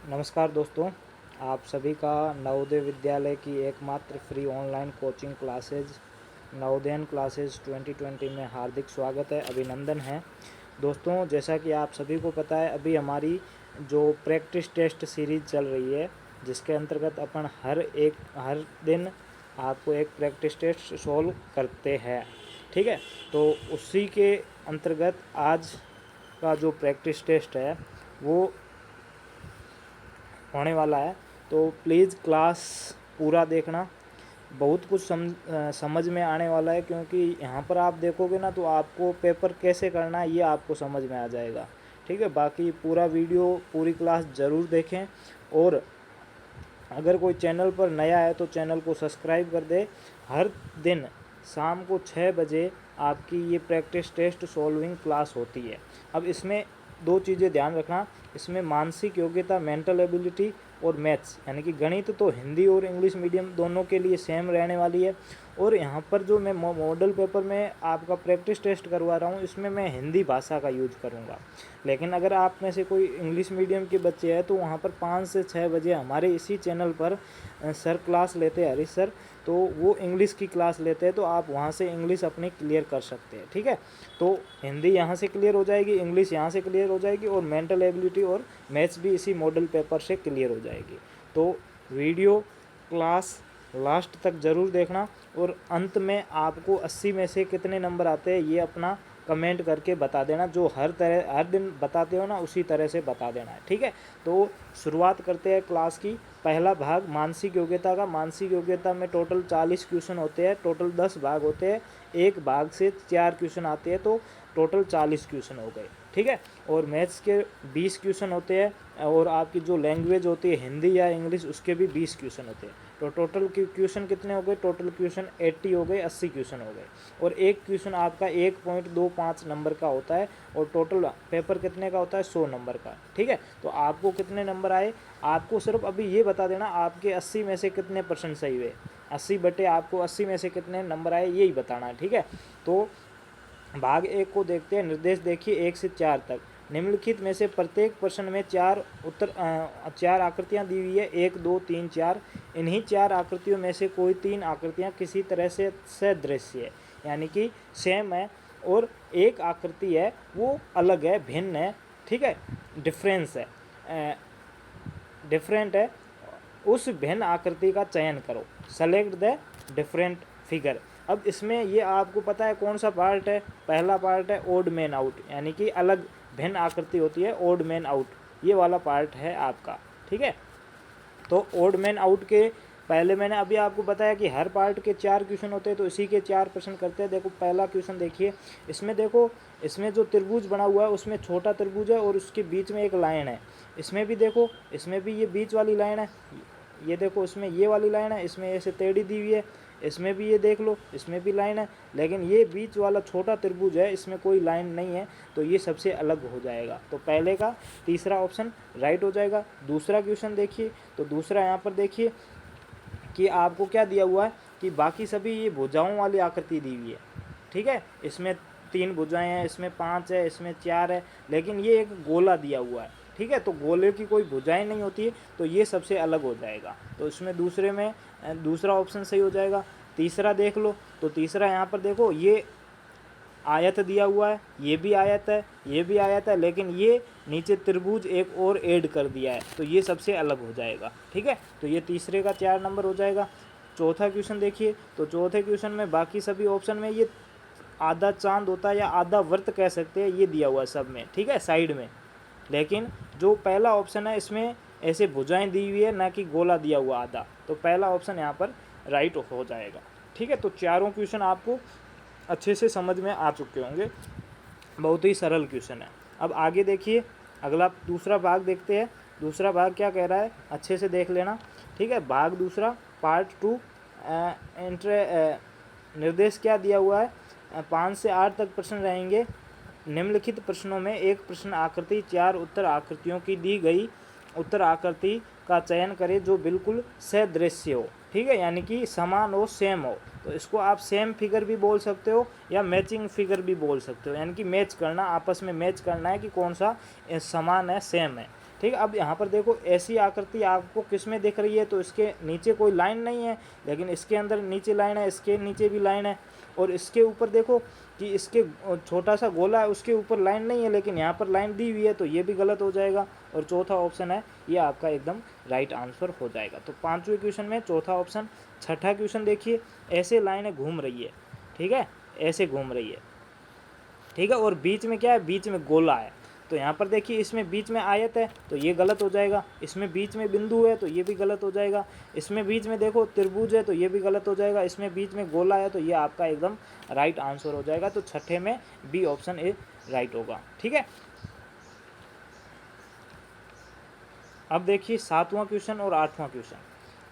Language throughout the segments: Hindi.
नमस्कार दोस्तों, आप सभी का नवोदय विद्यालय की एकमात्र free online coaching classes Navodayan classes 2020 में हार्दिक स्वागत है, अभिनंदन है। दोस्तों, जैसा कि आप सभी को पता है, अभी हमारी जो प्रैक्टिस टेस्ट सीरीज़ चल रही है, जिसके अंतर्गत अपन हर दिन आपको एक प्रैक्टिस टेस्ट सॉल्व करते हैं, ठीक है। तो उसी के अंतर्गत आज का जो प्रैक्टिस टेस्ट है वो होने वाला है। तो प्लीज़ क्लास पूरा देखना, बहुत कुछ समझ में आने वाला है, क्योंकि यहाँ पर आप देखोगे ना तो आपको पेपर कैसे करना है ये आपको समझ में आ जाएगा, ठीक है। बाकी पूरा वीडियो पूरी क्लास ज़रूर देखें, और अगर कोई चैनल पर नया है तो चैनल को सब्सक्राइब कर दे। हर दिन शाम को 6 बजे आपकी ये प्रैक्टिस टेस्ट सॉल्विंग क्लास होती है। अब इसमें दो चीज़ें ध्यान रखना, इसमें मानसिक योग्यता मेंटल एबिलिटी और मैथ्स, यानी कि गणित तो हिंदी और इंग्लिश मीडियम दोनों के लिए सेम रहने वाली है। और यहाँ पर जो मैं मॉडल पेपर में आपका प्रैक्टिस टेस्ट करवा रहा हूँ, इसमें मैं हिंदी भाषा का यूज करूँगा। लेकिन अगर आप में से कोई इंग्लिश मीडियम के बच्चे हैं तो वहाँ पर 5 से 6 बजे हमारे इसी चैनल पर सर क्लास लेते हैं, हरीश सर, तो वो इंग्लिश की क्लास लेते हैं, तो आप वहाँ से इंग्लिश अपनी क्लियर कर सकते हैं, ठीक है। तो हिंदी यहाँ से क्लियर हो जाएगी, इंग्लिश यहाँ से क्लियर हो जाएगी, और मेंटल एबिलिटी और मैथ्स भी इसी मॉडल पेपर से क्लियर हो जाएगी। तो वीडियो क्लास लास्ट तक ज़रूर देखना, और अंत में आपको 80 में से कितने नंबर आते हैं ये अपना कमेंट करके बता देना। जो हर दिन बताते हो ना, उसी तरह से बता देना है, ठीक है। तो शुरुआत करते हैं क्लास की। पहला भाग मानसिक योग्यता का। मानसिक योग्यता में टोटल 40 क्वेश्चन होते हैं, टोटल 10 भाग होते हैं, एक भाग से 4 क्वेश्चन आते हैं, तो टोटल 40 क्वेश्चन हो गए, ठीक है। और मैथ्स के 20 क्वेश्चन होते हैं, और आपकी जो लैंग्वेज होती है हिंदी या इंग्लिश, उसके भी 20 क्वेश्चन होते हैं। तो टोटल क्वेश्चन कितने हो गए? टोटल क्वेश्चन 80 हो गए, 80 क्वेश्चन हो गए। और एक क्वेश्चन आपका 1.25 नंबर का होता है, और टोटल पेपर कितने का होता है? 100 नंबर का, ठीक है। तो आपको कितने नंबर आए? आपको सिर्फ अभी ये बता देना आपके 80 में से कितने % सही हुए। 80 बटे आपको 80 में से कितने नंबर आए यही बताना है, ठीक है। तो भाग 1 को देखते हैं। निर्देश देखिए 1 से 4 तक। निम्नलिखित में से प्रत्येक प्रश्न में 4 आकृतियाँ दी हुई है, 1 2 3 4। इन्हीं 4 आकृतियों में से कोई 3 आकृतियाँ किसी तरह से सदृश्य है, यानी कि सेम है, और एक आकृति है वो अलग है, भिन्न है, ठीक है, डिफरेंट है। उस भिन्न आकृति का चयन करो। Select the different figure. अब इसमें ये आपको पता है कौन सा पार्ट है? पहला पार्ट है ओड मैन आउट, यानी कि अलग भिन्न आकृति होती है, ओड मैन आउट, ये वाला पार्ट है आपका, ठीक है। तो ओड मैन आउट के पहले मैंने अभी आपको बताया कि हर पार्ट के 4 क्वेश्चन होते हैं, तो इसी के 4 प्रश्न करते हैं। देखो पहला क्वेश्चन देखिए, इसमें देखो, इसमें जो त्रिभुज बना हुआ है उसमें छोटा त्रिभुज है और उसके बीच में एक लाइन है। इसमें भी देखो, इसमें भी ये बीच वाली लाइन है, ये देखो इसमें ये वाली लाइन है, इसमें ऐसे टेढ़ी दी हुई है, इसमें भी ये देख लो, इसमें भी लाइन है, लेकिन ये बीच वाला छोटा त्रिभुज है, इसमें कोई लाइन नहीं है, तो ये सबसे अलग हो जाएगा। तो पहले का तीसरा ऑप्शन राइट हो जाएगा। दूसरा क्वेश्चन देखिए, तो दूसरा यहाँ पर देखिए कि आपको क्या दिया हुआ है कि बाकी सभी ये भुजाओं वाली आकृति दी हुई है, ठीक है। इसमें 3 भुजाएं हैं, इसमें 5 है, इसमें 4 है, लेकिन ये एक गोला दिया हुआ है, ठीक है। तो गोले की कोई भुजाएं नहीं होती है, तो ये सबसे अलग हो जाएगा। तो इसमें दूसरे में दूसरा ऑप्शन सही हो जाएगा। तीसरा देख लो, तो तीसरा यहाँ पर देखो, ये आयत दिया हुआ है, ये भी आयत है, ये भी आयत है, लेकिन ये नीचे त्रिभुज एक और ऐड कर दिया है, तो ये सबसे अलग हो जाएगा, ठीक है। तो ये तीसरे का 4 नंबर हो जाएगा। चौथा क्वेश्चन देखिए, तो चौथे क्वेश्चन में बाकी सभी ऑप्शन में ये आधा चांद होता है या आधा वृत्त कह सकते हैं, ये दिया हुआ है सब में, ठीक है, साइड में। लेकिन जो पहला ऑप्शन है इसमें ऐसे भुजाएं दी हुई है, ना कि गोला दिया हुआ आधा, तो पहला ऑप्शन यहाँ पर राइट हो जाएगा, ठीक है। तो चारों क्वेश्चन आपको अच्छे से समझ में आ चुके होंगे, बहुत ही सरल क्वेश्चन है। अब आगे देखिए, अगला दूसरा भाग देखते हैं। दूसरा भाग क्या कह रहा है अच्छे से देख लेना, ठीक है। भाग दूसरा पार्ट 2 निर्देश क्या दिया हुआ है? 5 से 8 तक प्रश्न रहेंगे। निम्नलिखित प्रश्नों में एक प्रश्न आकृति 4 उत्तर आकृतियों की दी गई उत्तर आकृति का चयन करें जो बिल्कुल सदृश्य हो, ठीक है, यानी कि समान हो, सेम हो। तो इसको आप सेम फिगर भी बोल सकते हो या मैचिंग फिगर भी बोल सकते हो, यानी कि मैच करना, आपस में मैच करना है कि कौन सा समान है, सेम है। ठीक है। अब यहाँ पर देखो ऐसी आकृति आपको किस में दिख रही है, तो इसके नीचे कोई लाइन नहीं है, लेकिन इसके अंदर नीचे लाइन है, इसके नीचे भी लाइन है, और इसके ऊपर देखो कि इसके छोटा सा गोला है उसके ऊपर लाइन नहीं है, लेकिन यहाँ पर लाइन दी हुई है, तो ये भी गलत हो जाएगा। और चौथा ऑप्शन है ये आपका एकदम राइट आंसर हो जाएगा। तो 5वें क्वेश्चन में चौथा ऑप्शन। छठा क्वेश्चन देखिए, ऐसे लाइनें घूम रही है, ठीक है, ऐसे घूम रही है, ठीक है, और बीच में क्या है, बीच में गोला है। तो यहाँ पर देखिए इसमें बीच में आयत है, तो ये गलत हो जाएगा। इसमें बीच में बिंदु है, तो ये भी गलत हो जाएगा। इसमें बीच में देखो त्रिभुज है, तो ये भी गलत हो जाएगा। इसमें बीच में गोला है, तो ये आपका एकदम राइट आंसर हो जाएगा। तो छठे में बी ऑप्शन ए राइट होगा, ठीक है। अब देखिए 7वां क्वेश्चन और 8वां क्वेश्चन।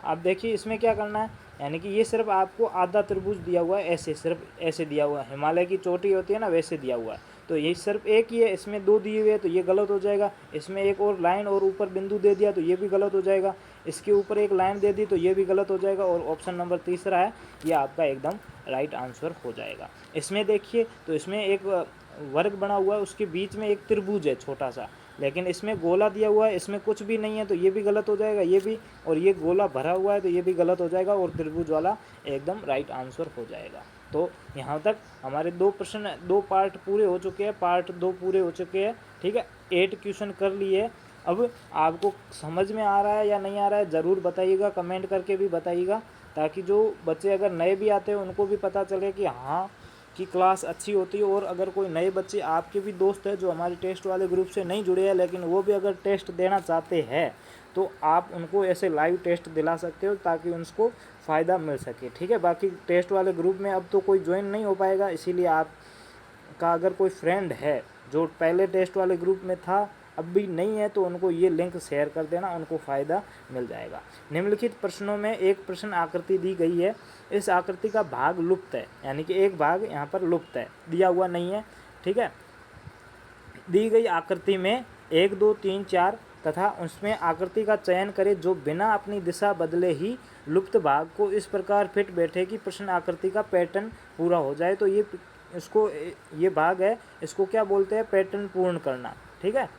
अब देखिए इसमें क्या करना है, यानी कि ये सिर्फ आपको आधा त्रिभुज दिया हुआ है, ऐसे सिर्फ ऐसे दिया हुआ है, हिमालय की चोटी होती है ना वैसे दिया हुआ है। तो ये सिर्फ एक ही है, इसमें दो दिए हुए हैं, तो ये गलत हो जाएगा। इसमें एक और लाइन और ऊपर बिंदु दे दिया, तो ये भी गलत हो जाएगा। इसके ऊपर एक लाइन दे दी, तो ये भी गलत हो जाएगा। और ऑप्शन नंबर तीसरा है, ये आपका एकदम राइट आंसर हो जाएगा। इसमें देखिए तो इसमें एक वर्ग बना हुआ है, उसके बीच में एक त्रिभुज है छोटा सा, लेकिन इसमें गोला दिया हुआ है, इसमें कुछ भी नहीं है, तो ये भी गलत हो जाएगा, ये भी। और ये गोला भरा हुआ है, तो ये भी गलत हो जाएगा, और त्रिभुज वाला एकदम राइट आंसर हो जाएगा। तो यहाँ तक हमारे 2 प्रश्न, 2 पार्ट पूरे हो चुके हैं, पार्ट 2 पूरे हो चुके हैं, ठीक है। 8 क्वेश्चन कर लिए। अब आपको समझ में आ रहा है या नहीं आ रहा है ज़रूर बताइएगा, कमेंट करके भी बताइएगा, ताकि जो बच्चे अगर नए भी आते हैं उनको भी पता चले कि हाँ की क्लास अच्छी होती है। और अगर कोई नए बच्चे आपके भी दोस्त हैं जो हमारे टेस्ट वाले ग्रुप से नहीं जुड़े हैं, लेकिन वो भी अगर टेस्ट देना चाहते हैं, तो आप उनको ऐसे लाइव टेस्ट दिला सकते हो, ताकि उनको फ़ायदा मिल सके, ठीक है। बाकी टेस्ट वाले ग्रुप में अब तो कोई ज्वाइन नहीं हो पाएगा, इसीलिए आपका अगर कोई फ्रेंड है जो पहले टेस्ट वाले ग्रुप में था अब भी नहीं है, तो उनको ये लिंक शेयर कर देना, उनको फ़ायदा मिल जाएगा। निम्नलिखित प्रश्नों में एक प्रश्न आकृति दी गई है, इस आकृति का भाग लुप्त है, यानी कि एक भाग यहाँ पर लुप्त है, दिया हुआ नहीं है, ठीक है। दी गई आकृति में 1, 2, 3, 4 तथा उसमें आकृति का चयन करें जो बिना अपनी दिशा बदले ही लुप्त भाग को इस प्रकार फिट बैठे कि प्रश्न आकृति का पैटर्न पूरा हो जाए। तो ये इसको ये भाग है, इसको क्या बोलते हैं, पैटर्न पूर्ण करना, ठीक है।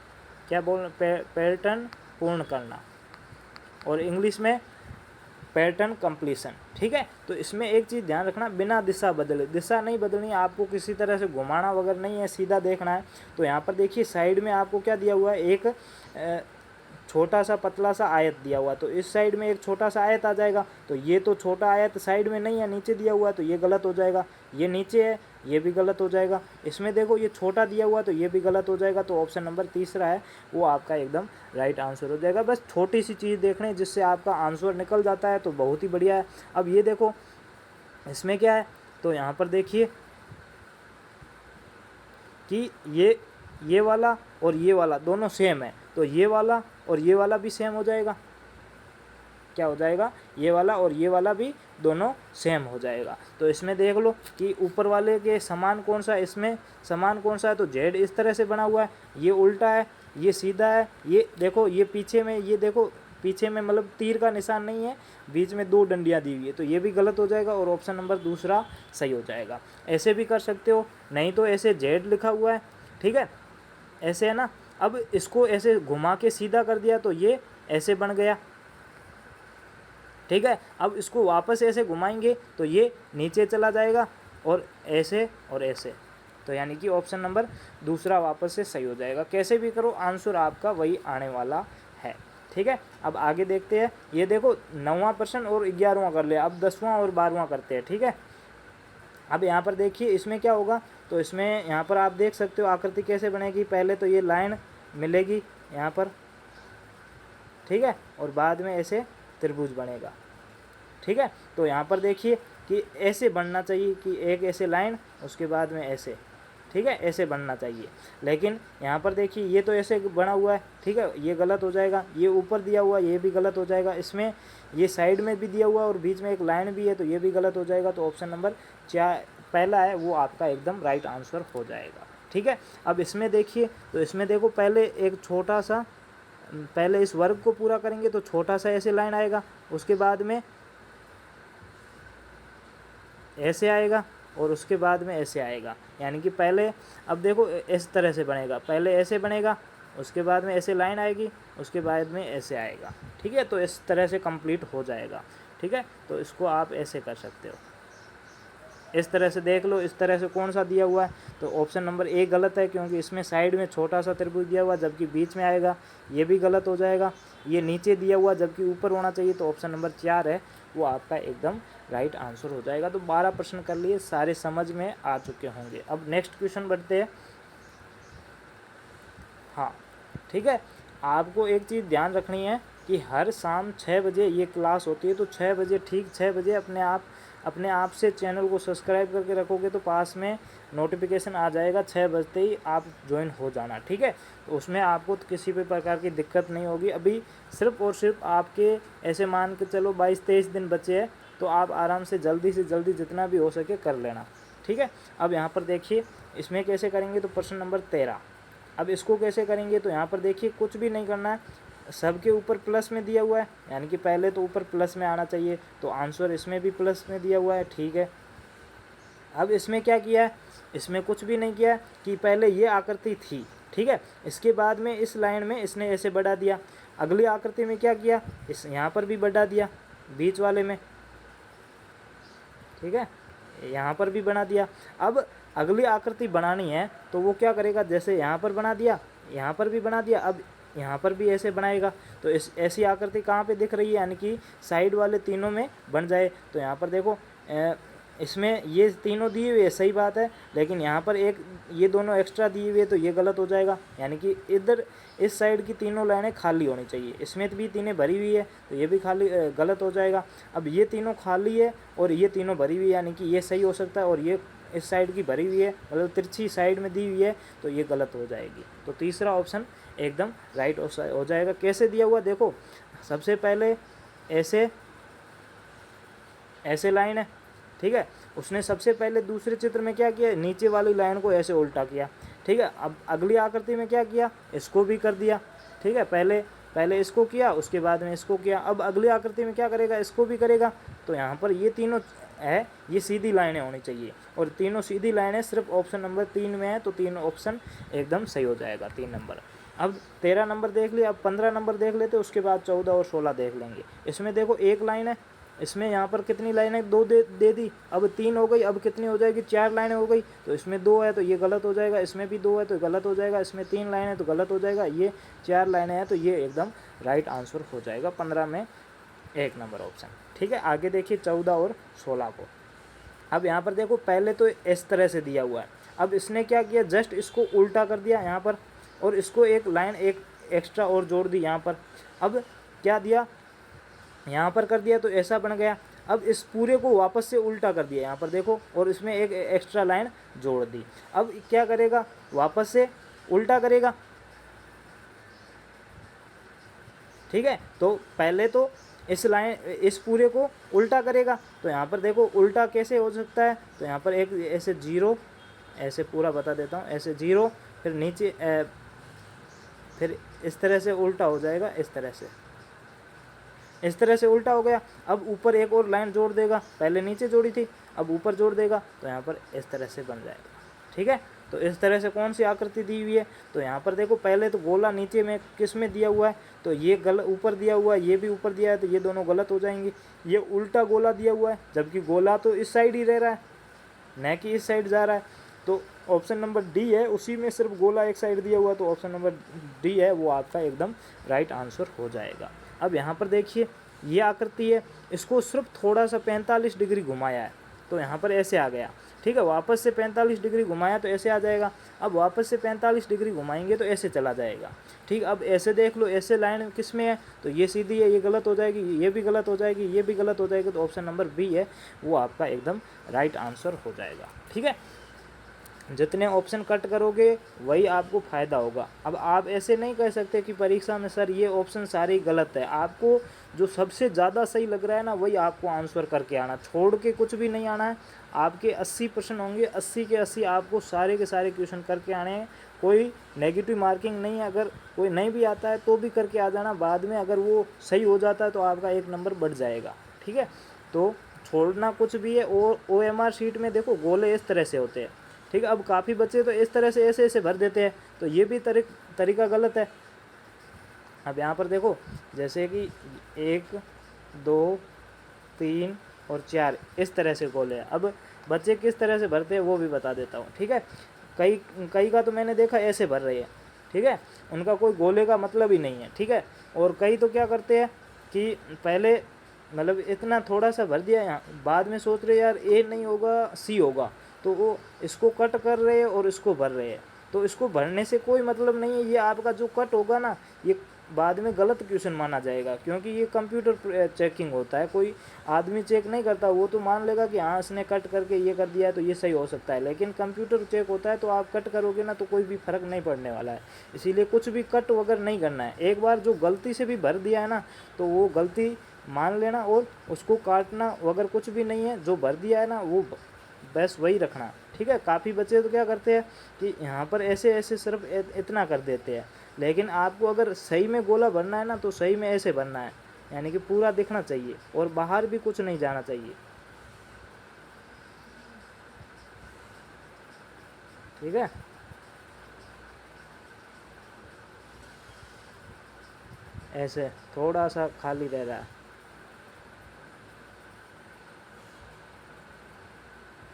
क्या पैटर्न पूर्ण करना, और इंग्लिश में पैटर्न कंप्लीशन, ठीक है। तो इसमें एक चीज़ ध्यान रखना, बिना दिशा बदले, दिशा नहीं बदलनी, आपको किसी तरह से घुमाना वगैरह नहीं है, सीधा देखना है। तो यहाँ पर देखिए साइड में आपको क्या दिया हुआ है, एक छोटा सा पतला सा आयत दिया हुआ, तो इस साइड में एक छोटा सा आयत आ जाएगा। तो ये तो छोटा आयत साइड में नहीं है, नीचे दिया हुआ है, तो ये गलत हो जाएगा। ये नीचे है, ये भी गलत हो जाएगा। इसमें देखो ये छोटा दिया हुआ, तो ये भी गलत हो जाएगा। तो ऑप्शन नंबर तीसरा है वो आपका एकदम राइट आंसर हो जाएगा। बस छोटी सी चीज़ देखनी जिससे आपका आंसर निकल जाता है, तो बहुत ही बढ़िया है। अब ये देखो इसमें क्या है, तो यहाँ पर देखिए कि ये वाला और ये वाला दोनों सेम है, तो ये वाला और ये वाला भी सेम हो जाएगा। क्या हो जाएगा, ये वाला और ये वाला भी दोनों सेम हो जाएगा। तो इसमें देख लो कि ऊपर वाले के समान कौन सा है, इसमें समान कौन सा है, तो जेड इस तरह से बना हुआ है, ये उल्टा है, ये सीधा है। ये देखो ये पीछे में, ये देखो पीछे में मतलब तीर का निशान नहीं है, बीच में 2 डंडियाँ दी हुई है, तो ये भी गलत हो जाएगा, और ऑप्शन नंबर दूसरा सही हो जाएगा। ऐसे भी कर सकते हो, नहीं तो ऐसे जेड लिखा हुआ है, ठीक है, ऐसे है ना। अब इसको ऐसे घुमा के सीधा कर दिया, तो ये ऐसे बन गया, ठीक है। अब इसको वापस ऐसे घुमाएंगे तो ये नीचे चला जाएगा, और ऐसे और ऐसे, तो यानी कि ऑप्शन नंबर दूसरा वापस से सही हो जाएगा। कैसे भी करो आंसर आपका वही आने वाला है, ठीक है। अब आगे देखते हैं, ये देखो 9वां प्रश्न और 11वां कर लिया, अब 10वां और 12वां करते हैं, ठीक है। अब यहाँ पर देखिए इसमें क्या होगा, तो इसमें यहाँ पर आप देख सकते हो आकृति कैसे बनेगी। पहले तो ये लाइन मिलेगी यहाँ पर, ठीक है, और बाद में ऐसे त्रिभुज बनेगा, ठीक है। तो यहाँ पर देखिए कि ऐसे बनना चाहिए कि एक ऐसे लाइन, उसके बाद में ऐसे, ठीक है, ऐसे बनना चाहिए। लेकिन यहाँ पर देखिए ये तो ऐसे बना हुआ है, ठीक है, ये गलत हो जाएगा। ये ऊपर दिया हुआ ये भी गलत हो जाएगा। इसमें ये साइड में भी दिया हुआ और बीच में एक लाइन भी है, तो ये भी गलत हो जाएगा। तो ऑप्शन नंबर 4 पहला है वो आपका एकदम राइट आंसर हो जाएगा, ठीक है। अब इसमें देखिए, तो इसमें देखो पहले एक छोटा सा, पहले इस वर्ग को पूरा करेंगे तो छोटा सा ऐसे लाइन आएगा, उसके बाद में ऐसे आएगा, और उसके बाद में ऐसे आएगा। यानी कि पहले अब देखो इस तरह से बनेगा, पहले ऐसे बनेगा, उसके बाद में ऐसे लाइन आएगी, उसके बाद में ऐसे आएगा। ठीक है, तो इस तरह से कंप्लीट हो जाएगा। ठीक है, तो इसको आप ऐसे कर सकते हो, इस तरह से देख लो। इस तरह से कौन सा दिया हुआ है, तो ऑप्शन नंबर ए गलत है, क्योंकि इसमें साइड में छोटा सा त्रिभुज दिया हुआ जबकि बीच में आएगा, ये भी गलत हो जाएगा। ये नीचे दिया हुआ जबकि ऊपर होना चाहिए, तो ऑप्शन नंबर 4 है वो आपका एकदम राइट आंसर हो जाएगा। तो 12 प्रश्न कर लिए, सारे समझ में आ चुके होंगे। अब नेक्स्ट क्वेश्चन बढ़ते हैं। हाँ ठीक है, आपको एक चीज़ ध्यान रखनी है कि हर शाम 6 बजे ये क्लास होती है, तो 6 बजे ठीक 6 बजे अपने आप से चैनल को सब्सक्राइब करके रखोगे तो पास में नोटिफिकेशन आ जाएगा, 6 बजते ही आप ज्वाइन हो जाना। ठीक है, तो उसमें आपको तो किसी भी प्रकार की दिक्कत नहीं होगी। अभी सिर्फ और सिर्फ आपके ऐसे मान के चलो 22-23 दिन बचे हैं, तो आप आराम से जल्दी जितना भी हो सके कर लेना। ठीक है, अब यहाँ पर देखिए इसमें कैसे करेंगे, तो प्रश्न नंबर 13। अब इसको कैसे करेंगे, तो यहाँ पर देखिए कुछ भी नहीं करना है, सबके ऊपर प्लस में दिया हुआ है, यानी कि पहले तो ऊपर प्लस में आना चाहिए, तो आंसर इसमें भी प्लस में दिया हुआ है। ठीक है, अब इसमें क्या किया है, इसमें कुछ भी नहीं किया कि पहले ये आकृति थी। ठीक है, इसके बाद में इस लाइन में इसने ऐसे बढ़ा दिया, अगली आकृति में क्या किया, इस यहाँ पर भी बढ़ा दिया बीच वाले में। ठीक है, यहाँ पर भी बना दिया। अब अगली आकृति बनानी है तो वो क्या करेगा, जैसे यहाँ पर बना दिया, यहाँ पर भी बना दिया, अब यहाँ पर भी ऐसे बनाएगा। तो इस ऐसी आकृति कहाँ पे दिख रही है, यानी कि साइड वाले तीनों में बन जाए। तो यहाँ पर देखो इसमें ये तीनों दिए हुए सही बात है, लेकिन यहाँ पर एक ये दोनों एक्स्ट्रा दिए हुए, तो ये गलत हो जाएगा। यानी कि इधर इस साइड की तीनों लाइनें खाली होनी चाहिए, इसमें भी तीनें भरी हुई है, तो ये भी खाली गलत हो जाएगा। अब ये तीनों खाली है और ये तीनों भरी हुई है, यानी कि ये सही हो सकता है, और ये इस साइड की भरी हुई है, मतलब तिरछी साइड में दी हुई है, तो ये गलत हो जाएगी। तो तीसरा ऑप्शन एकदम राइट हो जाएगा। कैसे दिया हुआ देखो, सबसे पहले ऐसे लाइन है। ठीक है, उसने सबसे पहले दूसरे चित्र में क्या किया, नीचे वाली लाइन को ऐसे उल्टा किया। ठीक है, अब अगली आकृति में क्या किया, इसको भी कर दिया। ठीक है, पहले इसको किया, उसके बाद में इसको किया। अब अगली आकृति में क्या करेगा, इसको भी करेगा। तो यहाँ पर ये तीनों है, ये सीधी लाइनें होनी चाहिए, और तीनों सीधी लाइनें सिर्फ ऑप्शन नंबर 3 में है, तो 3 ऑप्शन एकदम सही हो जाएगा, 3 नंबर। अब 13 नंबर देख लिया, अब 15 नंबर देख लेते, उसके बाद 14 और 16 देख लेंगे। इसमें देखो एक लाइन है, इसमें यहाँ पर कितनी लाइनें, 2 दे दी, अब 3 हो गई, अब कितनी हो जाएगी, 4 लाइनें हो गई। तो इसमें 2 है तो ये गलत हो जाएगा, इसमें भी 2 है तो गलत हो जाएगा, इसमें 3 लाइनें है तो गलत हो जाएगा, ये 4 लाइनें हैं तो ये एकदम राइट आंसर हो जाएगा, 15 में 1 नंबर ऑप्शन। ठीक है, आगे देखिए 14 और 16 को। अब यहाँ पर देखो पहले तो इस तरह से दिया हुआ है, अब इसने क्या किया, जस्ट इसको उल्टा कर दिया यहाँ पर, और इसको एक लाइन एक एक्स्ट्रा और जोड़ दी यहाँ पर। अब क्या दिया, यहाँ पर कर दिया तो ऐसा बन गया। अब इस पूरे को वापस से उल्टा कर दिया यहाँ पर देखो, और इसमें एक एक्स्ट्रा लाइन जोड़ दी। अब क्या करेगा, वापस से उल्टा करेगा। ठीक है, तो पहले तो इस पूरे को उल्टा करेगा। तो यहाँ पर देखो उल्टा कैसे हो सकता है, तो यहाँ पर एक ऐसे 0, ऐसे पूरा बता देता हूँ, ऐसे 0, फिर नीचे फिर इस तरह से उल्टा हो जाएगा, इस तरह से उल्टा हो गया। अब ऊपर एक और लाइन जोड़ देगा, पहले नीचे जोड़ी थी अब ऊपर जोड़ देगा, तो यहाँ पर इस तरह से बन जाएगा। ठीक है, तो इस तरह से कौन सी आकृति दी हुई है, तो यहाँ पर देखो पहले तो गोला नीचे में किस में दिया हुआ है, तो ये ऊपर दिया हुआ है, ये भी ऊपर दिया है, तो ये दोनों गलत हो जाएंगे। ये उल्टा गोला दिया हुआ है, जबकि गोला तो इस साइड ही रह रहा है, न कि इस साइड जा रहा है। तो ऑप्शन नंबर डी है, उसी में सिर्फ गोला एक साइड दिया हुआ है, तो ऑप्शन नंबर डी है वो आपका एकदम राइट आंसर हो जाएगा। अब यहाँ पर देखिए ये आकृति है, इसको सिर्फ थोड़ा सा 45 डिग्री घुमाया है, तो यहाँ पर ऐसे आ गया। ठीक है, वापस से 45 डिग्री घुमाया तो ऐसे आ जाएगा। अब वापस से 45 डिग्री घुमाएंगे तो ऐसे चला जाएगा। ठीक, अब ऐसे देख लो, ऐसे लाइन किस में है, तो ये सीधी है, ये गलत हो जाएगी, ये भी गलत हो जाएगी, ये भी गलत हो जाएगी, तो ऑप्शन नंबर बी है वो आपका एकदम राइट आंसर हो जाएगा। ठीक है, जितने ऑप्शन कट करोगे वही आपको फ़ायदा होगा। अब आप ऐसे नहीं कह सकते कि परीक्षा में सर ये ऑप्शन सारे गलत है, आपको जो सबसे ज़्यादा सही लग रहा है ना वही आपको आंसर करके आना, छोड़ के कुछ भी नहीं आना है। आपके 80 प्रश्न होंगे, 80 के 80 आपको सारे के सारे क्वेश्चन करके आने हैं, कोई नेगेटिव मार्किंग नहीं है। अगर कोई नहीं भी आता है तो भी करके आ जाना, बाद में अगर वो सही हो जाता है तो आपका 1 नंबर बढ़ जाएगा। ठीक है, तो छोड़ना कुछ भी है। OMR शीट में देखो गोले इस तरह से होते हैं, ठीक है। अब काफ़ी बच्चे तो इस तरह से ऐसे ऐसे भर देते हैं, तो ये भी तरीका गलत है। अब यहाँ पर देखो, जैसे कि 1 2 3 और 4 इस तरह से गोले हैं। अब बच्चे किस तरह से भरते हैं वो भी बता देता हूँ, ठीक है। कई कई का तो मैंने देखा ऐसे भर रही है, ठीक है, उनका कोई गोले का मतलब ही नहीं है, ठीक है। और कई तो क्या करते हैं कि पहले मतलब इतना थोड़ा सा भर दिया, यहाँ बाद में सोच रहे यार ए नहीं होगा सी होगा, तो वो इसको कट कर रहे हैं और इसको भर रहे हैं। तो इसको भरने से कोई मतलब नहीं है, ये आपका जो कट होगा ना ये बाद में गलत क्वेश्चन माना जाएगा, क्योंकि ये कंप्यूटर चेकिंग होता है, कोई आदमी चेक नहीं करता। वो तो मान लेगा कि हाँ इसने कट करके ये कर दिया है तो ये सही हो सकता है, लेकिन कंप्यूटर चेक होता है, तो आप कट करोगे ना तो कोई भी फ़र्क नहीं पड़ने वाला है। इसीलिए कुछ भी कट वगैरह नहीं करना है। एक बार जो गलती से भी भर दिया है ना तो वो गलती मान लेना और उसको काटना वगैरह कुछ भी नहीं है। जो भर दिया है ना वो बस वही रखना, ठीक है। काफ़ी बच्चे तो क्या करते हैं कि यहाँ पर ऐसे ऐसे सिर्फ इतना कर देते हैं, लेकिन आपको अगर सही में गोला भरना है ना तो सही में ऐसे भरना है, यानी कि पूरा दिखना चाहिए और बाहर भी कुछ नहीं जाना चाहिए, ठीक है। ऐसे थोड़ा सा खाली रह रहा है,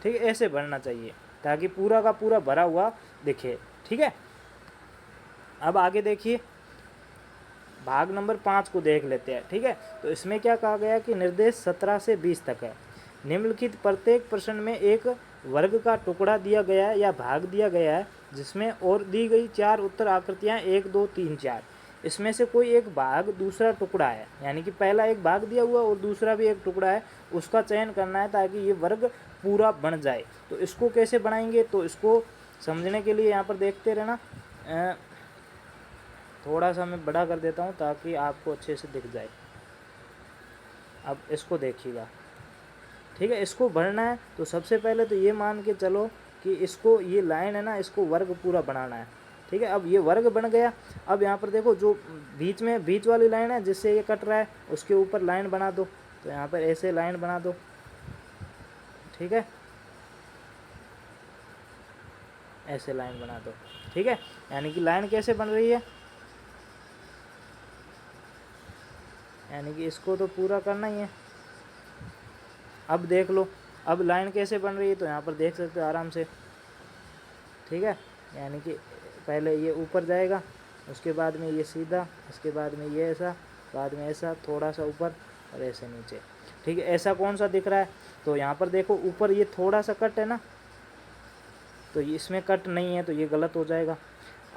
ठीक है, ऐसे भरना चाहिए ताकि पूरा का पूरा भरा हुआ दिखे, ठीक है। अब आगे देखिए, भाग नंबर 5 को देख लेते हैं, ठीक है। तो इसमें क्या कहा गया कि निर्देश 17 से 20 तक है। निम्नलिखित प्रत्येक प्रश्न में एक वर्ग का टुकड़ा दिया गया है या भाग दिया गया है, जिसमें और दी गई 4 उत्तर आकृतियां 1 2 3 4। इसमें से कोई एक भाग दूसरा टुकड़ा है, यानी कि पहला एक भाग दिया हुआ और दूसरा भी एक टुकड़ा है, उसका चयन करना है ताकि ये वर्ग पूरा बन जाए। तो इसको कैसे बनाएंगे, तो इसको समझने के लिए यहाँ पर देखते रहना। थोड़ा सा मैं बड़ा कर देता हूँ ताकि आपको अच्छे से दिख जाए। अब इसको देखिएगा, ठीक है। इसको भरना है तो सबसे पहले तो ये मान के चलो कि इसको ये लाइन है ना इसको वर्ग पूरा बनाना है, ठीक है। अब ये वर्ग बन गया। अब यहाँ पर देखो जो बीच वाली लाइन है जिससे ये कट रहा है उसके ऊपर लाइन बना दो, तो यहाँ पर ऐसे लाइन बना दो, ठीक है, ऐसे लाइन बना दो, ठीक है। यानी कि लाइन कैसे बन रही है, यानी कि इसको तो पूरा करना ही है। अब देख लो अब लाइन कैसे बन रही है, तो यहाँ पर देख सकते हो आराम से, ठीक है। यानी कि पहले ये ऊपर जाएगा, उसके बाद में ये सीधा, उसके बाद में ये ऐसा, बाद में ऐसा थोड़ा सा ऊपर और ऐसे नीचे, ठीक है। ऐसा कौन सा दिख रहा है, तो यहाँ पर देखो ऊपर ये थोड़ा सा कट है ना, तो इसमें कट नहीं है तो ये गलत हो जाएगा।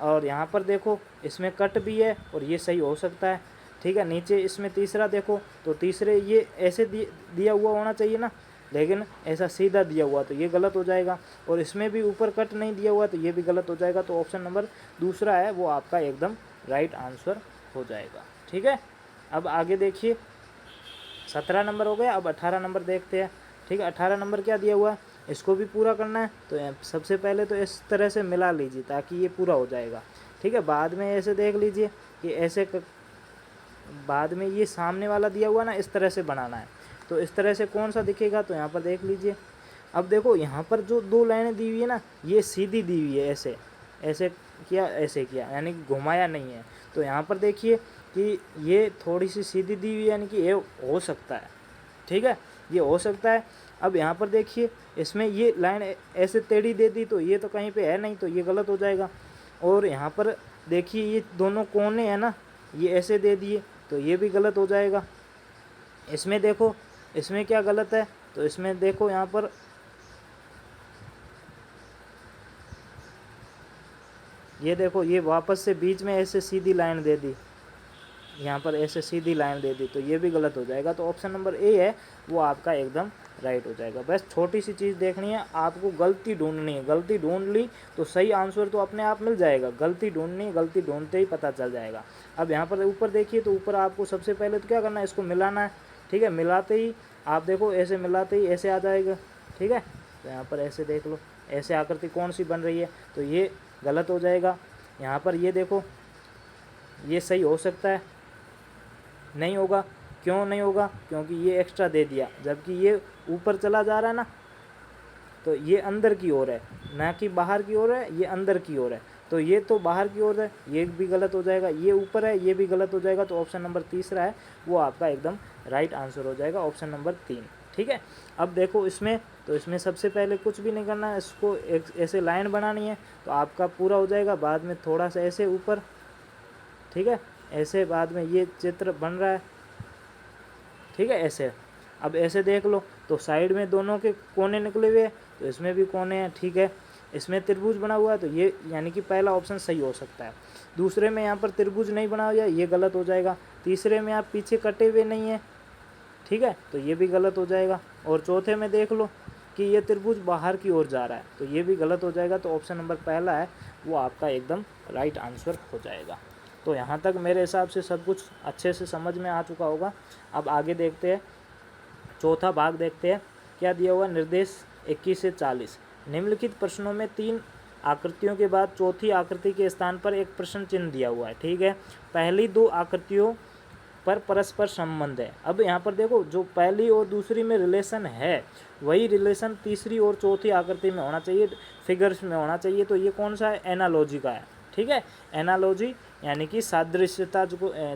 और यहाँ पर देखो इसमें कट भी है और ये सही हो सकता है, ठीक है। नीचे इसमें तीसरा देखो तो तीसरे ये ऐसे दिया हुआ होना चाहिए ना, लेकिन ऐसा सीधा दिया हुआ तो ये गलत हो जाएगा। और इसमें भी ऊपर कट नहीं दिया हुआ तो ये भी गलत हो जाएगा। तो ऑप्शन नंबर दूसरा है वो आपका एकदम राइट आंसर हो जाएगा, ठीक है। अब आगे देखिए 17 नंबर हो गया, अब 18 नंबर देखते हैं, ठीक है। 18 नंबर क्या दिया हुआ है, इसको भी पूरा करना है। तो सबसे पहले तो इस तरह से मिला लीजिए ताकि ये पूरा हो जाएगा, ठीक है। बाद में ऐसे देख लीजिए कि ऐसे बाद में ये सामने वाला दिया हुआ ना इस तरह से बनाना है, तो इस तरह से कौन सा दिखेगा, तो यहाँ पर देख लीजिए। अब देखो यहाँ पर जो 2 लाइनें दी हुई है ना ये सीधी दी हुई है, ऐसे ऐसे किया ऐसे किया, यानी कि घुमाया नहीं है। तो यहाँ पर देखिए कि ये थोड़ी सी सीधी दी हुई है, यानी कि ये हो सकता है, ठीक है, ये हो सकता है। अब यहाँ पर देखिए इसमें ये लाइन ऐसे टेढ़ी दे दी तो ये तो कहीं पे है नहीं, तो ये गलत हो जाएगा। और यहाँ पर देखिए ये दोनों कोने हैं ना ये ऐसे दे दिए तो ये भी गलत हो जाएगा। इसमें देखो इसमें क्या गलत है, तो इसमें देखो यहाँ पर ये देखो ये वापस से बीच में ऐसे सीधी लाइन दे दी, यहाँ पर ऐसे सीधी लाइन दे दी, तो ये भी गलत हो जाएगा। तो ऑप्शन नंबर ए है वो आपका एकदम राइट हो जाएगा। बस छोटी सी चीज़ देखनी है, आपको गलती ढूंढनी है, गलती ढूंढ ली तो सही आंसर तो अपने आप मिल जाएगा। गलती ढूंढनी है, गलती ढूंढते ही पता चल जाएगा। अब यहाँ पर ऊपर देखिए तो ऊपर आपको सबसे पहले तो क्या करना है, इसको मिलाना है, ठीक है। मिलाते ही आप देखो ऐसे मिलाते ही ऐसे आ जाएगा, ठीक है। तो यहाँ पर ऐसे देख लो ऐसे आकृति कौन सी बन रही है, तो ये गलत हो जाएगा। यहाँ पर ये देखो ये सही हो सकता है, नहीं होगा। क्यों नहीं होगा, क्योंकि ये एक्स्ट्रा दे दिया, जबकि ये ऊपर चला जा रहा है ना, तो ये अंदर की ओर है, ना कि बाहर की ओर है, ये अंदर की ओर है। तो ये तो बाहर की ओर है, ये भी गलत हो जाएगा। ये ऊपर है, ये भी गलत हो जाएगा। तो ऑप्शन नंबर तीसरा है वो आपका एकदम राइट आंसर हो जाएगा, ऑप्शन नंबर 3। ठीक है, अब देखो इसमें, तो इसमें सबसे पहले कुछ भी नहीं करना है, इसको एक ऐसे लाइन बनानी है तो आपका पूरा हो जाएगा। बाद में थोड़ा सा ऐसे ऊपर, ठीक है, ऐसे बाद में ये चित्र बन रहा है, ठीक है, ऐसे। अब ऐसे देख लो तो साइड में दोनों के कोने निकले हुए हैं, तो इसमें भी कोने हैं, ठीक है। इसमें त्रिभुज बना हुआ है, तो ये यानी कि पहला ऑप्शन सही हो सकता है। दूसरे में यहाँ पर त्रिभुज नहीं बना हुआ है, ये गलत हो जाएगा। तीसरे में आप पीछे कटे हुए नहीं हैं, ठीक है, तो ये भी गलत हो जाएगा। और चौथे में देख लो कि ये त्रिभुज बाहर की ओर जा रहा है, तो ये भी गलत हो जाएगा। तो ऑप्शन नंबर पहला है वो आपका एकदम राइट आंसर हो जाएगा। तो यहाँ तक मेरे हिसाब से सब कुछ अच्छे से समझ में आ चुका होगा। अब आगे देखते हैं, चौथा भाग देखते हैं। क्या दिया हुआ, निर्देश 21 से 40। निम्नलिखित प्रश्नों में 3 आकृतियों के बाद चौथी आकृति के स्थान पर एक प्रश्न चिन्ह दिया हुआ है, ठीक है। पहली 2 आकृतियों पर परस्पर संबंध है। अब यहाँ पर देखो, जो पहली और दूसरी में रिलेशन है वही रिलेशन तीसरी और चौथी आकृति में होना चाहिए, फिगर्स में होना चाहिए। तो ये कौन सा है, एनालॉजी का है, ठीक है। एनालॉजी यानी कि सादृश्यता,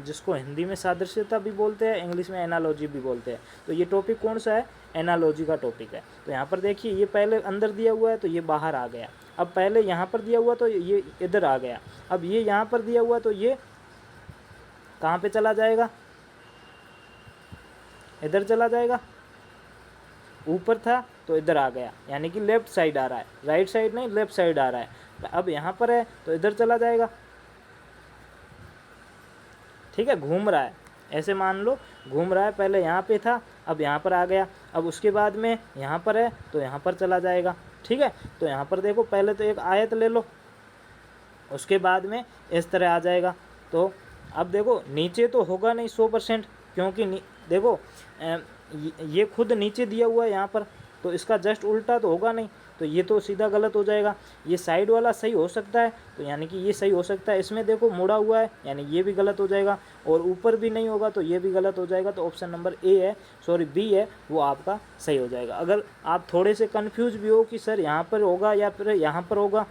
जिसको हिंदी में सादृश्यता भी बोलते हैं, इंग्लिश में एनालॉजी भी बोलते हैं। तो ये टॉपिक कौन सा है, एनालॉजी का टॉपिक है। तो यहाँ पर देखिए, ये पहले अंदर दिया हुआ है तो ये बाहर आ गया। अब पहले यहाँ पर दिया हुआ तो ये इधर आ गया। अब ये यहाँ पर दिया हुआ तो ये कहाँ पे चला जाएगा, इधर चला जाएगा। ऊपर था तो इधर आ गया, यानी कि लेफ्ट साइड आ रहा है, राइट साइड नहीं, लेफ्ट साइड आ रहा है। अब यहाँ पर है तो इधर चला जाएगा, ठीक है, घूम रहा है, ऐसे मान लो घूम रहा है। पहले यहाँ पे था, अब यहाँ पर आ गया। अब उसके बाद में यहाँ पर है तो यहाँ पर चला जाएगा, ठीक है। तो यहाँ पर देखो, पहले तो एक आयत ले लो, उसके बाद में इस तरह आ जाएगा। तो अब देखो, नीचे तो होगा नहीं 100%, क्योंकि देखो ये खुद नीचे दिया हुआ है यहाँ पर, तो इसका जस्ट उल्टा तो होगा नहीं, तो ये तो सीधा गलत हो जाएगा। ये साइड वाला सही हो सकता है, तो यानी कि ये सही हो सकता है। इसमें देखो मुड़ा हुआ है, यानी ये भी गलत हो जाएगा। और ऊपर भी नहीं होगा तो ये भी गलत हो जाएगा। तो ऑप्शन नंबर बी है वो आपका सही हो जाएगा। अगर आप थोड़े से कन्फ्यूज भी हो कि सर यहाँ पर होगा या फिर यहाँ पर होगा,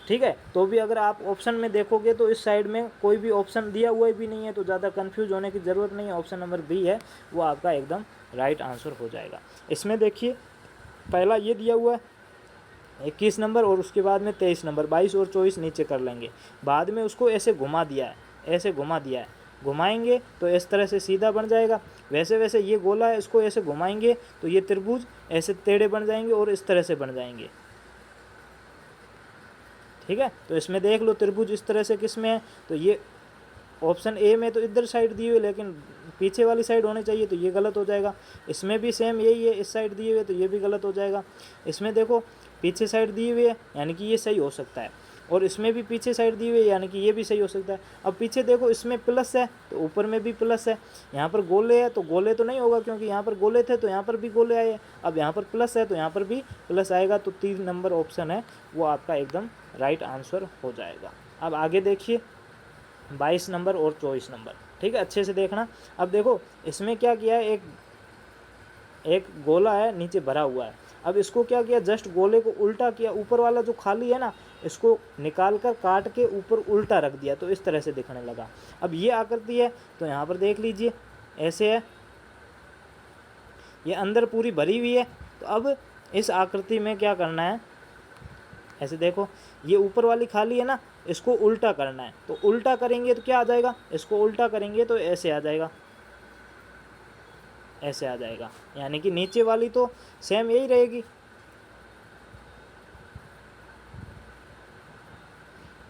ठीक है, तो भी अगर आप ऑप्शन में देखोगे तो इस साइड में कोई भी ऑप्शन दिया हुआ भी नहीं है, तो ज़्यादा कंफ्यूज होने की ज़रूरत नहीं है। ऑप्शन नंबर बी है वो आपका एकदम राइट आंसर हो जाएगा। इसमें देखिए, पहला ये दिया हुआ है 21 नंबर, और उसके बाद में 23 नंबर, 22 और 24 नीचे कर लेंगे। बाद में उसको ऐसे घुमा दिया है, ऐसे घुमा दिया है। घुमाएंगे तो इस तरह से सीधा बन जाएगा। वैसे वैसे ये गोला है, इसको ऐसे घुमाएंगे तो ये त्रिभुज ऐसे टेढ़े बन जाएंगे और इस तरह से बन जाएंगे, ठीक है। तो इसमें देख लो त्रिभुज इस तरह से किस में है, तो ये ऑप्शन ए में तो इधर साइड दी हुई, लेकिन पीछे वाली साइड होनी चाहिए, तो ये गलत हो जाएगा। इसमें भी सेम यही है, इस साइड दिए हुए तो ये भी गलत हो जाएगा। इसमें देखो पीछे साइड दी हुई है, यानी कि ये सही हो सकता है। और इसमें भी पीछे साइड दी हुई है, यानी कि ये भी सही हो सकता है। अब पीछे देखो, इसमें प्लस है तो ऊपर में भी प्लस है। यहाँ पर गोले है तो गोले तो नहीं होगा, क्योंकि यहाँ पर गोले थे तो यहाँ पर भी गोले आए। अब यहाँ पर प्लस है तो यहाँ पर भी प्लस आएगा। तो 3 नंबर ऑप्शन है वो आपका एकदम राइट आंसर हो जाएगा। अब आगे देखिए 22 नंबर और 24 नंबर, ठीक है, अच्छे से देखना। अब देखो इसमें क्या किया है, एक गोला है नीचे भरा हुआ है। अब इसको क्या किया, जस्ट गोले को उल्टा किया, ऊपर वाला जो खाली है ना इसको निकाल कर काट के ऊपर उल्टा रख दिया, तो इस तरह से दिखने लगा। अब ये आकृति है तो यहाँ पर देख लीजिए ऐसे है, ये अंदर पूरी भरी हुई है। तो अब इस आकृति में क्या करना है, ऐसे देखो, ये ऊपर वाली खाली है ना, इसको उल्टा करना है। तो उल्टा करेंगे तो क्या आ जाएगा, इसको उल्टा करेंगे तो ऐसे आ जाएगा, ऐसे आ जाएगा, यानी कि नीचे वाली तो सेम यही रहेगी।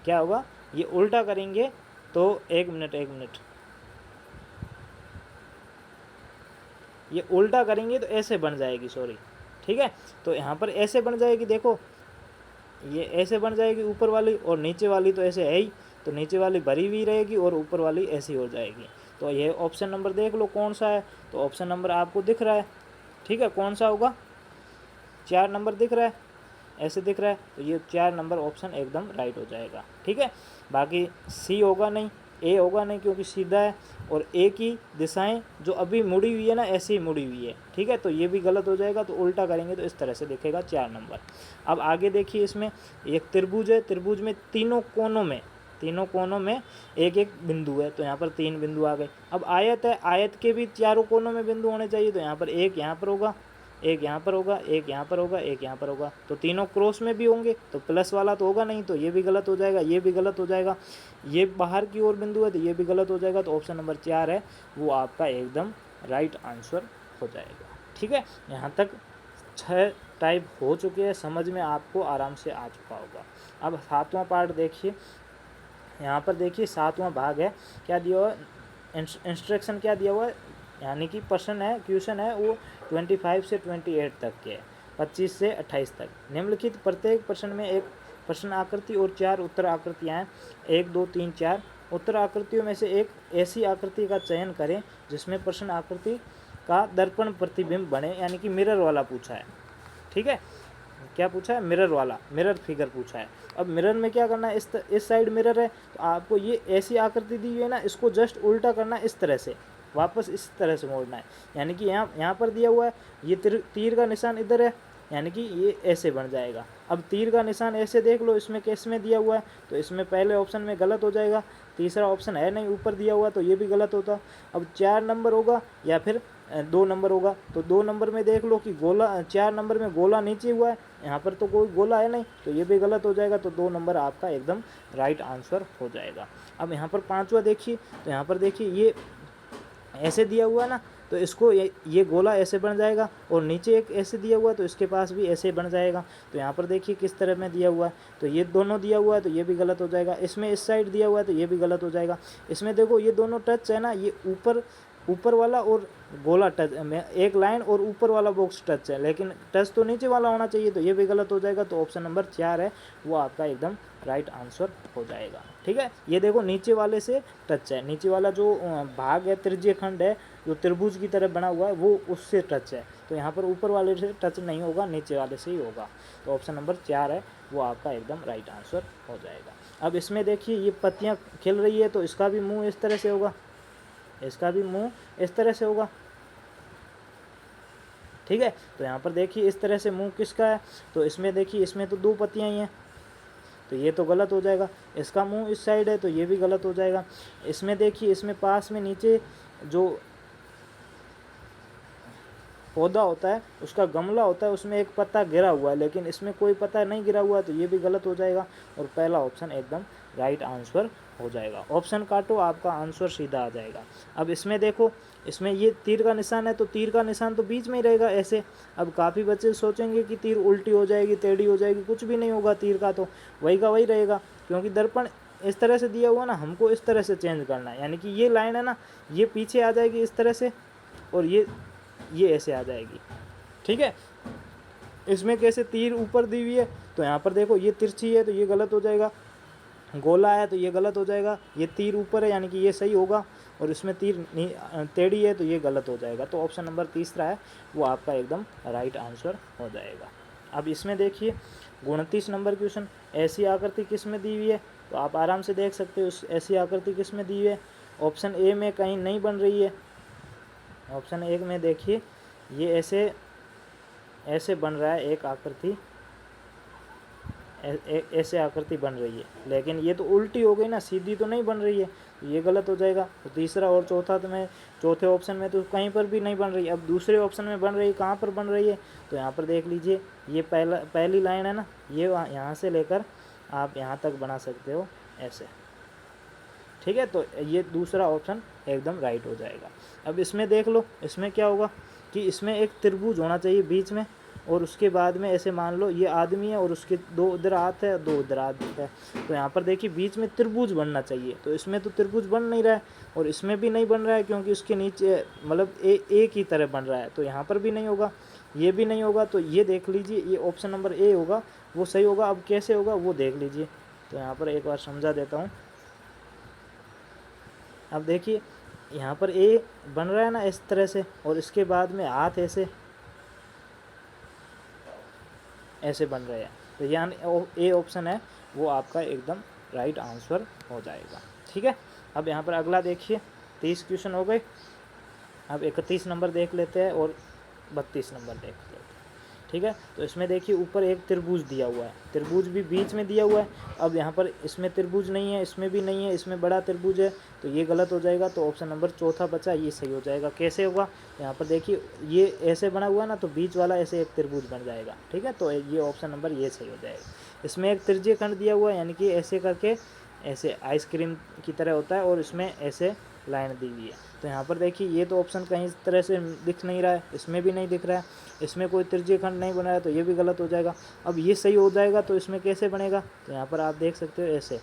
क्या होगा, ये उल्टा करेंगे तो एक मिनट, ये उल्टा करेंगे तो ऐसे बन जाएगी, सॉरी, ठीक है। तो यहाँ पर ऐसे बन जाएगी, देखो ये ऐसे बन जाएगी ऊपर वाली, और नीचे वाली तो ऐसे है ही, तो नीचे वाली भरी हुई रहेगी और ऊपर वाली ऐसी हो जाएगी। तो ये ऑप्शन नंबर देख लो कौन सा है, तो ऑप्शन नंबर आपको दिख रहा है, ठीक है, कौन सा होगा, 4 नंबर दिख रहा है, ऐसे दिख रहा है, तो ये 4 नंबर ऑप्शन एकदम राइट हो जाएगा, ठीक है। बाकी सी होगा नहीं, ए होगा नहीं क्योंकि सीधा है, और ए की दिशाएं जो अभी मुड़ी हुई है ना ऐसे ही मुड़ी हुई है, ठीक है। तो ये भी गलत हो जाएगा, तो उल्टा करेंगे तो इस तरह से दिखेगा 4 नंबर। अब आगे देखिए, इसमें एक त्रिभुज है, त्रिभुज में तीनों कोनों में एक एक बिंदु है, तो यहाँ पर 3 बिंदु आ गए। अब आयत है, आयत के भी चारों कोनों में बिंदु होने चाहिए, तो यहाँ पर एक यहाँ पर होगा, एक यहाँ पर होगा, एक यहाँ पर होगा, एक यहाँ पर होगा, तो तीनों क्रॉस में भी होंगे, तो प्लस वाला तो होगा नहीं, तो ये भी गलत हो जाएगा, ये भी गलत हो जाएगा। ये बाहर की ओर बिंदु है तो ये भी गलत हो जाएगा, तो ऑप्शन नंबर 4 है वो आपका एकदम राइट आंसर हो जाएगा, ठीक है। यहाँ तक 6 टाइप हो चुके हैं, समझ में आपको आराम से आ चुका होगा। अब 7वां पार्ट देखिए, यहाँ पर देखिए 7वां भाग है, क्या दिया हुआ है, इंस्ट्रक्शन क्या दिया हुआ है, यानी कि प्रश्न है, क्वेश्चन है वो 25 से 28 तक के है, 25 से 28 तक। निम्नलिखित प्रत्येक प्रश्न में एक प्रश्न आकृति और 4 उत्तर आकृतियाँ हैं, 1 2 3 4। उत्तर आकृतियों में से एक ऐसी आकृति का चयन करें जिसमें प्रश्न आकृति का दर्पण प्रतिबिंब बने, यानी कि मिरर वाला पूछा है, ठीक है। क्या पूछा है, मिरर वाला, मिरर फिगर पूछा है। अब मिरर में क्या करना है, इस साइड मिरर है, तो आपको ये ऐसी आकृति दी हुई है ना, इसको जस्ट उल्टा करना है, इस तरह से वापस इस तरह से मोड़ना है, यानी कि यहाँ पर दिया हुआ है, ये तीर का निशान इधर है, यानी कि ये ऐसे बन जाएगा। अब तीर का निशान ऐसे देख लो, इसमें किस में दिया हुआ है, तो इसमें पहले ऑप्शन में गलत हो जाएगा, तीसरा ऑप्शन है नहीं ऊपर दिया हुआ, तो ये भी गलत होता। अब 4 नंबर होगा या फिर 2 नंबर होगा, तो 2 नंबर में देख लो कि गोला, 4 नंबर में गोला नीचे हुआ है, यहाँ पर तो कोई गोला है नहीं, तो ये भी गलत हो जाएगा, तो 2 नंबर आपका एकदम राइट आंसर हो जाएगा। अब यहाँ पर 5वां देखिए, तो यहाँ पर देखिए ये ऐसे दिया हुआ है ना, तो इसको ये गोला ऐसे बन जाएगा, और नीचे एक ऐसे दिया हुआ है तो इसके पास भी ऐसे बन जाएगा। तो यहाँ पर देखिए किस तरह में दिया हुआ है, तो ये दोनों दिया हुआ है तो ये भी गलत हो जाएगा। इसमें इस साइड दिया हुआ है तो ये भी गलत हो जाएगा। इसमें देखो ये दोनों टच है ना, ये ऊपर वाला और गोला टच में एक लाइन, और ऊपर वाला बॉक्स टच है, लेकिन टच तो नीचे वाला होना चाहिए, तो ये भी गलत हो जाएगा। तो ऑप्शन नंबर 4 है वो आपका एकदम राइट आंसर हो जाएगा, ठीक है। ये देखो नीचे वाले से टच है, नीचे वाला जो भाग है, तृतीय खंड है जो त्रिभुज की तरह बना हुआ है, वो उससे टच है, तो यहाँ पर ऊपर वाले से टच नहीं होगा, नीचे वाले से ही होगा। तो ऑप्शन नंबर 4 है वो आपका एकदम राइट आंसर हो जाएगा। अब इसमें देखिए ये पत्तियाँ खिल रही है, तो इसका भी मुँह इस तरह से होगा, इसका भी मुंह इस तरह से होगा, ठीक है। तो यहाँ पर देखिए इस तरह से मुंह किसका है, तो इसमें देखिए इसमें तो 2 पत्तियाँ ही हैं, तो ये तो गलत हो जाएगा। इसका मुंह इस साइड है तो ये भी गलत हो जाएगा। इसमें देखिए इसमें पास में नीचे जो पौधा होता है, उसका गमला होता है, उसमें एक पत्ता गिरा हुआ है, लेकिन इसमें कोई पत्ता नहीं गिरा हुआ है, तो ये भी गलत हो जाएगा, और पहला ऑप्शन एकदम राइट आंसर हो जाएगा। ऑप्शन काटो, आपका आंसर सीधा आ जाएगा। अब इसमें देखो, इसमें ये तीर का निशान है, तो तीर का निशान तो बीच में ही रहेगा ऐसे। अब काफ़ी बच्चे सोचेंगे कि तीर उल्टी हो जाएगी, टेढ़ी हो जाएगी, कुछ भी नहीं होगा, तीर का तो वही का वही रहेगा, क्योंकि दर्पण इस तरह से दिया हुआ ना, हमको इस तरह से चेंज करना है, यानी कि ये लाइन है ना, ये पीछे आ जाएगी इस तरह से, और ये ऐसे आ जाएगी, ठीक है। इसमें कैसे तीर ऊपर दी हुई है, तो यहाँ पर देखो ये तिरछी है तो ये गलत हो जाएगा, गोला है तो ये गलत हो जाएगा, ये तीर ऊपर है यानी कि ये सही होगा, और इसमें तीर टेढ़ी है तो ये गलत हो जाएगा। तो ऑप्शन नंबर 3 है वो आपका एकदम राइट आंसर हो जाएगा। अब इसमें देखिए 29 नंबर क्वेश्चन, ऐसी आकृति किस में दी हुई है, तो आप आराम से देख सकते हो ऐसी आकृति किस में दी हुई है। ऑप्शन ए में कहीं नहीं बन रही है, ऑप्शन 1 में देखिए ये ऐसे बन रहा है, एक आकृति ऐसे आकृति बन रही है, लेकिन ये तो उल्टी हो गई ना, सीधी तो नहीं बन रही है, तो ये गलत हो जाएगा। तो तीसरा और चौथा तो मैं चौथे ऑप्शन में तो कहीं पर भी नहीं बन रही। अब दूसरे ऑप्शन में बन रही है, कहाँ पर बन रही है, तो यहाँ पर देख लीजिए, ये पहली लाइन है ना, ये यहाँ से लेकर आप यहाँ तक बना सकते हो ऐसे, ठीक है। तो ये दूसरा ऑप्शन एकदम राइट हो जाएगा। अब इसमें देख लो, इसमें क्या होगा कि इसमें एक त्रिभुज होना चाहिए बीच में, और उसके बाद में ऐसे मान लो ये आदमी है और उसके 2 उधर हाथ है, 2 उधर हाथ है, तो यहाँ पर देखिए बीच में त्रिभुज बनना चाहिए, तो इसमें तो त्रिभुज बन नहीं रहा है, और इसमें भी नहीं बन रहा है, क्योंकि उसके नीचे मतलब एक ही तरह बन रहा है, तो यहाँ पर भी नहीं होगा, ये भी नहीं होगा। तो ये देख लीजिए, ये ऑप्शन नंबर ए होगा वो सही होगा। अब कैसे होगा वो देख लीजिए, तो यहाँ पर एक बार समझा देता हूँ। अब देखिए यहाँ पर ए बन रहा है ना इस तरह से, और इसके बाद में हाथ ऐसे बन रहे हैं, तो यानी ए ऑप्शन है वो आपका एकदम राइट आंसर हो जाएगा, ठीक है। अब यहाँ पर अगला देखिए, 30 क्वेश्चन हो गए। अब 31 नंबर देख लेते हैं और 32 नंबर देख लेते हैं। ठीक है, तो इसमें देखिए ऊपर एक त्रिभुज दिया हुआ है, त्रिभुज भी बीच में दिया हुआ है। अब यहाँ पर इसमें त्रिभुज नहीं है, इसमें भी नहीं है, इसमें बड़ा त्रिभुज है, तो ये गलत हो जाएगा। तो ऑप्शन नंबर चौथा बचा, ये सही हो जाएगा। कैसे होगा, यहाँ पर देखिए ये ऐसे बना हुआ ना, तो बीच वाला ऐसे एक त्रिभुज बन जाएगा। ठीक है, तो ये ऑप्शन नंबर ये सही हो जाएगा। इसमें एक त्रिज्यीय खंड दिया हुआ है, यानी कि ऐसे करके ऐसे आइसक्रीम की तरह होता है, और इसमें ऐसे लाइन दी हुई है। तो यहाँ पर देखिए ये तो ऑप्शन कहीं इस तरह से दिख नहीं रहा है, इसमें भी नहीं दिख रहा है, इसमें कोई त्रिज्यीय खंड नहीं बना है, तो ये भी गलत हो जाएगा। अब ये सही हो जाएगा, तो इसमें कैसे बनेगा, तो यहाँ पर आप देख सकते हो ऐसे।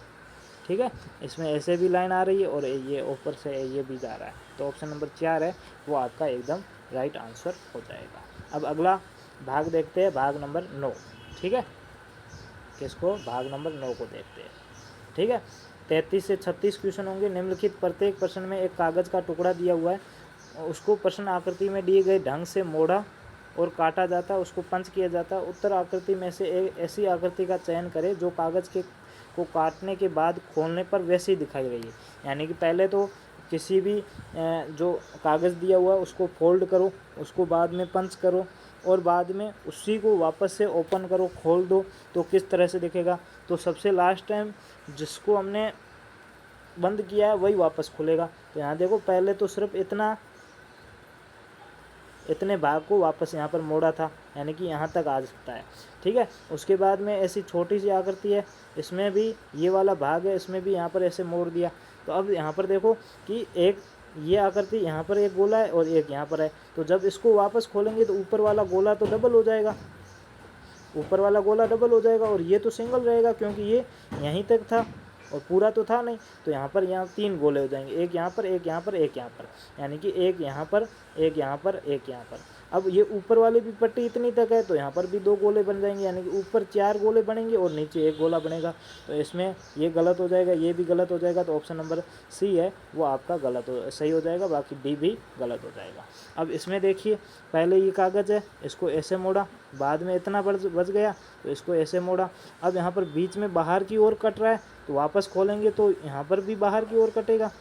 ठीक है, इसमें ऐसे भी लाइन आ रही है और ये ऊपर से ये भी जा रहा है। तो ऑप्शन नंबर 4 है वो आपका एकदम राइट आंसर हो जाएगा। अब अगला भाग देखते हैं, भाग नंबर 9। ठीक है, किसको, भाग नंबर 9 को देखते हैं। ठीक है, 33 से 36 क्वेश्चन होंगे। निम्नलिखित प्रत्येक प्रश्न में एक कागज़ का टुकड़ा दिया हुआ है, उसको प्रश्न आकृति में दिए गए ढंग से मोड़ा और काटा जाता है, उसको पंच किया जाता है। उत्तर आकृति में से एक ऐसी आकृति का चयन करें जो कागज़ के को काटने के बाद खोलने पर वैसी दिखाई रही है। यानी कि पहले तो किसी भी जो कागज़ दिया हुआ है उसको फोल्ड करो, उसको बाद में पंच करो, और बाद में उसी को वापस से ओपन करो, खोल दो, तो किस तरह से दिखेगा। तो सबसे लास्ट टाइम जिसको हमने बंद किया है वही वापस खुलेगा। तो यहाँ देखो पहले तो सिर्फ इतने भाग को वापस यहाँ पर मोड़ा था, यानी कि यहाँ तक आ सकता है। ठीक है, उसके बाद में ऐसी छोटी सी आकृति है, इसमें भी ये वाला भाग है, इसमें भी यहाँ पर ऐसे मोड़ दिया। तो अब यहाँ पर देखो कि एक ये आकृति यहाँ पर एक गोला है और एक यहाँ पर है, तो जब इसको वापस खोलेंगे तो ऊपर वाला गोला तो डबल हो जाएगा, ऊपर वाला गोला डबल हो जाएगा, और ये तो सिंगल रहेगा क्योंकि ये यहीं तक था और पूरा तो था नहीं। तो यहाँ पर 3 गोले हो जाएंगे, एक यहाँ पर, एक यहाँ पर, एक यहाँ पर, यानी कि एक यहाँ पर, एक यहाँ पर, एक यहाँ पर। अब ये ऊपर वाली भी पट्टी इतनी तक है, तो यहाँ पर भी 2 गोले बन जाएंगे, यानी कि ऊपर 4 गोले बनेंगे और नीचे 1 गोला बनेगा। तो इसमें ये गलत हो जाएगा, ये भी गलत हो जाएगा। तो ऑप्शन नंबर सी है वो आपका सही हो जाएगा, बाकी डी भी गलत हो जाएगा। अब इसमें देखिए पहले ये कागज़ है, इसको ऐसे मोड़ा, बाद में इतना बच गया तो इसको ऐसे मोड़ा। अब यहाँ पर बीच में बाहर की ओर कट रहा है, तो वापस खोलेंगे तो यहाँ पर भी बाहर की ओर कटेगा,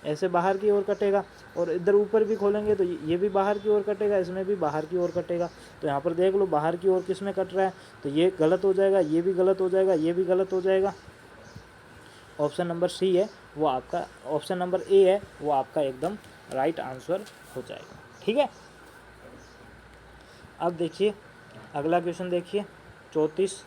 ऐसे बाहर की ओर कटेगा, और इधर ऊपर भी खोलेंगे तो ये भी बाहर की ओर कटेगा, इसमें भी बाहर की ओर कटेगा। तो यहाँ पर देख लो बाहर की ओर किस में कट रहा है, तो ये गलत हो जाएगा, ये भी गलत हो जाएगा, ये भी गलत हो जाएगा। ऑप्शन नंबर सी है वो आपका, ऑप्शन नंबर ए है वो आपका एकदम राइट आंसर हो जाएगा। ठीक है, अब देखिए अगला क्वेश्चन देखिए, 34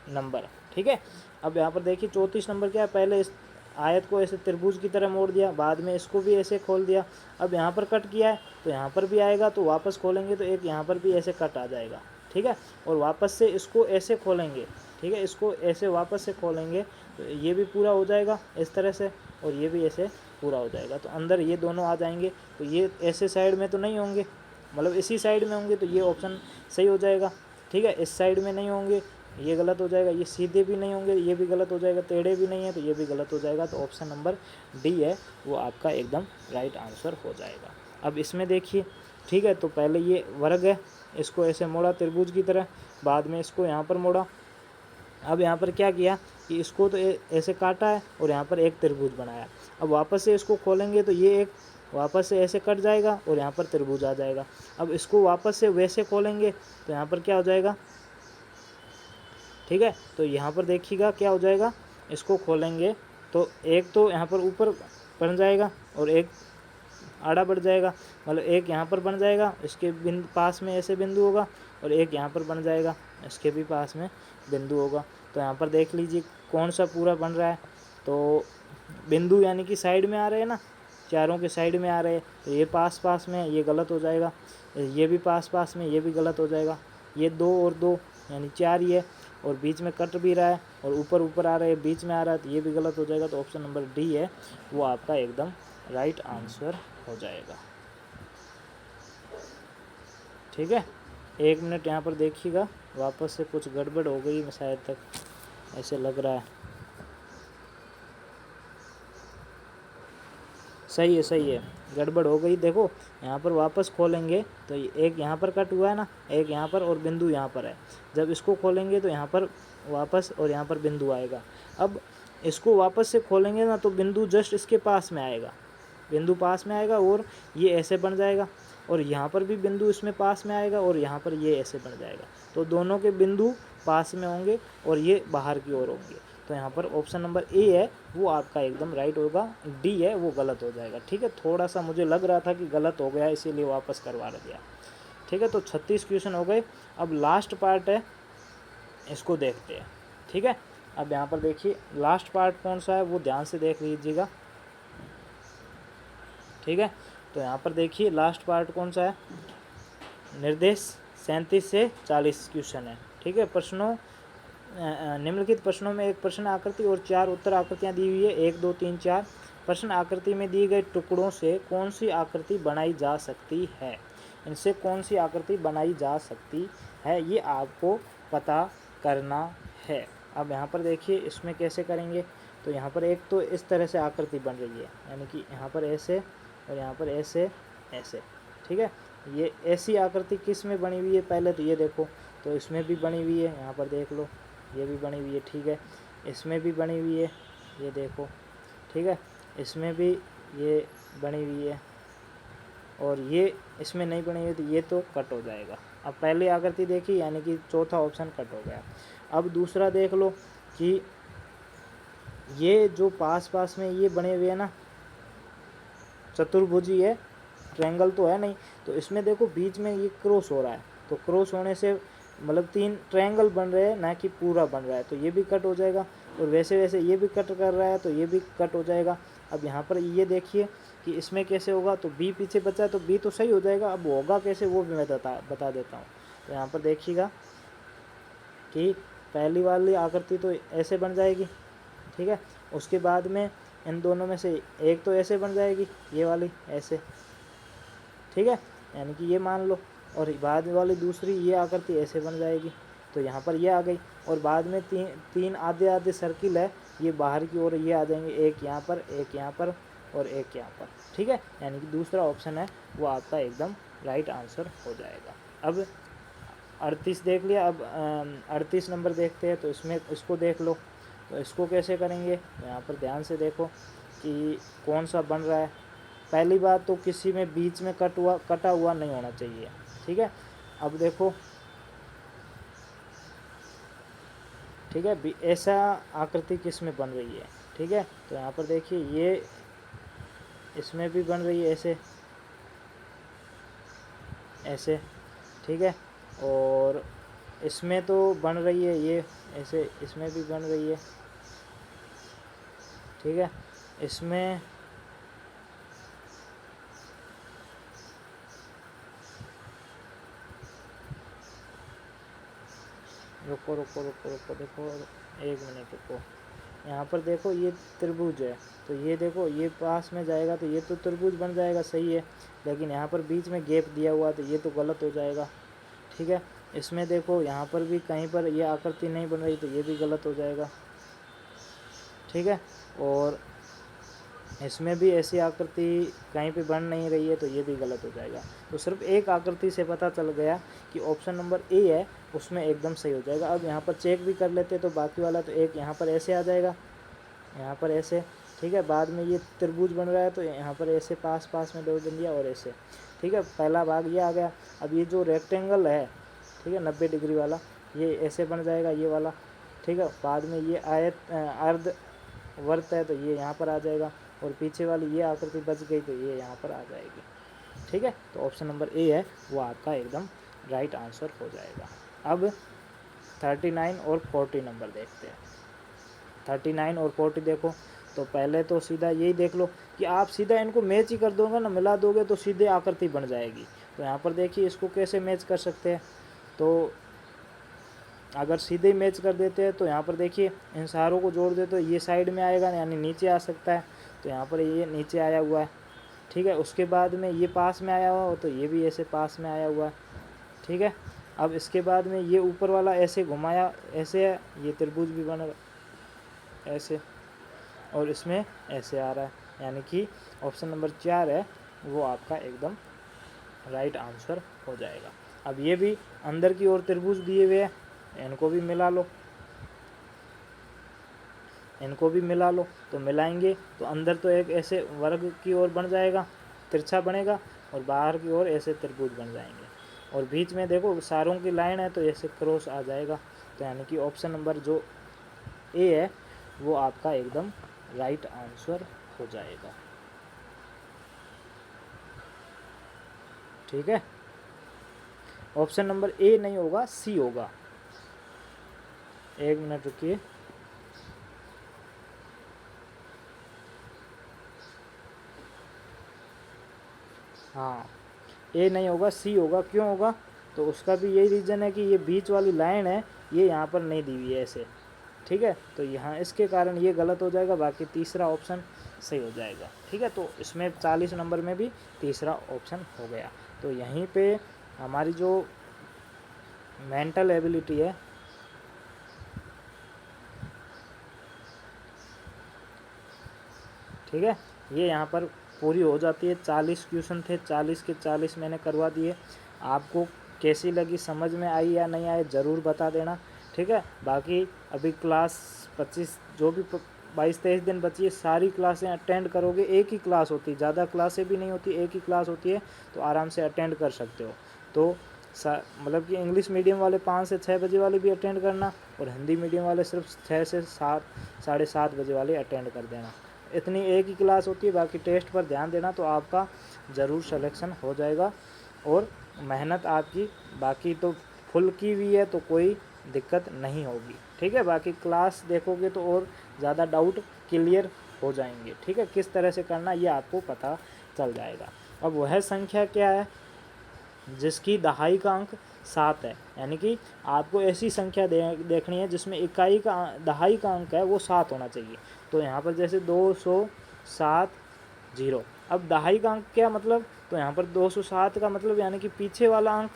नंबर। ठीक है, अब यहाँ पर देखिए 34 नंबर क्या है, पहले इस आयत को ऐसे त्रिभुज की तरह मोड़ दिया, बाद में इसको भी ऐसे खोल दिया। अब यहाँ पर कट किया है तो यहाँ पर भी आएगा, तो वापस खोलेंगे तो एक यहाँ पर भी ऐसे कट आ जाएगा। ठीक है, और वापस से इसको ऐसे खोलेंगे, ठीक है, इसको ऐसे वापस से खोलेंगे तो ये भी पूरा हो जाएगा इस तरह से, और ये भी ऐसे पूरा हो जाएगा। तो अंदर ये दोनों आ जाएंगे, तो ये ऐसे साइड में तो नहीं होंगे, मतलब इसी साइड में होंगे, तो ये ऑप्शन सही हो जाएगा। ठीक है, इस साइड में नहीं होंगे, ये गलत हो जाएगा, ये सीधे भी नहीं होंगे, ये भी गलत हो जाएगा, टेढ़े भी नहीं है तो ये भी गलत हो जाएगा। तो ऑप्शन नंबर डी है वो आपका एकदम राइट आंसर हो जाएगा। अब इसमें देखिए, ठीक है, तो पहले ये वर्ग है, इसको ऐसे मोड़ा त्रिभुज की तरह, बाद में इसको यहाँ पर मोड़ा। अब यहाँ पर क्या किया कि इसको तो ऐसे काटा है और यहाँ पर एक त्रिभुज बनाया। अब वापस से इसको खोलेंगे तो ये एक वापस से ऐसे कट जाएगा और यहाँ पर त्रिभुज आ जाएगा। अब इसको वापस से वैसे खोलेंगे तो यहाँ पर क्या हो जाएगा, ठीक है, तो यहाँ पर देखिएगा क्या हो जाएगा, इसको खोलेंगे तो एक तो यहाँ पर ऊपर बन जाएगा और एक आड़ा बढ़ जाएगा, मतलब एक यहाँ पर बन जाएगा, इसके पास में ऐसे बिंदु होगा, और एक यहाँ पर बन जाएगा, इसके भी पास में बिंदु होगा। तो यहाँ पर देख लीजिए कौन सा पूरा बन रहा है, तो बिंदु यानी कि साइड में आ रहे हैं ना, चारों के साइड में आ रहे हैं, तो ये पास पास में, ये गलत हो जाएगा, ये भी पास पास में, ये भी गलत हो जाएगा, ये 2 और 2 यानी 4 ही है, और बीच में कट भी रहा है और ऊपर ऊपर आ रहा है, बीच में आ रहा है, तो ये भी गलत हो जाएगा। तो ऑप्शन नंबर डी है वो आपका एकदम राइट आंसर हो जाएगा। ठीक है, 1 मिनट यहाँ पर देखिएगा, वापस से कुछ गड़बड़ हो गई शायद तक, ऐसे लग रहा है। सही है, सही है, गड़बड़ हो गई। देखो यहाँ पर वापस खोलेंगे तो एक यहाँ पर कट हुआ है ना, एक यहाँ पर, और बिंदु यहाँ पर है। जब इसको खोलेंगे तो यहाँ पर वापस और यहाँ पर बिंदु आएगा। अब इसको वापस से खोलेंगे ना तो बिंदु जस्ट इसके पास में आएगा, बिंदु पास में आएगा और ये ऐसे बन जाएगा, और यहाँ पर भी बिंदु इसमें पास में आएगा और यहाँ पर ये ऐसे बन जाएगा। तो दोनों के बिंदु पास में होंगे और ये बाहर की ओर होंगे। तो यहाँ पर ऑप्शन नंबर ए है वो आपका एकदम राइट होगा, डी है वो गलत हो जाएगा। ठीक है, थोड़ा सा मुझे लग रहा था कि गलत हो गया इसीलिए वापस करवा दिया। ठीक है, तो 36 क्वेश्चन हो गए। अब लास्ट पार्ट है, इसको देखते हैं। ठीक है, अब यहाँ पर देखिए लास्ट पार्ट कौन सा है वो ध्यान से देख लीजिएगा। ठीक है, तो यहाँ पर देखिए लास्ट पार्ट कौन सा है, निर्देश 37 से 40 क्वेश्चन है। ठीक है, प्रश्नों निम्नलिखित प्रश्नों में एक प्रश्न आकृति और 4 उत्तर आकृतियाँ दी हुई है, 1 2 3 4। प्रश्न आकृति में दिए गए टुकड़ों से कौन सी आकृति बनाई जा सकती है, इनसे कौन सी आकृति बनाई जा सकती है ये आपको पता करना है। अब यहाँ पर देखिए इसमें कैसे करेंगे, तो यहाँ पर एक तो इस तरह से आकृति बन रही है, यानी कि यहाँ पर ऐसे और यहाँ पर ऐसे ऐसे। ठीक है, ये ऐसी आकृति किस में बनी हुई है, पहले तो ये देखो, तो इसमें भी बनी हुई है, यहाँ पर देख लो ये भी बनी हुई है। ठीक है, इसमें भी बनी हुई है, ये देखो। ठीक है, इसमें भी ये बनी हुई है, और ये इसमें नहीं बनी हुई तो ये तो कट हो जाएगा। अब पहली आकृति देखी, यानी कि चौथा ऑप्शन कट हो गया। अब दूसरा देख लो कि ये जो पास पास में ये बने हुए हैं ना, चतुर्भुजी है, ट्रायंगल तो है नहीं, तो इसमें देखो बीच में ये क्रॉस हो रहा है, तो क्रॉस होने से मतलब 3 ट्रायंगल बन रहे हैं, ना कि पूरा बन रहा है, तो ये भी कट हो जाएगा। और वैसे वैसे ये भी कट कर रहा है तो ये भी कट हो जाएगा। अब यहाँ पर ये देखिए कि इसमें कैसे होगा, तो बी पीछे बचा है तो बी तो सही हो जाएगा। अब होगा कैसे वो भी मैं बता देता हूँ। तो यहाँ पर देखिएगा कि पहली वाली आकृति तो ऐसे बन जाएगी। ठीक है, उसके बाद में इन दोनों में से एक तो ऐसे बन जाएगी, ये वाली ऐसे। ठीक है, यानी कि ये मान लो, और बाद वाली दूसरी ये आकृति ऐसे बन जाएगी, तो यहाँ पर ये आ गई। और बाद में तीन आधे आधे सर्किल है, ये बाहर की ओर ये आ जाएंगे, एक यहाँ पर, एक यहाँ पर और एक यहाँ पर। ठीक है, यानी कि दूसरा ऑप्शन है वो आपका एकदम राइट आंसर हो जाएगा। अब 38 देख लिया, अब 38 नंबर देखते हैं। तो इसमें इसको देख लो, तो इसको कैसे करेंगे, यहाँ पर ध्यान से देखो कि कौन सा बन रहा है। पहली बात तो किसी में बीच में कटा हुआ नहीं होना चाहिए। ठीक है, अब देखो, ठीक है, ऐसा आकृति किस में बन रही है। ठीक है, तो यहाँ पर देखिए ये इसमें भी बन रही है ऐसे ऐसे। ठीक है, और इसमें तो बन रही है ये ऐसे, इसमें भी बन रही है। ठीक है, इसमें रुको रुको रुको रुको देखो, 1 मिनट रुको। यहाँ पर देखो ये त्रिभुज है, तो ये देखो ये पास में जाएगा तो ये तो त्रिभुज बन जाएगा, सही है। लेकिन यहाँ पर बीच में गैप दिया हुआ तो ये तो गलत हो जाएगा। ठीक है, इसमें देखो यहाँ पर भी कहीं पर ये आकृति नहीं बन रही तो ये भी गलत हो जाएगा। ठीक है, और इसमें भी ऐसी आकृति कहीं पे बन नहीं रही है तो ये भी गलत हो जाएगा। तो सिर्फ एक आकृति से पता चल गया कि ऑप्शन नंबर ए है उसमें एकदम सही हो जाएगा। अब यहाँ पर चेक भी कर लेते तो बाकी वाला तो एक यहाँ पर ऐसे आ जाएगा, यहाँ पर ऐसे। ठीक है, बाद में ये त्रिभुज बन रहा है तो यहाँ पर ऐसे पास पास में दो बन दिया और ऐसे। ठीक है, पहला भाग ये आ गया। अब ये जो रेक्टेंगल है, ठीक है, 90 डिग्री वाला, ये ऐसे बन जाएगा ये वाला। ठीक है, बाद में ये आयत अर्ध वर्त है तो ये यहाँ पर आ जाएगा, और पीछे वाली ये आकृति बच गई तो ये यहाँ पर आ जाएगी। ठीक है, तो ऑप्शन नंबर ए है वो आपका एकदम राइट आंसर हो जाएगा। अब 39 और 40 नंबर देखते हैं। 39 और 40 देखो, तो पहले तो सीधा यही देख लो कि आप सीधा इनको मैच ही कर दोगे ना, मिला दोगे तो सीधे आकृति बन जाएगी। तो यहाँ पर देखिए इसको कैसे मैच कर सकते हैं। तो अगर सीधे मैच कर देते हैं तो यहाँ पर देखिए इन सारों को जोड़ दे तो ये साइड में आएगा, यानी नीचे आ सकता है। तो यहाँ पर ये नीचे आया हुआ है। ठीक है, उसके बाद में ये पास में आया हुआ हो तो ये भी ऐसे पास में आया हुआ है। ठीक है, अब इसके बाद में ये ऊपर वाला ऐसे घुमाया ऐसे है, ये त्रिभुज भी बन ऐसे, और इसमें ऐसे आ रहा है, यानी कि ऑप्शन नंबर 4 है वो आपका एकदम राइट आंसर हो जाएगा। अब ये भी अंदर की ओर त्रिभुज दिए हुए हैं, इनको भी मिला लो। इनको भी मिला लो, तो मिलाएंगे तो अंदर तो एक ऐसे वर्ग की ओर बन जाएगा, तिरछा बनेगा, और बाहर की ओर ऐसे त्रिभुज बन जाएंगे, और बीच में देखो सारों की लाइन है तो ऐसे क्रॉस आ जाएगा। तो यानी कि ऑप्शन नंबर जो ए है वो आपका एकदम राइट आंसर हो जाएगा। ठीक है, ऑप्शन नंबर ए नहीं होगा, सी होगा। एक मिनट रुकिए। हाँ, ए नहीं होगा, सी होगा। क्यों होगा? तो उसका भी यही रीज़न है कि ये बीच वाली लाइन है, ये यहाँ पर नहीं दी हुई है ऐसे। ठीक है, तो यहाँ इसके कारण ये गलत हो जाएगा, बाकी तीसरा ऑप्शन सही हो जाएगा। ठीक है, तो इसमें 40 नंबर में भी तीसरा ऑप्शन हो गया। तो यहीं पे हमारी जो मेंटल एबिलिटी है, ठीक है, ये यहाँ पर पूरी हो जाती है। 40 क्वेश्चन थे, 40 के 40 मैंने करवा दिए। आपको कैसी लगी, समझ में आई या नहीं आई, ज़रूर बता देना। ठीक है, बाकी अभी क्लास 25 जो भी 22-23 दिन बची है, सारी क्लासें अटेंड करोगे। एक ही क्लास होती है, ज़्यादा क्लासें भी नहीं होती, एक ही क्लास होती है, तो आराम से अटेंड कर सकते हो। तो मतलब कि इंग्लिश मीडियम वाले 5 से 6 बजे वाले भी अटेंड करना, और हिंदी मीडियम वाले सिर्फ 6 से 7, 7:30 बजे वाले अटेंड कर देना। इतनी एक ही क्लास होती है, बाकी टेस्ट पर ध्यान देना, तो आपका ज़रूर सिलेक्शन हो जाएगा। और मेहनत आपकी बाकी तो फुल की हुई है, तो कोई दिक्कत नहीं होगी। ठीक है, बाकी क्लास देखोगे तो और ज़्यादा डाउट क्लियर हो जाएंगे। ठीक है, किस तरह से करना ये आपको पता चल जाएगा। अब वह संख्या क्या है जिसकी दहाई का अंक 7 है, यानी कि आपको ऐसी संख्या देखनी है जिसमें इकाई का दहाई का अंक है वो 7 होना चाहिए। तो यहाँ पर जैसे 207 0। अब दहाई का अंक क्या मतलब? तो यहाँ पर 207 का मतलब यानी कि पीछे वाला अंक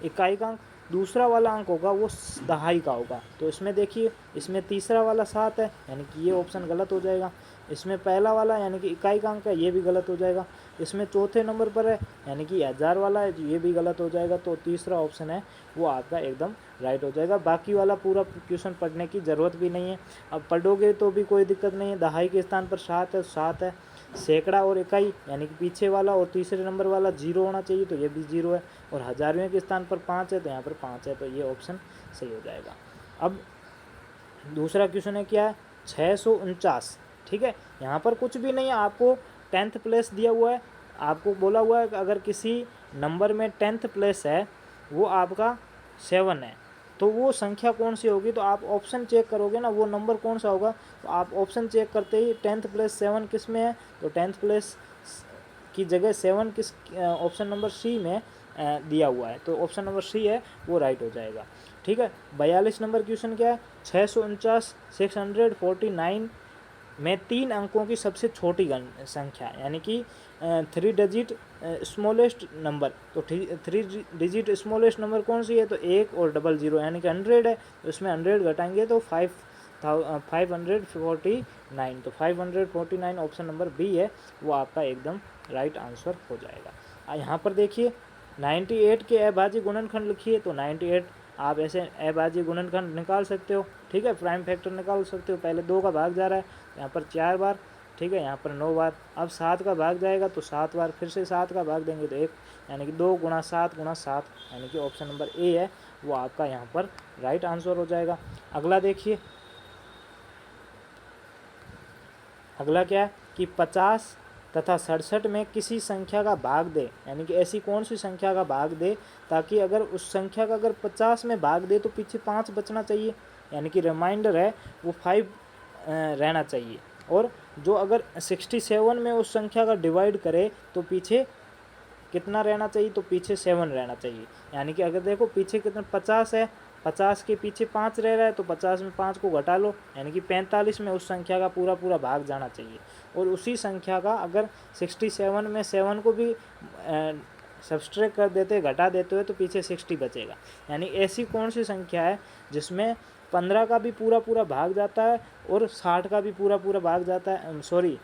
इकाई का अंक, दूसरा वाला अंक होगा वो दहाई का होगा। तो इसमें देखिए, इसमें तीसरा वाला 7 है, यानी कि ये ऑप्शन गलत हो जाएगा। इसमें पहला वाला यानी कि इकाई का अंक है, ये भी गलत हो जाएगा। इसमें चौथे नंबर पर है यानी कि 1000 वाला है, ये भी गलत हो जाएगा। तो तीसरा ऑप्शन है वो आपका एकदम राइट हो जाएगा। बाकी वाला पूरा क्वेश्चन पढ़ने की ज़रूरत भी नहीं है, अब पढ़ोगे तो भी कोई दिक्कत नहीं है। दहाई के स्थान पर 7 है, 7 है। सैकड़ा और इकाई यानी कि पीछे वाला और तीसरे नंबर वाला 0 होना चाहिए, तो ये भी 0 है। और हज़ारवें के स्थान पर 5 है, तो यहाँ पर 5 है, तो ये ऑप्शन सही हो जाएगा। अब दूसरा क्वेश्चन है क्या है? 649। ठीक है, यहाँ पर कुछ भी नहीं है, आपको 10th प्लेस दिया हुआ है। आपको बोला हुआ है कि अगर किसी नंबर में 10th प्लेस है वो आपका 7 है, तो वो संख्या कौन सी होगी? तो आप ऑप्शन चेक करोगे ना, वो नंबर कौन सा होगा। तो आप ऑप्शन चेक करते ही 10th प्लेस 7 किस में है, तो 10th प्लेस की जगह 7 किस ऑप्शन नंबर सी में दिया हुआ है, तो ऑप्शन नंबर सी है वो राइट हो जाएगा। ठीक है, 42 नंबर क्वेश्चन क्या है? 649 649 में 3 अंकों की सबसे छोटी संख्या यानी कि 3 डिजिट स्मॉलेस्ट नंबर। तो 3 डिजिट स्मॉलेस्ट नंबर कौन सी है? तो 1 और 00 यानी कि 100 है, तो इसमें 100 घटाएंगे तो 549। तो 549 ऑप्शन नंबर बी है वो आपका एकदम राइट आंसर हो जाएगा। यहाँ पर देखिए 98 के अभाज्य गुणनखंड लिखिए, तो 98 आप ऐसे अभाज्य गुणनखंड निकाल सकते हो। ठीक है, प्राइम फैक्टर निकाल सकते हो। पहले 2 का भाग जा रहा है, यहाँ पर 4 बार, ठीक है, यहाँ पर 9 बार। अब 7 का भाग जाएगा तो 7 बार, फिर से 7 का भाग देंगे तो 1, यानी कि 2 × 7 × 7, यानी कि ऑप्शन नंबर ए है वो आपका यहाँ पर राइट आंसर हो जाएगा। अगला देखिए, अगला क्या है कि 50 तथा 67 में किसी संख्या का भाग दे, यानी कि ऐसी कौन सी संख्या का भाग दे ताकि अगर उस संख्या का अगर 50 में भाग दे तो पीछे 5 बचना चाहिए, यानी कि रिमाइंडर है वो 5 रहना चाहिए। और जो अगर 67 में उस संख्या का डिवाइड करे तो पीछे कितना रहना चाहिए? तो पीछे 7 रहना चाहिए। यानी कि अगर देखो पीछे कितना 50 है, 50 के पीछे 5 रह रहा है, तो 50 में 5 को घटा लो, यानी कि 45 में उस संख्या का पूरा पूरा भाग जाना चाहिए। और उसी संख्या का अगर 67 में 7 को भी सब्सट्रैक्ट कर देते, घटा देते हुए, तो पीछे 60 बचेगा। यानी ऐसी कौन सी संख्या है जिसमें 15 का भी पूरा पूरा भाग जाता है और 60 का भी पूरा पूरा भाग जाता है, सॉरी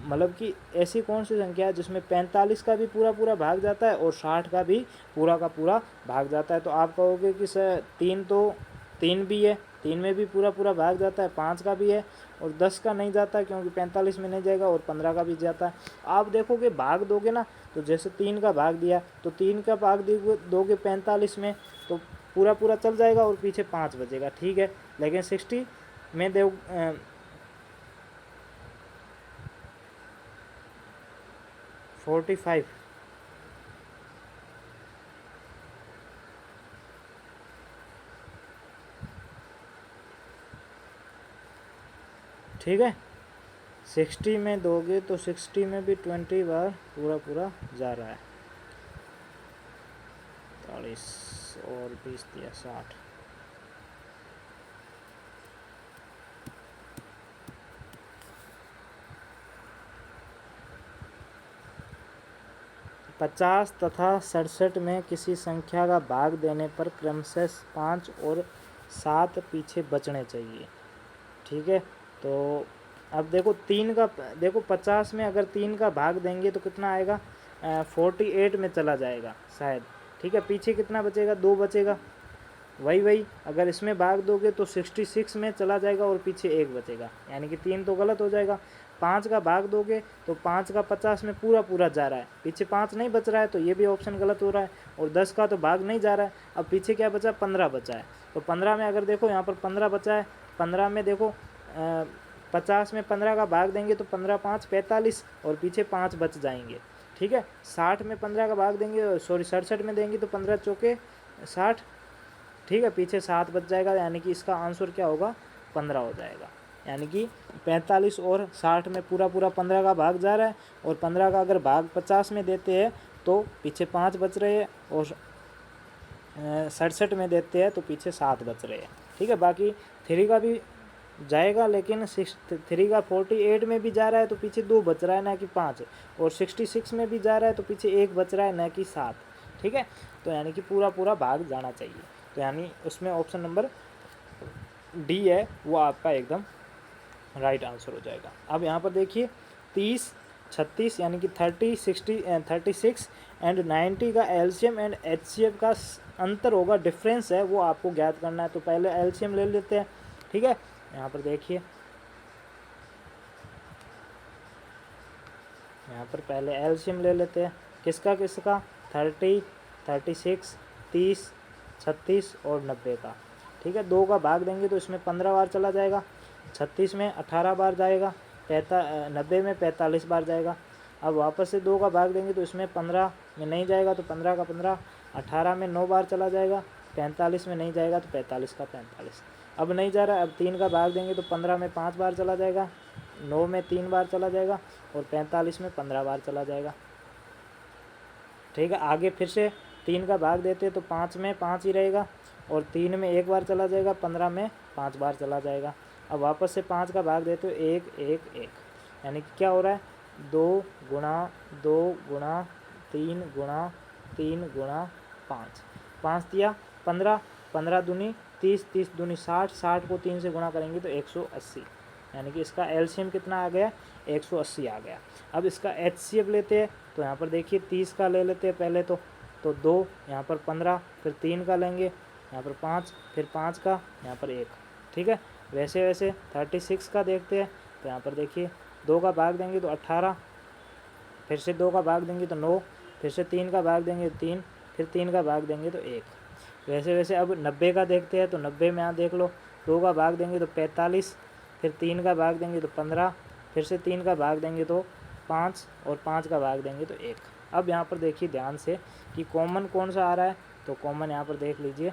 मतलब कि ऐसी कौन सी संख्या है जिसमें 45 का भी पूरा पूरा भाग जाता है और 60 का पूरा भाग जाता है? तो आप कहोगे कि सर 3 तो 3 भी है, 3 में भी पूरा पूरा भाग जाता है, 5 का भी है और 10 का नहीं जाता क्योंकि 45 में नहीं जाएगा, और 15 का भी जाता है। आप देखोगे भाग दोगे ना, तो जैसे 3 का भाग दिया तो 3 का भाग दोगे 45 में तो पूरा पूरा चल जाएगा और पीछे 5 बचेगा, ठीक है। लेकिन 60 में दो 45, ठीक है। 60 में दोगे तो 60 में भी 20 बार पूरा पूरा जा रहा है, 40 और 20 दिया 60। पचास तथा 67 में किसी संख्या का भाग देने पर क्रमशः 5 और 7 पीछे बचने चाहिए, ठीक है। तो अब देखो 3 का, देखो 50 में अगर 3 का भाग देंगे तो कितना आएगा, 48 में चला जाएगा शायद, ठीक है। पीछे कितना बचेगा, 2 बचेगा, वही अगर इसमें भाग दोगे तो 66 में चला जाएगा और पीछे 1 बचेगा, यानी कि 3 तो गलत हो जाएगा। 5 का भाग दोगे तो 5 का 50 में पूरा पूरा जा रहा है, पीछे 5 नहीं बच रहा है, तो ये भी ऑप्शन गलत हो रहा है। और 10 का तो भाग नहीं जा रहा है, अब पीछे क्या बचा, 15 बचा है। तो 15 में अगर देखो यहाँ पर 15 बचा है, 15 में देखो 50 में 15 का भाग देंगे तो 15 5 45 और पीछे 5 बच जाएंगे, ठीक है। 60 में 15 का भाग देंगे, सॉरी 67 में देंगे तो 15 चौके 60, ठीक है, पीछे 7 बच जाएगा, यानी कि इसका आंसर क्या होगा, 15 हो जाएगा। यानी कि 45 और 60 में पूरा पूरा 15 का भाग जा रहा है, और 15 का अगर भाग 50 में देते हैं तो पीछे 5 बच रहे हैं, और 67 में देते हैं तो पीछे 7 बच रहे हैं, ठीक है। बाकी 3 का भी जाएगा, लेकिन 3 का 48 में भी जा रहा है तो पीछे 2 बच रहा है ना कि 5, और 66 में भी जा रहा है तो पीछे 1 बच रहा है ना कि 7, ठीक है। तो यानी कि पूरा पूरा भाग जाना चाहिए, तो यानी उसमें ऑप्शन नंबर डी है वो आपका एकदम राइट आंसर हो जाएगा। अब यहाँ पर देखिए 30 36 यानी कि 30 60 36 एंड 90 का एलसीएम एंड एचसीएफ का अंतर होगा, डिफरेंस है, वो आपको ज्ञात करना है। तो पहले एलसीएम ले लेते हैं, ठीक है। यहाँ पर देखिए, यहाँ पर पहले एलसीएम ले लेते हैं, किसका 30 36 30 36 और 90 का, ठीक है। 2 का भाग देंगे तो इसमें 15 बार चला जाएगा, 36 में 18 बार जाएगा, 90 में 45 बार जाएगा। अब वापस से 2 का भाग देंगे तो इसमें 15 में नहीं जाएगा तो 15 का 15, 18 में 9 बार चला जाएगा, 45 में नहीं जाएगा तो 45 का 45। अब नहीं जा रहा, अब 3 का भाग देंगे तो 15 में 5 बार चला जाएगा, 9 में 3 बार चला जाएगा, और 45 में 15 बार चला जाएगा, ठीक है। आगे फिर से 3 का भाग देते तो 5 में 5 ही रहेगा, और 3 में 1 बार चला जाएगा, 15 में 5 बार चला जाएगा। अब वापस से 5 का भाग देते हो 1 1 1, यानी कि क्या हो रहा है, 2 गुणा 2 गुणा 3 गुणा 3 गुणा 5, 5 दिया 15, 15 दूनी 30, 30 दूनी 60, 60 को 3 से गुणा करेंगे तो 180, यानी कि इसका एलसीएम कितना आ गया, 180 आ गया। अब इसका एचसीएफ लेते हैं, तो यहाँ पर देखिए 30 का ले लेते हैं पहले तो 2, यहाँ पर 15, फिर 3 का लेंगे, यहाँ पर 5, फिर 5 का, यहाँ पर 1, ठीक है। वैसे वैसे 36 का देखते हैं, तो यहाँ पर देखिए 2 का भाग देंगे तो 18, फिर से 2 का भाग देंगे तो 9, फिर से 3 का भाग देंगे तो 3, फिर 3 का भाग देंगे तो 1। वैसे वैसे अब 90 का देखते हैं, तो 90 में यहाँ देख लो 2 का भाग देंगे तो 45, फिर 3 का भाग देंगे तो 15, फिर से 3 का भाग देंगे तो 5, और 5 का भाग देंगे तो 1। अब यहाँ पर देखिए ध्यान से कि कॉमन कौन सा आ रहा है, तो कॉमन यहाँ पर देख लीजिए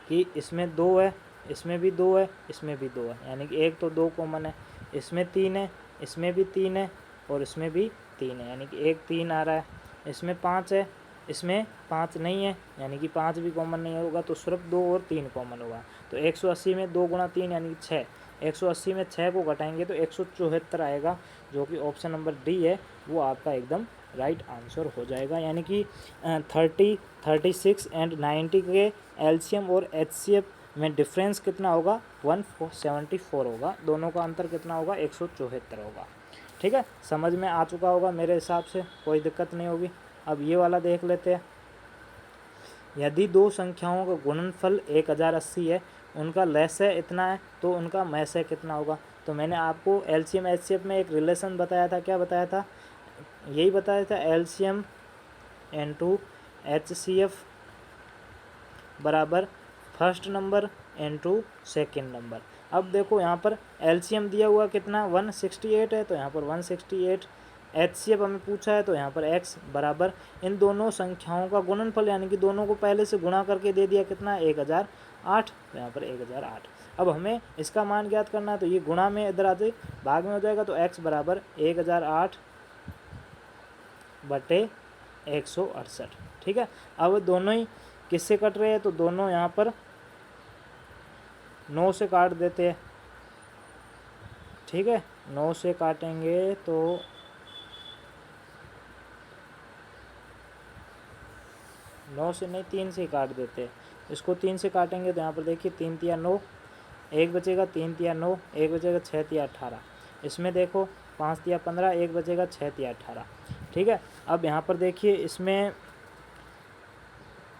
कि इसमें 2 है, इसमें भी 2 है, इसमें भी 2 है, यानी कि 1 तो 2 कॉमन है, इसमें 3 है, इसमें भी 3 है, और इसमें भी 3 है, यानी कि 1 3 आ रहा है। इसमें 5 है, इसमें 5 नहीं है, यानी कि 5 भी कॉमन नहीं होगा, तो सिर्फ 2 और 3 कॉमन होगा। तो 180 में 2 गुणा 3 यानी कि 6, 180 में 6 को घटाएंगे तो 174 आएगा, जो कि ऑप्शन नंबर डी है वो आपका एकदम राइट आंसर हो जाएगा। यानी कि 30 36 एंड 90 के एलसीएम और एचसीएफ में डिफरेंस कितना होगा, 174 होगा, दोनों का अंतर कितना होगा, 174 होगा, ठीक है। समझ में आ चुका होगा मेरे हिसाब से, कोई दिक्कत नहीं होगी। अब ये वाला देख लेते हैं, यदि 2 संख्याओं का गुणनफल 1080 है उनका लसाय इतना है तो उनका महसाय कितना होगा। तो मैंने आपको एलसीएम एचसीएफ में एक रिलेशन बताया था, क्या बताया था, यही बताया था, एलसीएम इनटू एचसीएफ बराबर first number into second number. अब देखो यहाँ पर एलसीएम दिया हुआ कितना 168 है, तो यहाँ पर 168, एचसीएफ हमें पूछा है तो यहाँ पर x बराबर इन दोनों संख्याओं का गुणनफल, यानी कि दोनों को पहले से गुणा करके दे दिया कितना 1008, तो यहाँ पर 1008। अब हमें इसका मान ज्ञात करना है, तो ये गुणा में इधर आते भाग में हो जाएगा, तो x बराबर 1008 बटे 168। ठीक है, अब दोनों ही किससे कट रहे हैं, तो दोनों यहाँ पर 9 से काट देते हैं। ठीक है, 9 से काटेंगे तो 9 से नहीं 3 से काट देते हैं। इसको 3 से काटेंगे तो यहाँ पर देखिए 3 तिया 9, एक बचेगा, 3 तिया 9, एक बचेगा, 6 तिया 18। इसमें देखो 5 तिया 15, एक बचेगा, 6 तिया 18। ठीक है, अब यहाँ पर देखिए इसमें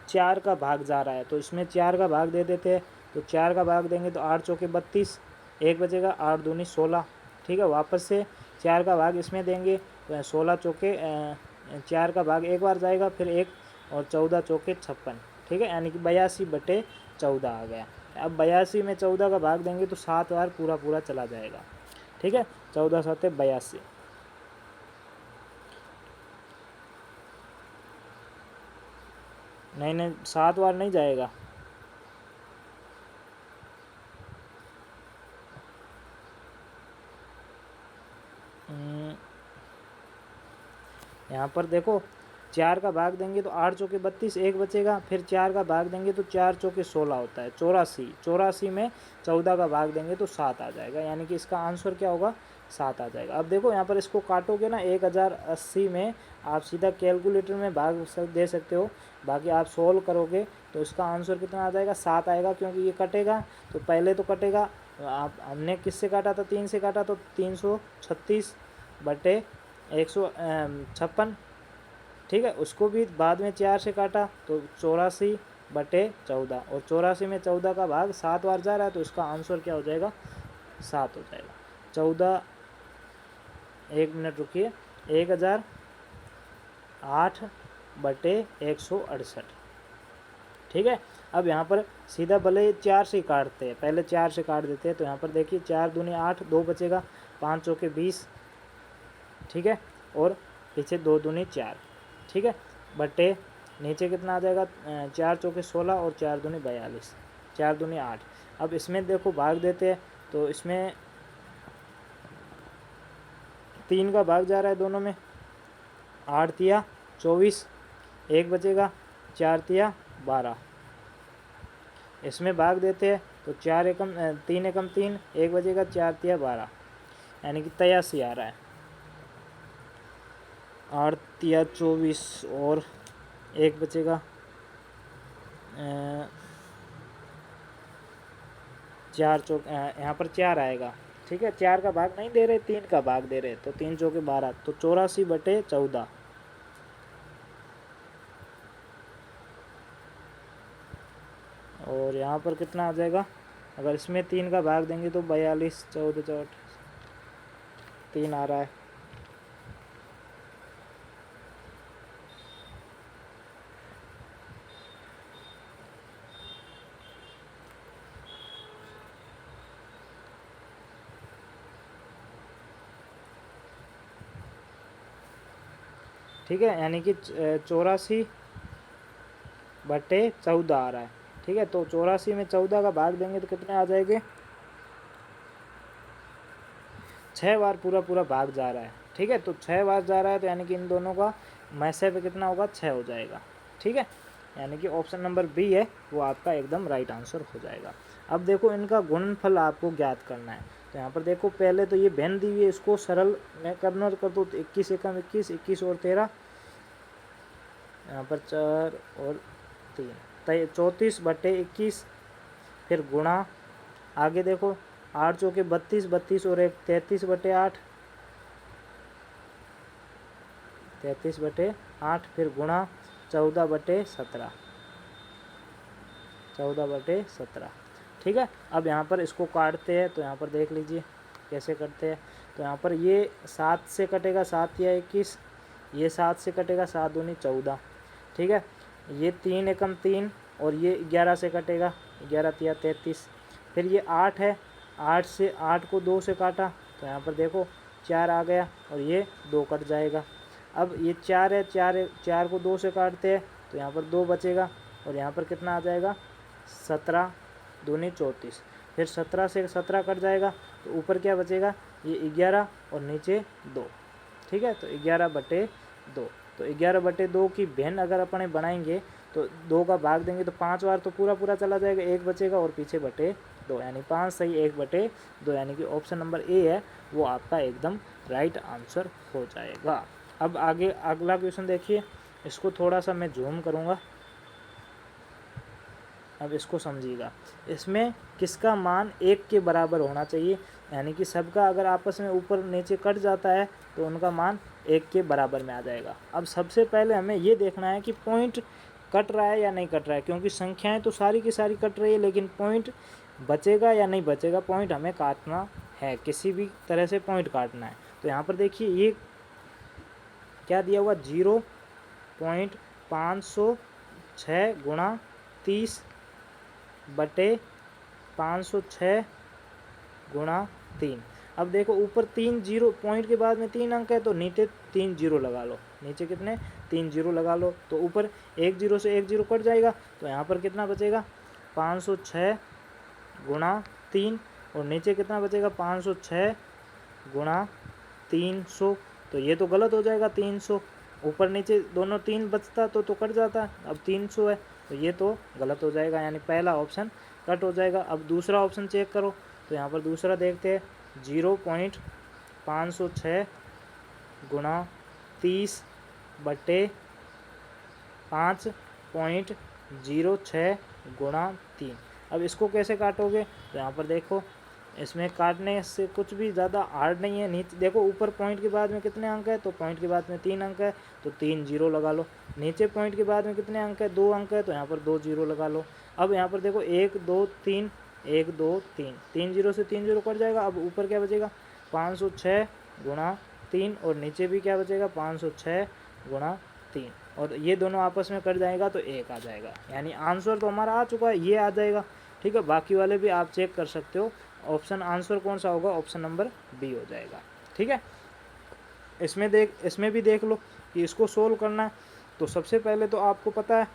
4 का भाग जा रहा है, तो इसमें 4 का भाग दे देते हैं। तो 4 का भाग देंगे तो 8 चौके 32, एक बचेगा, 8 दूनी 16। ठीक है, वापस से 4 का भाग इसमें देंगे तो 16 चौके 4 का भाग एक बार जाएगा, फिर एक और 14 चौके 56। ठीक है, यानी कि 82 बटे 14 आ गया। अब 82 में 14 का भाग देंगे तो 7 बार पूरा पूरा चला जाएगा। ठीक है, 14 7 82। नहीं नहीं 7 बार नहीं जाएगा, यहाँ पर देखो 4 का भाग देंगे तो 8 चौके 32, एक बचेगा, फिर 4 का भाग देंगे तो 4 चौके 16 होता है 84। 84 में 14 का भाग देंगे तो 7 आ जाएगा, यानी कि इसका आंसर क्या होगा 7 आ जाएगा। अब देखो यहाँ पर इसको काटोगे ना 1080 में, आप सीधा कैलकुलेटर में भाग दे सकते हो, बाकी आप सोल्व करोगे तो इसका आंसर कितना आ जाएगा 7 आएगा, क्योंकि ये कटेगा तो पहले तो कटेगा। आप हमने किससे काटा था 3 से काटा, तो 336 बटे 156। ठीक है, उसको भी बाद में 4 से काटा तो 84 बटे 14, और 84 में 14 का भाग 7 बार जा रहा है, तो इसका आंसर क्या हो जाएगा 7 हो जाएगा। 14, एक मिनट रुकिए, 1008 बटे 168। ठीक है, अब यहाँ पर सीधा भले 4 से काटते हैं, पहले 4 से काट देते हैं, तो यहाँ पर देखिए 4 दूनी 8, 2 बचेगा, 5 चौके 20। ठीक है, और पीछे 2 दूनी 4। ठीक है, बटे नीचे कितना आ जाएगा 4 चौके 16 और 4 दूनी 42, 4 दूनी 8। अब इसमें देखो भाग देते हैं, तो इसमें 3 का भाग जा रहा है दोनों में, 8 तिया 24, एक बचेगा, 4 तिया 12। इसमें भाग देते हैं तो 4 एकम 3 एकम 3, एक बचेगा, 4 तिया 12, यानी कि 83 आ रहा है। 8 तिया 24 और एक बचेगा, 4 चौक यहाँ पर 4 आएगा। ठीक है, 4 का भाग नहीं दे रहे, 3 का भाग दे रहे, तो 3 चौके 12, तो 84 बटे 14। और यहाँ पर कितना आ जाएगा, अगर इसमें 3 का भाग देंगे तो 42, 14 14 3 आ रहा है। ठीक है, यानी कि 84 बटे 14 आ रहा है। ठीक है, तो 84 में 14 का भाग देंगे तो कितने आ जाएंगे, 6 बार पूरा पूरा भाग जा रहा है। ठीक है, तो 6 बार जा रहा है, तो यानी कि इन दोनों का मैसे पे कितना होगा 6 हो जाएगा। ठीक है, यानी कि ऑप्शन नंबर बी है वो आपका एकदम राइट आंसर हो जाएगा। अब देखो इनका गुणनफल आपको ज्ञात करना है, तो यहाँ पर देखो पहले तो ये भिन्न दी हुई है, इसको सरल में कन्वर्ट कर दो, तो 21 एकम 21, 21 और 13, यहाँ पर 4 और 3, 34 बटे 21, फिर गुणा, आगे देखो 8 चौके 32, 32 और एक 33 बटे 8, 33 बटे 8, फिर गुणा 14 बटे 17, 14 बटे 17। ठीक है। अब यहाँ पर इसको काटते हैं तो यहाँ पर देख लीजिए कैसे करते हैं। तो यहाँ पर ये 7 से कटेगा, 7 या 21, ये 7 से कटेगा, 7 दूनी 14, ठीक है। ये 3 एकम 3 और ये 11 से कटेगा, 11 तिया 33। फिर ये 8 है, 8 से 8 को 2 से काटा तो यहाँ पर देखो 4 आ गया और ये 2 कट जाएगा। अब ये 4 है, 4 को 2 से काटते हैं तो यहाँ पर 2 बचेगा और यहाँ पर कितना आ जाएगा 17 दूनी 34। फिर 17 से 17 कट जाएगा तो ऊपर क्या बचेगा ये 11 और नीचे 2, ठीक है। तो 11/2। तो 11/2 की भिन्न अगर अपने बनाएंगे तो 2 का भाग देंगे तो 5 बार तो पूरा चला जाएगा, 1 बचेगा और पीछे बटे 2 यानी 5 सही 1/2 यानी कि ऑप्शन नंबर ए है वो आपका एकदम राइट आंसर हो जाएगा। अब आगे अगला क्वेश्चन देखिए, इसको थोड़ा सा मैं जूम करूँगा, अब इसको समझिएगा। इसमें किसका मान 1 के बराबर होना चाहिए, यानी कि सबका अगर आपस में ऊपर नीचे कट जाता है तो उनका मान 1 के बराबर में आ जाएगा। अब सबसे पहले हमें ये देखना है कि पॉइंट कट रहा है या नहीं कट रहा है, क्योंकि संख्याएं तो सारी की सारी कट रही है लेकिन पॉइंट बचेगा या नहीं बचेगा, पॉइंट हमें काटना है, किसी भी तरह से पॉइंट काटना है। तो यहाँ पर देखिए ये क्या दिया हुआ 0.506 गुणा 30/506 गुणा 3। अब देखो ऊपर 3 जीरो, पॉइंट के बाद में 3 अंक है तो नीचे 3 जीरो लगा लो, नीचे कितने 3 जीरो लगा लो। तो ऊपर 1 जीरो से 1 जीरो कट जाएगा तो यहाँ पर कितना बचेगा 506 गुणा 3 और नीचे कितना बचेगा 506 गुणा 300। तो ये तो गलत हो जाएगा 300, ऊपर नीचे दोनों 3 बचता तो कट जाता, अब 300 है तो ये तो गलत हो जाएगा, यानी पहला ऑप्शन कट हो जाएगा। अब दूसरा ऑप्शन चेक करो तो यहाँ पर दूसरा देखते हैं 0.506 गुणा 30/5.06 गुणा 3। अब इसको कैसे काटोगे तो यहाँ पर देखो इसमें काटने से कुछ भी ज़्यादा हार्ड नहीं है। नीचे देखो ऊपर पॉइंट के बाद में कितने अंक है तो पॉइंट के बाद में 3 अंक है तो 3 जीरो लगा लो, नीचे पॉइंट के बाद में कितने अंक है 2 अंक है तो यहाँ पर 2 जीरो लगा लो। अब यहाँ पर देखो 1 2 3 1 2 3, 3 जीरो से 3 जीरो कट जाएगा। अब ऊपर क्या बचेगा 506 गुणा 3 और नीचे भी क्या बचेगा 506 गुणा 3 और ये दोनों आपस में कट जाएगा तो 1 आ जाएगा, यानी आंसर तो हमारा आ चुका है, ये आ जाएगा, ठीक है। बाकी वाले भी आप चेक कर सकते हो, ऑप्शन आंसर कौन सा होगा ऑप्शन नंबर बी हो जाएगा, ठीक है। इसमें भी देख लो कि इसको सोल्व करना है तो सबसे पहले तो आपको पता है,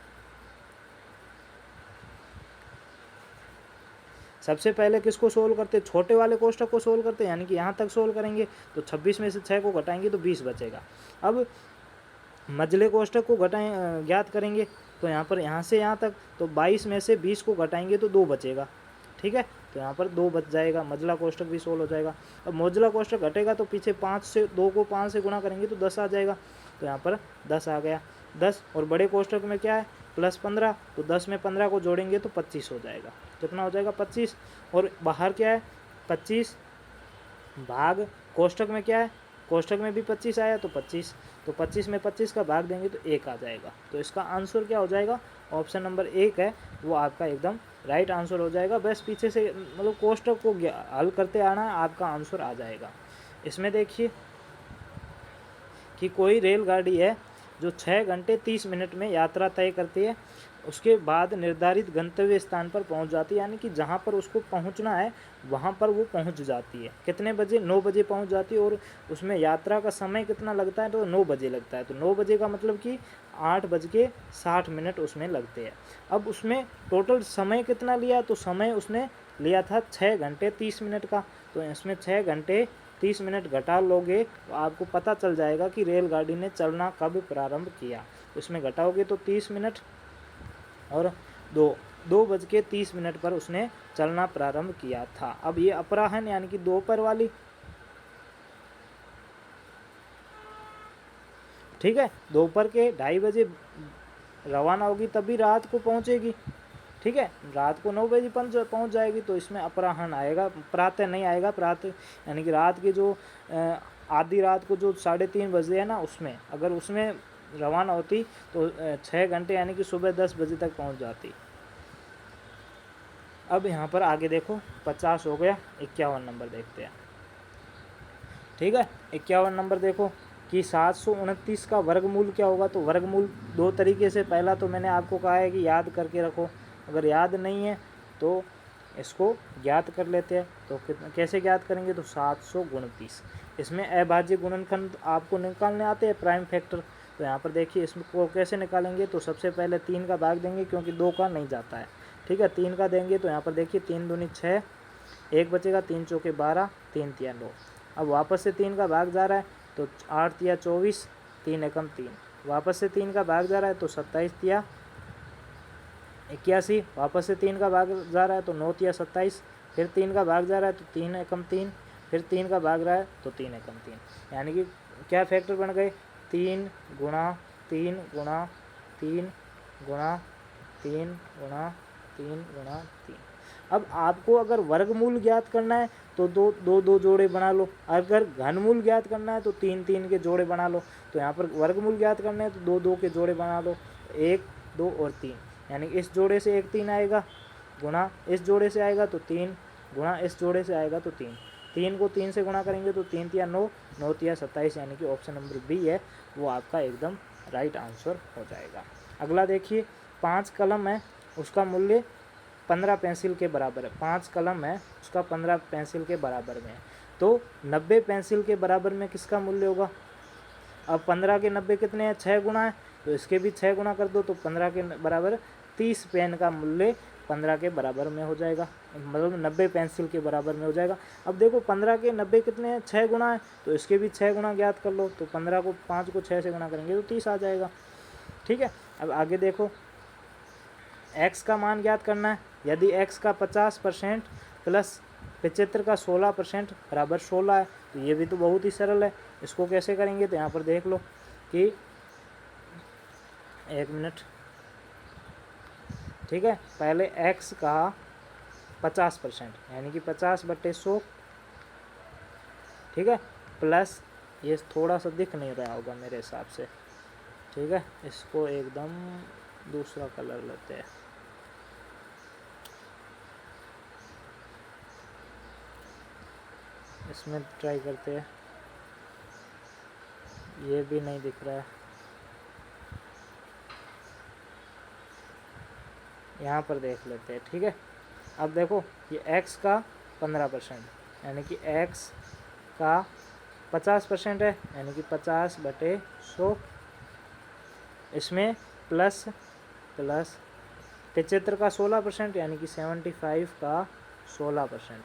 सबसे पहले किसको सोल्व करते, छोटे वाले कोष्ठक को सोल्व करते, यानी कि यहाँ तक सोल्व करेंगे तो 26 में से 6 को घटाएंगे तो 20 बचेगा। अब मझले कोष्ठक को ज्ञात करेंगे तो यहाँ पर यहाँ से यहाँ तक तो 22 में से 20 को घटाएंगे तो 2 बचेगा, ठीक है। तो यहाँ पर 2 बच जाएगा, मझला कोष्ठक भी सोल्व हो जाएगा। अब मोजला कोष्ठक घटेगा तो पीछे 5 से 2 को 5 से गुणा करेंगे तो 10 आ जाएगा, तो यहाँ पर 10 आ गया 10। और बड़े कोष्ठक में क्या है +15, तो 10 में 15 को जोड़ेंगे तो 25 हो जाएगा, कितना हो जाएगा 25। और बाहर क्या है 25 भाग कोष्ठक में क्या है, कोष्ठक में भी 25 आया तो 25, तो 25 में 25 का भाग देंगे तो 1 आ जाएगा। तो इसका आंसर क्या हो जाएगा ऑप्शन नंबर 1 है वो आपका एकदम राइट आंसर हो जाएगा। बस पीछे से मतलब कोष्ठक को हल करते आना है, आपका आंसर आ जाएगा। इसमें देखिए कि कोई रेलगाड़ी है जो 6 घंटे 30 मिनट में यात्रा तय करती है, उसके बाद निर्धारित गंतव्य स्थान पर पहुंच जाती है, यानी कि जहां पर उसको पहुंचना है वहां पर वो पहुंच जाती है। कितने बजे 9 बजे पहुंच जाती है और उसमें यात्रा का समय कितना लगता है तो 9 बजे लगता है। तो 9 बजे का मतलब कि 8:60 उसमें लगते हैं। अब उसमें टोटल समय कितना लिया तो समय उसने लिया था 6 घंटे 30 मिनट का, तो इसमें 6 घंटे 30 मिनट घटा लोगे तो आपको पता चल जाएगा कि रेलगाड़ी ने चलना कब प्रारंभ किया। उसमें घटाओगे तो 30 मिनट और 2:30 पर उसने चलना प्रारंभ किया था। अब ये अपराह्न यानी कि दोपहर वाली, ठीक है, दोपहर के 2:30 बजे रवाना होगी तभी रात को पहुंचेगी, ठीक है, रात को 9 बजे पहुंच जाएगी। तो इसमें अपराह्न आएगा, प्रातः नहीं आएगा। प्रातः यानी कि रात की जो आधी रात को जो 3:30 बजे है ना, उसमें अगर उसमें रवाना होती तो 6 घंटे यानी कि सुबह 10 बजे तक पहुंच जाती। अब यहाँ पर आगे देखो 50 हो गया, 51 नंबर देखते हैं। ठीक है, 51 नंबर देखो कि 729 का वर्गमूल क्या होगा। तो वर्गमूल दो तरीके से, पहला तो मैंने आपको कहा है कि याद करके रखो, अगर याद नहीं है तो इसको ज्ञात कर लेते हैं। तो कितना कैसे ज्ञात करेंगे, तो 729, इसमें अभाज्य गुणनखंड आपको निकालने आते हैं, प्राइम फैक्टर। तो यहाँ पर देखिए इसको कैसे निकालेंगे, तो सबसे पहले 3 का भाग देंगे क्योंकि 2 का नहीं जाता है। ठीक है, 3 का देंगे तो यहाँ पर देखिए 3 दूनी 6, 1 बचेगा, 3 चौके 12, 3 तिया 9। अब वापस से 3 का भाग जा रहा है तो 8 तिया 24, 3 एकम 3, वापस से 3 का भाग जा रहा है तो 27 तिया 81, वापस से 3 का भाग जा रहा है तो 9 तिया 27, फिर 3 का भाग जा रहा है तो 3 एकम 3, फिर 3 का भाग रहा है तो 3 एकम 3। यानी कि क्या फैक्टर बन गए, 3 गुणा 3 गुणा 3 गुणा 3 गुणा 3 गुणा 3। अब आपको अगर वर्गमूल ज्ञात करना है तो दो जोड़े बना लो, अगर घनमूल ज्ञात करना है तो 3 के जोड़े बना लो। तो यहाँ पर वर्गमूल ज्ञात करना है तो 2 के जोड़े बना लो, 1 2 और 3। यानी इस जोड़े से 1 3 आएगा, गुणा इस जोड़े से आएगा तो 3, गुणा इस जोड़े से आएगा तो 3। 3 को 3 से गुणा करेंगे तो 3 तिया 9, 9 तिया 27। यानी कि ऑप्शन नंबर बी है वो आपका एकदम राइट आंसर हो जाएगा। अगला देखिए, 5 कलम है, उसका मूल्य 15 पेंसिल के बराबर है। 5 कलम है, उसका 15 पेंसिल के बराबर में है। तो 90 पेंसिल के बराबर में किसका मूल्य होगा। अब 15 के 90 कितने हैं, 6 गुना है, तो इसके भी 6 गुना कर दो तो 15 के बराबर 30 पेन का मूल्य 15 के बराबर में हो जाएगा, मतलब 90 पेंसिल के बराबर में हो जाएगा। अब देखो 15 के 90 कितने हैं, 6 गुना है, तो इसके भी 6 गुना ज्ञात कर लो। तो 15 को 5 को 6 से गुना करेंगे तो 30 आ जाएगा। ठीक है, अब आगे देखो, x का मान ज्ञात करना है। यदि x का 50% प्लस 75 का 16% बराबर 16 है, तो ये भी तो बहुत ही सरल है। इसको कैसे करेंगे, तो यहाँ पर देख लो कि 1 मिनट। ठीक है, पहले x का 50% यानी कि 50/100, ठीक है, प्लस ये थोड़ा सा दिख नहीं रहा होगा मेरे हिसाब से। ठीक है, इसको एकदम दूसरा कलर लेते हैं। इसमें ट्राई करते हैं, ये भी नहीं दिख रहा है। यहाँ पर देख लेते हैं। ठीक है, अब देखो ये x का 15% यानी कि x का 50% है, यानी कि 50/100, इसमें प्लस 75 का 16% यानी कि 75 का 16%,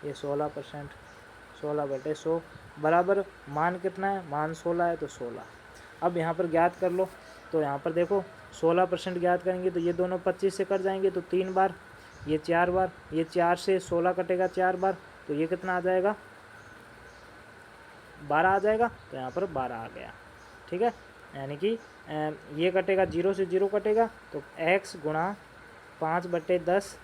ये 16%, 16/100 बराबर मान कितना है, मान 16 है तो 16। अब यहाँ पर ज्ञात कर लो। तो यहाँ पर देखो 16% ज्ञात करेंगे तो ये दोनों 25 से कट जाएंगे तो 3 बार, ये 4 बार, ये 4 से 16 कटेगा 4 बार, तो ये कितना आ जाएगा, 12 आ जाएगा। तो यहाँ पर 12 आ गया। ठीक है, यानी कि ये कटेगा, 0 से 0 कटेगा, तो x गुणा 5/10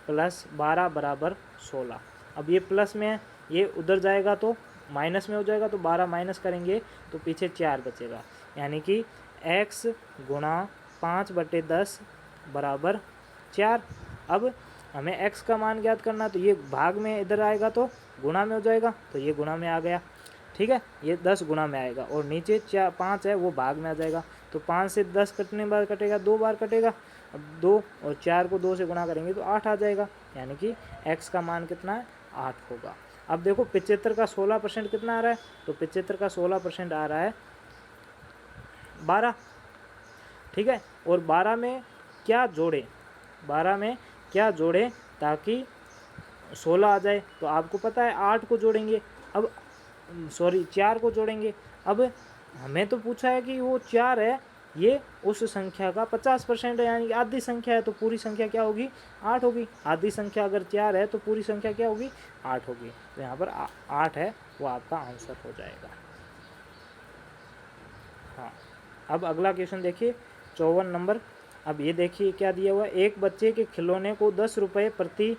प्लस 12 बराबर 16। अब ये प्लस में है, ये उधर जाएगा तो माइनस में हो जाएगा, तो 12 माइनस करेंगे तो पीछे 4 बचेगा। यानी कि x गुणा 5/10 बराबर 4। अब हमें x का मान ज्ञात करना, तो ये भाग में इधर आएगा तो गुणा में हो जाएगा, तो ये गुणा में आ गया। ठीक है, ये 10 गुणा में आएगा, और नीचे 5 है वो भाग में आ जाएगा। तो 5 से 10 कटने बार कटेगा, 2 बार कटेगा। अब 2 और 4 को 2 से गुणा करेंगे तो 8 आ जाएगा, यानी कि x का मान कितना है, 8 होगा। अब देखो 75 का 16% कितना आ रहा है, तो 75 का 16% आ रहा है 12। ठीक है, और 12 में क्या जोड़े, 12 में क्या जोड़े ताकि 16 आ जाए, तो आपको पता है 8 को जोड़ेंगे, अब सॉरी 4 को जोड़ेंगे। अब हमें तो पूछा है कि वो 4 है, ये उस संख्या का 50% है, यानी कि आधी संख्या है, तो पूरी संख्या क्या होगी, 8 होगी। आधी संख्या अगर 4 है तो पूरी संख्या क्या होगी, 8 होगी। तो यहाँ पर 8 है वो आपका आंसर हो जाएगा। हाँ, अब अगला क्वेश्चन देखिए, 54 नंबर। अब ये देखिए क्या दिया हुआ है, एक बच्चे के खिलौने को 10 रुपये प्रति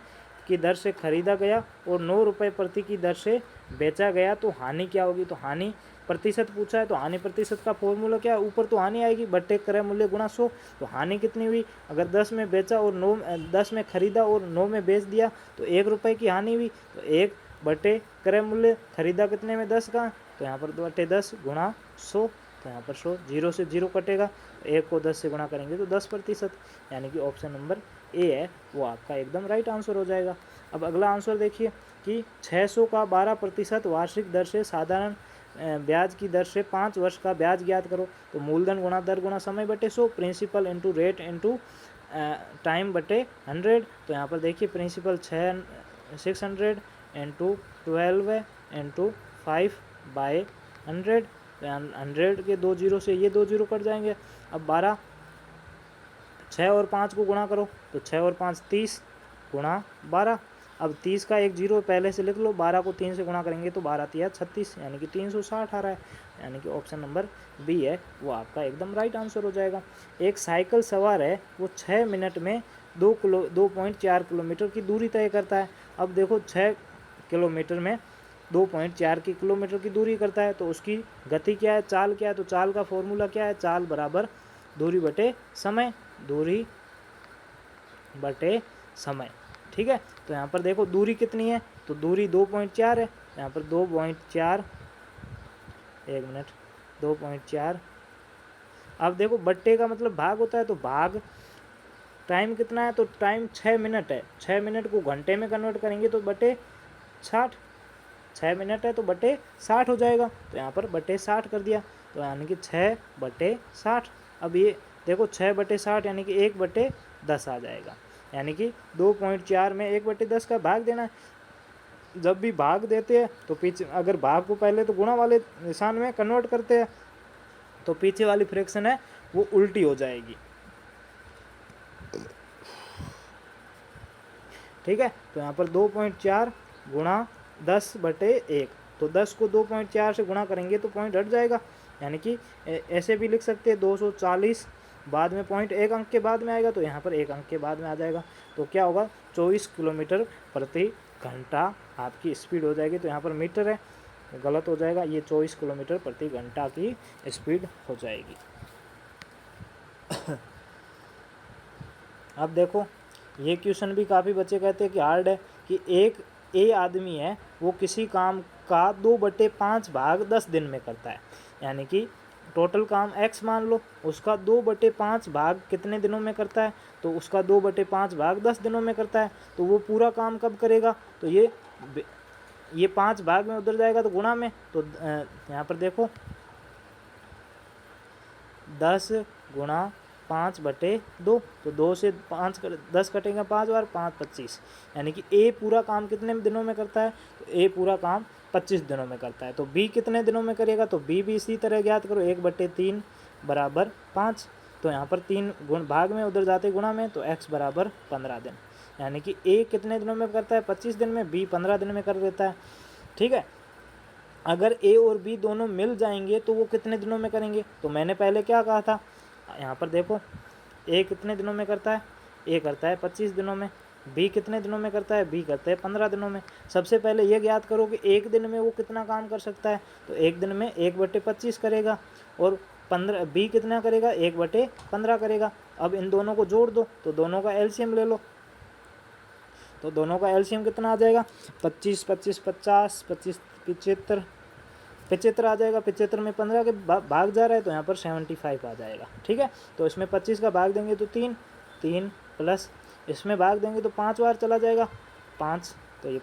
की दर से खरीदा गया और 9 रुपये प्रति की दर से बेचा गया तो हानि क्या होगी। तो हानि प्रतिशत पूछा है तो हानि प्रतिशत का फॉर्मूला क्या है, ऊपर तो हानि आएगी बट्टे क्रय मूल्य गुणा 100। तो हानि कितनी हुई, अगर 10 में बेचा और 10 में खरीदा और 9 में बेच दिया तो 1 रुपये की हानि हुई। तो 1 बटे क्रय मूल्य खरीदा कितने में 10 का, तो यहाँ पर 2/10 गुणा 100, तो यहाँ पर 100, 0 से 0 कटेगा, 1 को 10 से गुणा करेंगे तो 10%, यानी कि ऑप्शन नंबर ए है वो आपका एकदम राइट आंसर हो जाएगा। अब अगला आंसर देखिए कि 600 का 12% वार्षिक दर से साधारण ब्याज की दर से 5 वर्ष का ब्याज ज्ञात करो। तो मूलधन गुणा दर गुणा समय बटे 100, principal into rate into time बटे 100। तो यहाँ पर देखिए प्रिंसिपल 600 इंटू 12 इंटू 5/100, 100 के 2 जीरो से ये 2 जीरो कट जाएंगे। अब 6 और 5 को गुणा करो तो 6 और 5 30 गुणा 12। अब 30 का एक जीरो पहले से लिख लो, 12 को 3 से गुणा करेंगे तो 12 तिया 36, यानी कि 360 आ रहा है, यानी कि ऑप्शन नंबर बी है वो आपका एकदम राइट आंसर हो जाएगा। एक साइकिल सवार है वो 6 मिनट में 2.4 किलोमीटर की दूरी तय करता है। अब देखो 6 किलोमीटर में 2.4 किलोमीटर की दूरी करता है तो उसकी गति क्या है, चाल क्या है, तो चाल का फॉर्मूला क्या है, चाल बराबर दूरी बटे समय, दूरी बटे समय। ठीक है, तो यहाँ पर देखो दूरी कितनी है, तो दूरी 2.4 है, यहाँ पर 2.4, 1 मिनट, 2.4। अब देखो बट्टे का मतलब भाग होता है, तो भाग टाइम कितना है, तो टाइम 6 मिनट है, 6 मिनट को घंटे में कन्वर्ट करेंगे तो बटे 60, 6 मिनट है तो बटे 60 हो जाएगा, तो यहाँ पर बटे 60 कर दिया, तो यानी कि 6/60। अब ये देखो 6/60 यानी कि 1/10 आ जाएगा, यानी कि 2.4 में 1/10 का भाग देना है। जब भी भाग देते हैं तो पीछे अगर भाग को पहले तो गुणा वाले निशान में कन्वर्ट करते हैं तो पीछे वाली फ्रैक्शन है वो उल्टी हो जाएगी। ठीक है, तो यहाँ पर 2.4 गुणा 10/1, तो 10 को 2.4 से गुणा करेंगे तो पॉइंट हट जाएगा, यानी कि ऐसे भी लिख सकते हैं 240, बाद में पॉइंट 1 अंक के बाद में आएगा, तो यहाँ पर 1 अंक के बाद में आ जाएगा, तो क्या होगा 24 किलोमीटर प्रति घंटा आपकी स्पीड हो जाएगी। तो यहाँ पर मीटर है गलत हो जाएगा, ये 24 किलोमीटर प्रति घंटा की स्पीड हो जाएगी। अब देखो ये क्वेश्चन भी काफ़ी बच्चे कहते हैं कि हार्ड है, कि एक ए आदमी है वो किसी काम का 2/5 भाग 10 दिन में करता है, यानी कि टोटल काम x मान लो, उसका 2/5 भाग कितने दिनों में करता है, तो उसका 2/5 भाग 10 दिनों में करता है, तो वो पूरा काम कब करेगा, तो ये 5 भाग में उधर जाएगा तो गुणा में, तो यहाँ पर देखो 10 गुणा 5/2, तो 2 से 5 10 कटेगा 5 बार, 5 25, यानी कि ए पूरा काम कितने दिनों में करता है, तो ए पूरा काम 25 दिनों में करता है। तो बी कितने दिनों में करेगा, तो बी भी इसी तरह ज्ञात करो, 1/3 बराबर 5, तो यहाँ पर 3 गुण भाग में उधर जाते गुणा में, तो x बराबर 15 दिन, यानी कि ए कितने दिनों में करता है 25 दिन में, बी 15 दिन में कर देता है। ठीक है, अगर ए और बी दोनों मिल जाएंगे तो वो कितने दिनों में करेंगे, तो मैंने पहले क्या कहा था, यहाँ पर देखो ए कितने दिनों में करता है, ए करता है 25 दिनों में, बी कितने दिनों में करता है, बी करता है 15 दिनों में। सबसे पहले ये ज्ञात करो कि एक दिन में वो कितना काम कर सकता है, तो एक दिन में 1/25 करेगा, और 15 बी कितना करेगा 1/15 करेगा। अब इन दोनों को जोड़ दो तो दोनों का एलसीएम ले लो, तो दोनों का एलसीएम कितना आ जाएगा, 25 25 50, 25 75 75 आ जाएगा, 75 में 15 के भाग जा रहा है तो यहाँ पर 75 आ जाएगा। ठीक है, तो इसमें 25 का भाग देंगे तो 3 प्लस इसमें भाग देंगे तो 5 बार चला जाएगा 5, तो ये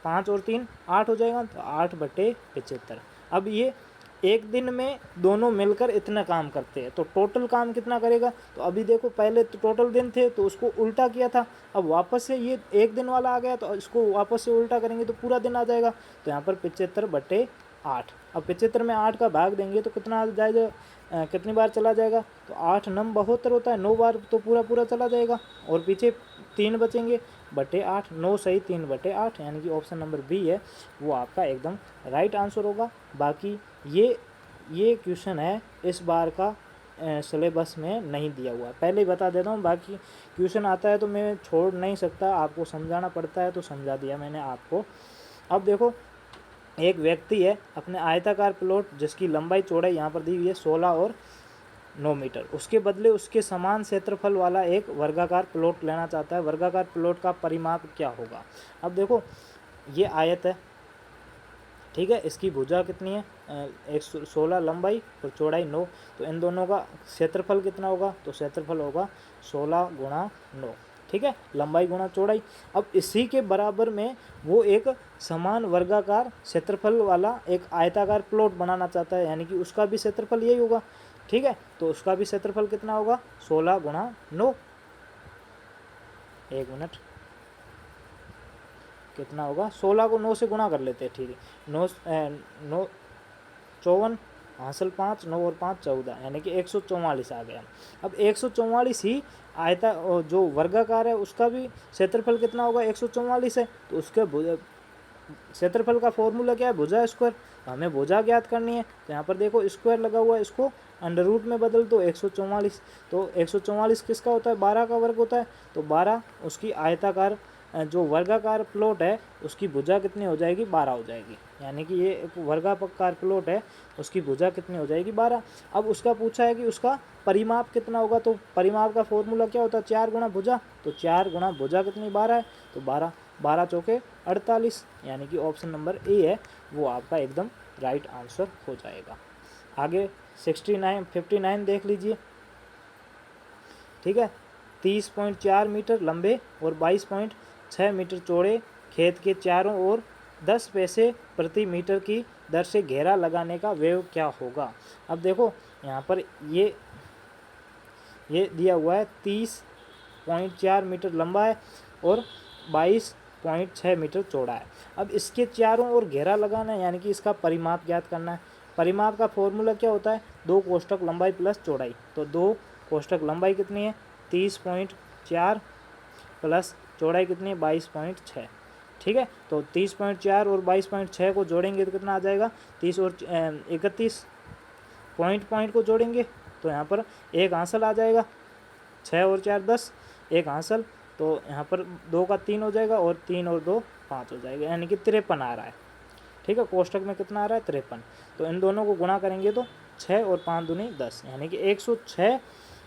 5 और 3 8 हो जाएगा, तो 8/75। अब ये एक दिन में दोनों मिलकर इतना काम करते हैं, तो टोटल काम कितना करेगा, तो अभी देखो पहले तो टोटल दिन थे तो उसको उल्टा किया था, अब वापस से ये एक दिन वाला आ गया तो इसको वापस से उल्टा करेंगे तो पूरा दिन आ जाएगा, तो यहाँ पर 75/8। अब 75 में 8 का भाग देंगे तो कितना आ जाएगा, कितनी बार चला जाएगा, तो 8 9 72 होता है, 9 बार तो पूरा चला जाएगा, और पीछे 3 बचेंगे /8, 9 सही 3/8, यानी कि ऑप्शन नंबर बी है वो आपका एकदम राइट आंसर होगा। बाकी ये क्वेश्चन है इस बार का सिलेबस में नहीं दिया हुआ है। पहले ही बता देता हूँ, बाकी क्वेश्चन आता है तो मैं छोड़ नहीं सकता, आपको समझाना पड़ता है तो समझा दिया मैंने आपको। अब देखो, एक व्यक्ति है, अपने आयताकार प्लॉट जिसकी लंबाई चौड़ाई यहाँ पर दी हुई है 16 और 9 मीटर, उसके बदले उसके समान क्षेत्रफल वाला एक वर्गाकार प्लॉट लेना चाहता है। वर्गाकार प्लॉट का परिमाप क्या होगा? अब देखो, ये आयत है, ठीक है, इसकी भुजा कितनी है 116 लंबाई और चौड़ाई 9, तो इन दोनों का क्षेत्रफल कितना होगा? तो क्षेत्रफल होगा 16 गुणा 9, ठीक है, लंबाई गुणा चौड़ाई। अब इसी के बराबर में वो एक समान वर्गाकार क्षेत्रफल वाला एक आयताकार प्लॉट बनाना चाहता है, यानी कि उसका भी क्षेत्रफल यही होगा, ठीक है, तो उसका भी क्षेत्रफल कितना होगा? 16 गुणा 9, एक मिनट, कितना होगा? 16 को 9 से गुणा कर लेते हैं, ठीक है, 9 54 हासिल 5, 9 और 5 14, यानी कि 144 आ गया। अब 144 ही आयता जो वर्गाकार है उसका भी क्षेत्रफल कितना होगा? 144 है, तो उसके क्षेत्रफल का फॉर्मूला क्या है? भुजा स्क्वायर। हमें भुजा ज्ञात करनी है, तो यहाँ पर देखो स्क्वायर लगा हुआ है, इसको अंडर रूट में बदल दो 144, तो 144 किसका होता है? 12 का वर्ग होता है, तो 12 उसकी आयताकार जो वर्गाकार प्लॉट है उसकी भुजा कितनी हो जाएगी? 12 हो जाएगी, यानी कि ये एक वर्गाकार प्लॉट है, उसकी भुजा कितनी हो जाएगी? 12। अब उसका पूछा है कि उसका परिमाप कितना होगा, तो परिमाप का फॉर्मूला क्या होता है? 4 गुणा भुजा, तो 4 गुणा भुजा कितनी? 12 है, तो 12 12 चौके 48, यानी कि ऑप्शन नंबर ए है वो आपका एकदम राइट आंसर हो जाएगा। आगे 59 देख लीजिए, ठीक है, 30.4 मीटर लंबे और 22.6 मीटर चौड़े खेत के चारों ओर 10 पैसे प्रति मीटर की दर से घेरा लगाने का व्यय क्या होगा? अब देखो, यहाँ पर ये दिया हुआ है 30.4 मीटर लंबा है और 22.6 मीटर चौड़ा है। अब इसके चारों ओर घेरा लगाना है, यानी कि इसका परिमाप ज्ञात करना है। परिमाप का फॉर्मूला क्या होता है? 2 कोष्ठक लंबाई प्लस चौड़ाई, तो 2 कोष्ठक लंबाई कितनी है? 30.4 प्लस चौड़ाई कितनी है? 22.6, ठीक है, तो 30.4 और 22.6 को जोड़ेंगे तो कितना आ जाएगा? 30 और 31 पॉइंट को जोड़ेंगे तो यहाँ पर एक हासिल आ जाएगा, 6 और 4 10, एक हासिल, तो यहाँ पर 2 का 3 हो जाएगा और 3 और 2 5 हो जाएगा, यानी कि 53 आ रहा है, ठीक है, कोष्ठक में कितना आ रहा है? 53, तो इन दोनों को गुणा करेंगे तो 6 और 5 दूनी 10, यानी कि 106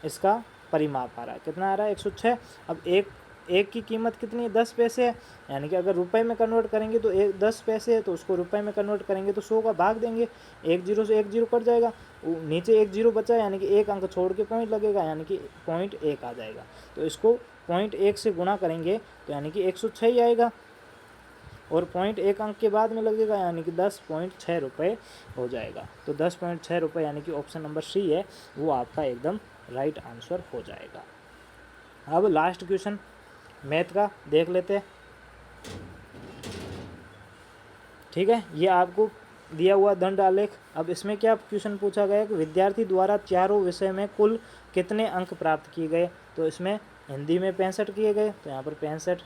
इसका परिमाप आ रहा है। कितना आ रहा है? 106। अब एक की कीमत कितनी है? 10 पैसे है, यानी कि अगर रुपए में कन्वर्ट करेंगे तो 10 पैसे है, तो उसको रुपए में कन्वर्ट करेंगे तो 100 का भाग देंगे, 1 जीरो से 1 जीरो कट जाएगा, नीचे 1 जीरो बचा, यानी कि एक अंक छोड़ के पॉइंट लगेगा, यानी कि 0.1 आ जाएगा, तो इसको 0.1 से गुणा करेंगे तो यानी कि 106 ही आएगा, और 0.1 अंक के बाद में लगेगा, यानी कि 10.6 रुपये हो जाएगा। तो 10.6 रुपये, यानी कि ऑप्शन नंबर सी है वो आपका एकदम राइट आंसर हो जाएगा। अब लास्ट क्वेश्चन मैथ का देख लेते हैं, ठीक है, ये आपको दिया हुआ दंड आलेख। अब इसमें क्या क्वेश्चन पूछा गया कि विद्यार्थी द्वारा चारों विषय में कुल कितने अंक प्राप्त किए गए? तो इसमें हिंदी में 65 किए गए, तो यहाँ पर 65,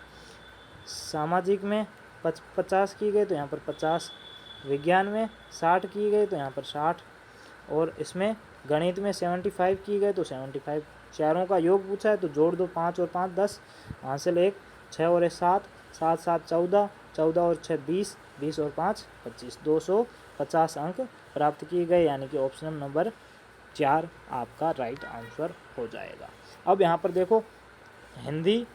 सामाजिक में 50 किए गए, तो यहाँ पर 50, विज्ञान में 60 किए गए, तो यहाँ पर 60, और इसमें गणित में 75 किए गए, तो 75। चारों का योग पूछा है तो जोड़ दो, 5 और 5 10, हासिल 1, 6 और 1 7, 7 7 14, 14 और 6 20, 20 और 5 25, 250 अंक प्राप्त किए गए, यानी कि ऑप्शन नंबर 4 आपका राइट आंसर हो जाएगा। अब यहाँ पर देखो, हिंदी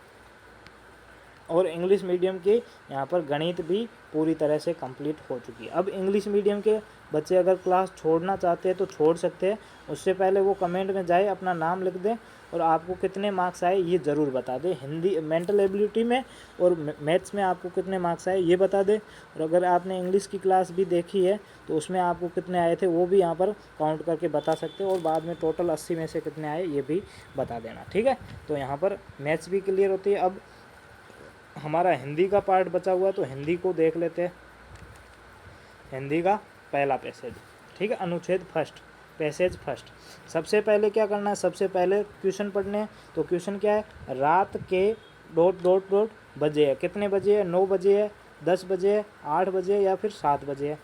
और इंग्लिश मीडियम के यहाँ पर गणित भी पूरी तरह से कंप्लीट हो चुकी है। अब इंग्लिश मीडियम के बच्चे अगर क्लास छोड़ना चाहते हैं तो छोड़ सकते हैं, उससे पहले वो कमेंट में जाए, अपना नाम लिख दें और आपको कितने मार्क्स आए ये ज़रूर बता दें। हिंदी मेंटल एबिलिटी में और मैथ्स में आपको कितने मार्क्स आए ये बता दें, और अगर आपने इंग्लिश की क्लास भी देखी है तो उसमें आपको कितने आए थे वो भी यहाँ पर काउंट करके बता सकते हो, और बाद में टोटल 80 में से कितने आए ये भी बता देना, ठीक है। तो यहाँ पर मैथ्स भी क्लियर होती है। अब हमारा हिंदी का पार्ट बचा हुआ है तो हिंदी को देख लेते हैं। हिंदी का पहला पैसेज, ठीक है, अनुच्छेद फर्स्ट, पैसेज फर्स्ट। सबसे पहले क्या करना है? सबसे पहले क्वेश्चन पढ़ने हैं। तो क्वेश्चन क्या है? रात के ... बजे है। कितने बजे है? 9 बजे है, 10 बजे है, 8 बजे है या फिर 7 बजे है।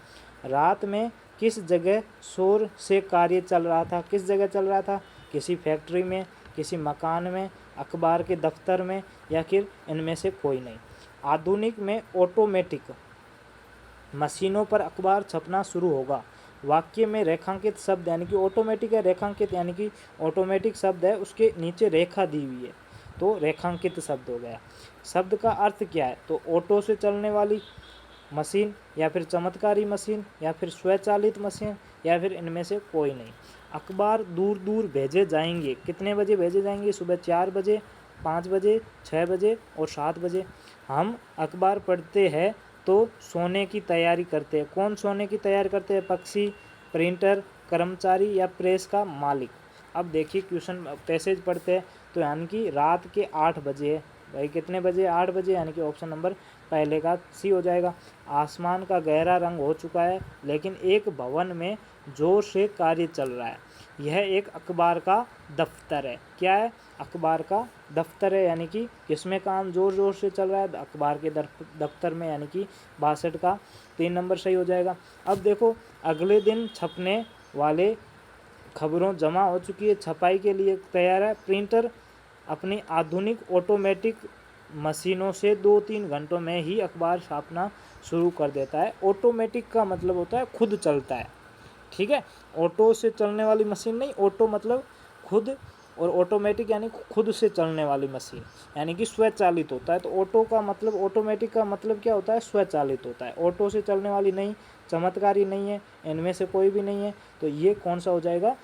रात में किस जगह शोर से कार्य चल रहा था? किस जगह चल रहा था? किसी फैक्ट्री में, किसी मकान में, अखबार के दफ्तर में, या फिर इनमें से कोई नहीं। आधुनिक में ऑटोमेटिक मशीनों पर अखबार छपना शुरू होगा। वाक्य में रेखांकित शब्द यानी कि ऑटोमेटिक है, रेखांकित यानी कि ऑटोमेटिक शब्द है, उसके नीचे रेखा दी हुई है तो रेखांकित शब्द हो गया। शब्द का अर्थ क्या है? तो ऑटो से चलने वाली मशीन, या फिर चमत्कारी मशीन, या फिर स्वचालित मशीन, या फिर इनमें से कोई नहीं। अखबार दूर दूर भेजे जाएंगे। कितने बजे भेजे जाएंगे? सुबह 4 बजे, 5 बजे, 6 बजे और 7 बजे। हम अखबार पढ़ते हैं तो सोने की तैयारी करते हैं। कौन सोने की तैयारी करते हैं? पक्षी, प्रिंटर, कर्मचारी या प्रेस का मालिक। अब देखिए क्वेश्चन पैसेज पढ़ते हैं तो यानी कि रात के 8 बजे है। भाई कितने बजे? 8 बजे, यानी कि ऑप्शन नंबर पहले का सी हो जाएगा। आसमान का गहरा रंग हो चुका है लेकिन एक भवन में जोर से कार्य चल रहा है। यह एक अखबार का दफ्तर है। क्या है? अखबार का दफ्तर है, यानी कि किसमें काम जोर जोर से चल रहा है? अखबार के दफ्तर में, यानी कि 62 का 3 नंबर सही हो जाएगा। अब देखो अगले दिन छपने वाले खबरों जमा हो चुकी है, छपाई के लिए तैयार है। प्रिंटर अपनी आधुनिक ऑटोमेटिक मशीनों से 2-3 घंटों में ही अखबार छापना शुरू कर देता है। ऑटोमेटिक का मतलब होता है खुद चलता है, ठीक है। ऑटो से चलने वाली मशीन नहीं, ऑटो मतलब खुद, और ऑटोमेटिक यानी खुद से चलने वाली मशीन, यानी कि स्वचालित होता है। तो ऑटो का मतलब, ऑटोमेटिक का मतलब क्या होता है? स्वचालित होता है। ऑटो से चलने वाली नहीं, चमत्कारी नहीं है, इनमें से कोई भी नहीं है। तो ये कौन सा हो जाएगा?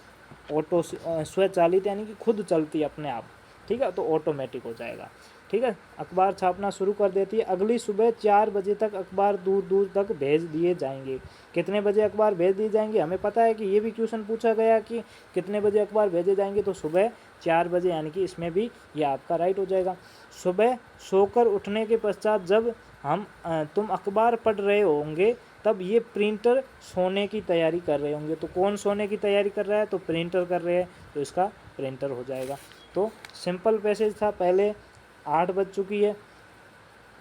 ऑटो से स्वचालित यानी कि खुद चलती है अपने आप, ठीक है, तो ऑटोमेटिक हो जाएगा, ठीक है। अखबार छापना शुरू कर देती है। अगली सुबह 4 बजे तक अखबार दूर दूर तक भेज दिए जाएंगे। कितने बजे अखबार भेज दिए जाएंगे? हमें पता है कि ये भी क्वेश्चन पूछा गया कि कितने बजे अखबार भेजे जाएंगे, तो सुबह 4 बजे, यानी कि इसमें भी ये आपका राइट हो जाएगा। सुबह सोकर उठने के पश्चात जब तुम अखबार पढ़ रहे होंगे तब ये प्रिंटर सोने की तैयारी कर रहे होंगे। तो कौन सोने की तैयारी कर रहा है? तो प्रिंटर कर रहे हैं, तो इसका प्रिंटर हो जाएगा। तो सिंपल पैसेज था। पहले 8 बज चुकी है,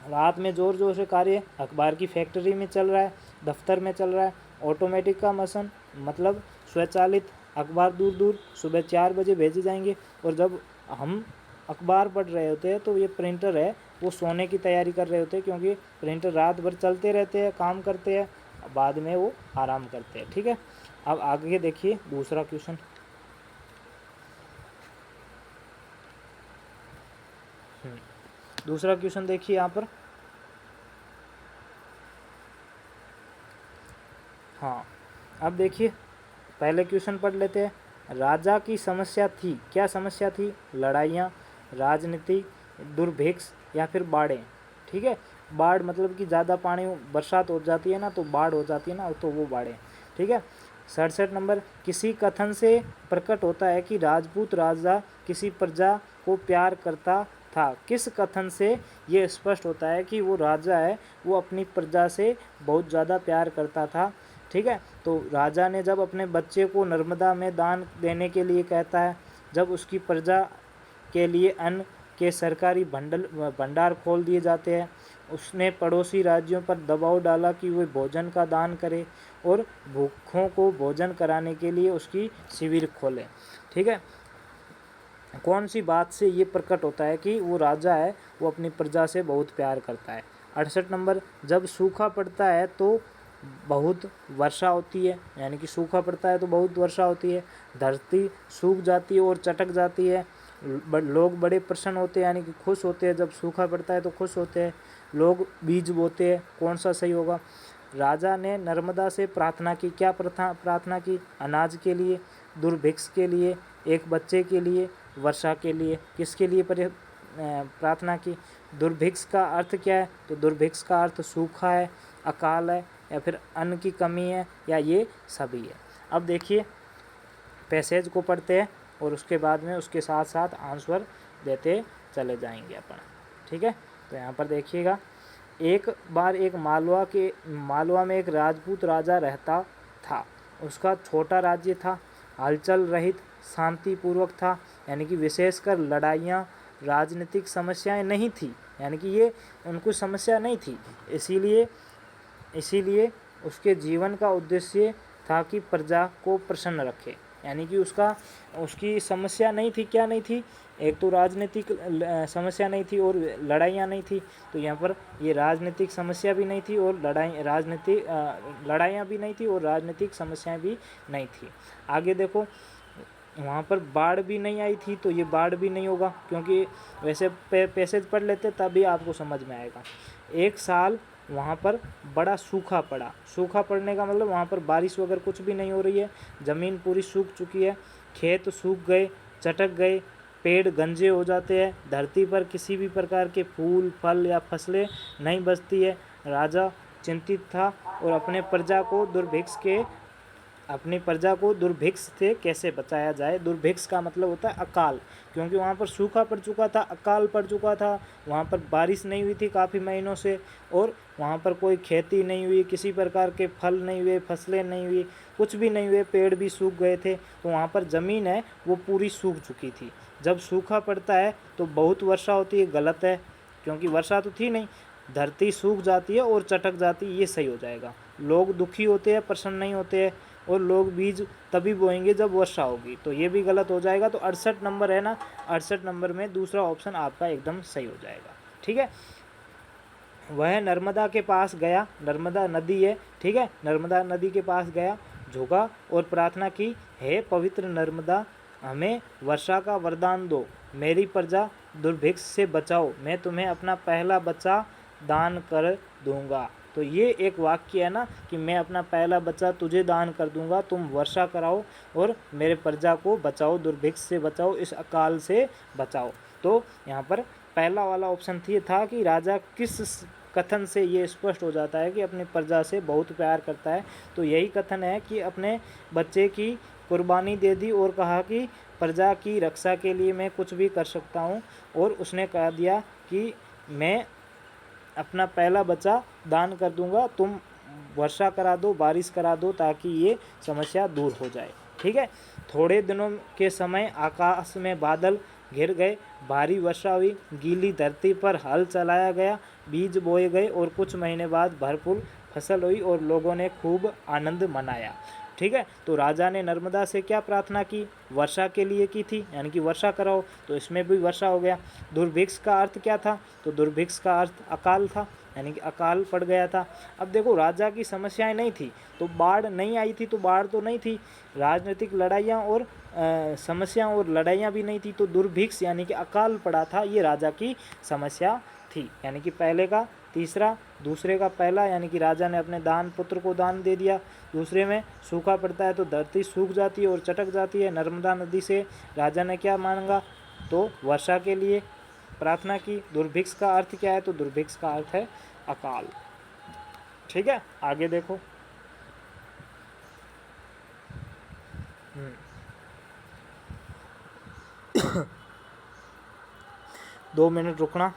रात में ज़ोर ज़ोर से कार्य अखबार की फैक्ट्री में चल रहा है, दफ्तर में चल रहा है। ऑटोमेटिक का मशीन मतलब स्वचालित, अखबार दूर दूर सुबह 4 बजे भेजे जाएंगे। और जब हम अखबार पढ़ रहे होते हैं तो ये प्रिंटर है वो सोने की तैयारी कर रहे होते हैं, क्योंकि प्रिंटर रात भर चलते रहते हैं, काम करते हैं, बाद में वो आराम करते हैं, ठीक है। अब आगे देखिए दूसरा क्वेश्चन। दूसरा क्वेश्चन देखिए यहाँ पर। हाँ, अब देखिए पहले क्वेश्चन पढ़ लेते हैं। राजा की समस्या थी, क्या समस्या थी? लड़ाइयाँ, राजनीति, दुर्भिक्ष या फिर बाढ़ें, ठीक है। बाढ़ मतलब कि ज़्यादा पानी, बरसात हो जाती है ना तो बाढ़ हो जाती है ना, तो वो बाढ़ें, ठीक है। 67 नंबर, किसी कथन से प्रकट होता है कि राजपूत राजा किसी प्रजा को प्यार करता था। किस कथन से ये स्पष्ट होता है कि वो राजा है वो अपनी प्रजा से बहुत ज़्यादा प्यार करता था, ठीक है। तो राजा ने जब अपने बच्चे को नर्मदा में दान देने के लिए कहता है, जब उसकी प्रजा के लिए अन्न के सरकारी भंडार खोल दिए जाते हैं, उसने पड़ोसी राज्यों पर दबाव डाला कि वे भोजन का दान करें और भूखों को भोजन कराने के लिए उसकी शिविर खोलें, ठीक है। कौन सी बात से ये प्रकट होता है कि वो राजा है वो अपनी प्रजा से बहुत प्यार करता है? 68 नंबर, जब सूखा पड़ता है तो बहुत वर्षा होती है, यानी कि सूखा पड़ता है तो बहुत वर्षा होती है। धरती सूख जाती है और चटक जाती है। लोग बड़े प्रसन्न होते हैं, यानी कि खुश होते हैं, जब सूखा पड़ता है तो खुश होते हैं। लोग बीज बोते हैं, कौन सा सही होगा? राजा ने नर्मदा से प्रार्थना की, क्या प्रार्थना की? अनाज के लिए, दुर्भिक्ष के लिए, एक बच्चे के लिए, वर्षा के लिए। किसके लिए प्रार्थना की? दुर्भिक्ष का अर्थ क्या है? तो दुर्भिक्ष का अर्थ सूखा है, अकाल है, या फिर अन्न की कमी है, या ये सभी है। अब देखिए पैसेज को पढ़ते हैं और उसके बाद में उसके साथ साथ आंसर देते चले जाएंगे अपन, ठीक है। तो यहाँ पर देखिएगा, एक बार एक मालवा में एक राजपूत राजा रहता था। उसका छोटा राज्य था, हलचल रहित, शांतिपूर्वक था, यानी कि विशेषकर लड़ाइयाँ, राजनीतिक समस्याएं नहीं थी, यानी कि ये उनको समस्या नहीं थी। इसीलिए उसके जीवन का उद्देश्य था कि प्रजा को प्रसन्न रखे। यानी कि उसकी समस्या नहीं थी, क्या नहीं थी, एक तो राजनीतिक समस्या नहीं थी और लड़ाइयाँ नहीं थी। तो यहाँ पर ये राजनीतिक समस्या भी नहीं थी और लड़ाइयाँ भी नहीं थी और राजनीतिक समस्याएं भी नहीं थी। आगे देखो, वहाँ पर बाढ़ भी नहीं आई थी, तो ये बाढ़ भी नहीं होगा, क्योंकि वैसे पैसेज पढ़ लेते तभी आपको समझ में आएगा। एक साल वहाँ पर बड़ा सूखा पड़ा। सूखा पड़ने का मतलब वहाँ पर बारिश वगैरह कुछ भी नहीं हो रही है, ज़मीन पूरी सूख चुकी है, खेत सूख गए, चटक गए, पेड़ गंजे हो जाते हैं, धरती पर किसी भी प्रकार के फूल फल या फसलें नहीं बचती है। राजा चिंतित था और अपनी प्रजा को दुर्भिक्ष से कैसे बचाया जाए। दुर्भिक्ष का मतलब होता है अकाल, क्योंकि वहाँ पर सूखा पड़ चुका था, अकाल पड़ चुका था, वहाँ पर बारिश नहीं हुई थी काफ़ी महीनों से, और वहाँ पर कोई खेती नहीं हुई, किसी प्रकार के फल नहीं हुए, फसलें नहीं हुई, कुछ भी नहीं हुए, पेड़ भी सूख गए थे। तो वहाँ पर ज़मीन है वो पूरी सूख चुकी थी। जब सूखा पड़ता है तो बहुत वर्षा होती है, गलत है, क्योंकि वर्षा तो थी नहीं, धरती सूख जाती है और चटक जाती है, ये सही हो जाएगा। लोग दुखी होते हैं, प्रसन्न नहीं होते हैं, और लोग बीज तभी बोएंगे जब वर्षा होगी, तो ये भी गलत हो जाएगा। तो 68 नंबर है ना, 68 नंबर में दूसरा ऑप्शन आपका एकदम सही हो जाएगा। ठीक है, वह नर्मदा के पास गया, नर्मदा नदी है, ठीक है, नर्मदा नदी के पास गया, झुका और प्रार्थना की, हे पवित्र नर्मदा, हमें वर्षा का वरदान दो, मेरी प्रजा दुर्भिक्ष से बचाओ, मैं तुम्हें अपना पहला बच्चा दान कर दूंगा। तो ये एक वाक्य है ना कि मैं अपना पहला बच्चा तुझे दान कर दूंगा, तुम वर्षा कराओ और मेरे प्रजा को बचाओ, दुर्भिक्ष से बचाओ, इस अकाल से बचाओ। तो यहाँ पर पहला वाला ऑप्शन था कि राजा किस कथन से ये स्पष्ट हो जाता है कि अपनी प्रजा से बहुत प्यार करता है। तो यही कथन है कि अपने बच्चे की कुर्बानी दे दी और कहा कि प्रजा की रक्षा के लिए मैं कुछ भी कर सकता हूँ, और उसने कह दिया कि मैं अपना पहला बच्चा दान कर दूंगा, तुम वर्षा करा दो, बारिश करा दो, ताकि ये समस्या दूर हो जाए। ठीक है, थोड़े दिनों के समय आकाश में बादल घिर गए, भारी वर्षा हुई, गीली धरती पर हल चलाया गया, बीज बोए गए और कुछ महीने बाद भरपूर फसल हुई और लोगों ने खूब आनंद मनाया। ठीक है, तो राजा ने नर्मदा से क्या प्रार्थना की, वर्षा के लिए की थी, यानी कि वर्षा कराओ, तो इसमें भी वर्षा हो गया। दुर्भिक्ष का अर्थ क्या था, तो दुर्भिक्ष का अर्थ अकाल था, यानी कि अकाल पड़ गया था। अब देखो, राजा की समस्याएं नहीं थी तो बाढ़ नहीं आई थी, तो बाढ़ तो नहीं थी, राजनीतिक लड़ाइयाँ और समस्या और लड़ाइयाँ भी नहीं थी, तो दुर्भिक्ष यानी कि अकाल पड़ा था, ये राजा की समस्या थी। यानी कि पहले का तीसरा, दूसरे का पहला, यानी कि राजा ने अपने पुत्र को दान दे दिया। दूसरे में सूखा पड़ता है तो धरती सूख जाती है और चटक जाती है, नर्मदा नदी से राजा ने क्या मांगा, तो वर्षा के लिए प्रार्थना की। दुर्भिक्ष का अर्थ क्या है, तो दुर्भिक्ष का अर्थ है अकाल। ठीक है, आगे देखो। 2 मिनट रुकना।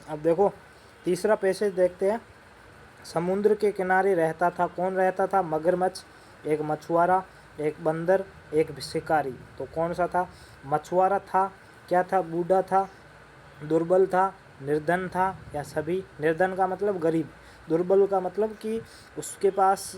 अब देखो तीसरा पैसेज देखते हैं। समुद्र के किनारे रहता था, कौन रहता था, मगरमच्छ, एक मछुआरा, एक बंदर, एक शिकारी। तो कौन सा था, मछुआरा था, क्या था, बूढ़ा था, दुर्बल था, निर्धन था, या सभी। निर्धन का मतलब गरीब, दुर्बल का मतलब कि उसके पास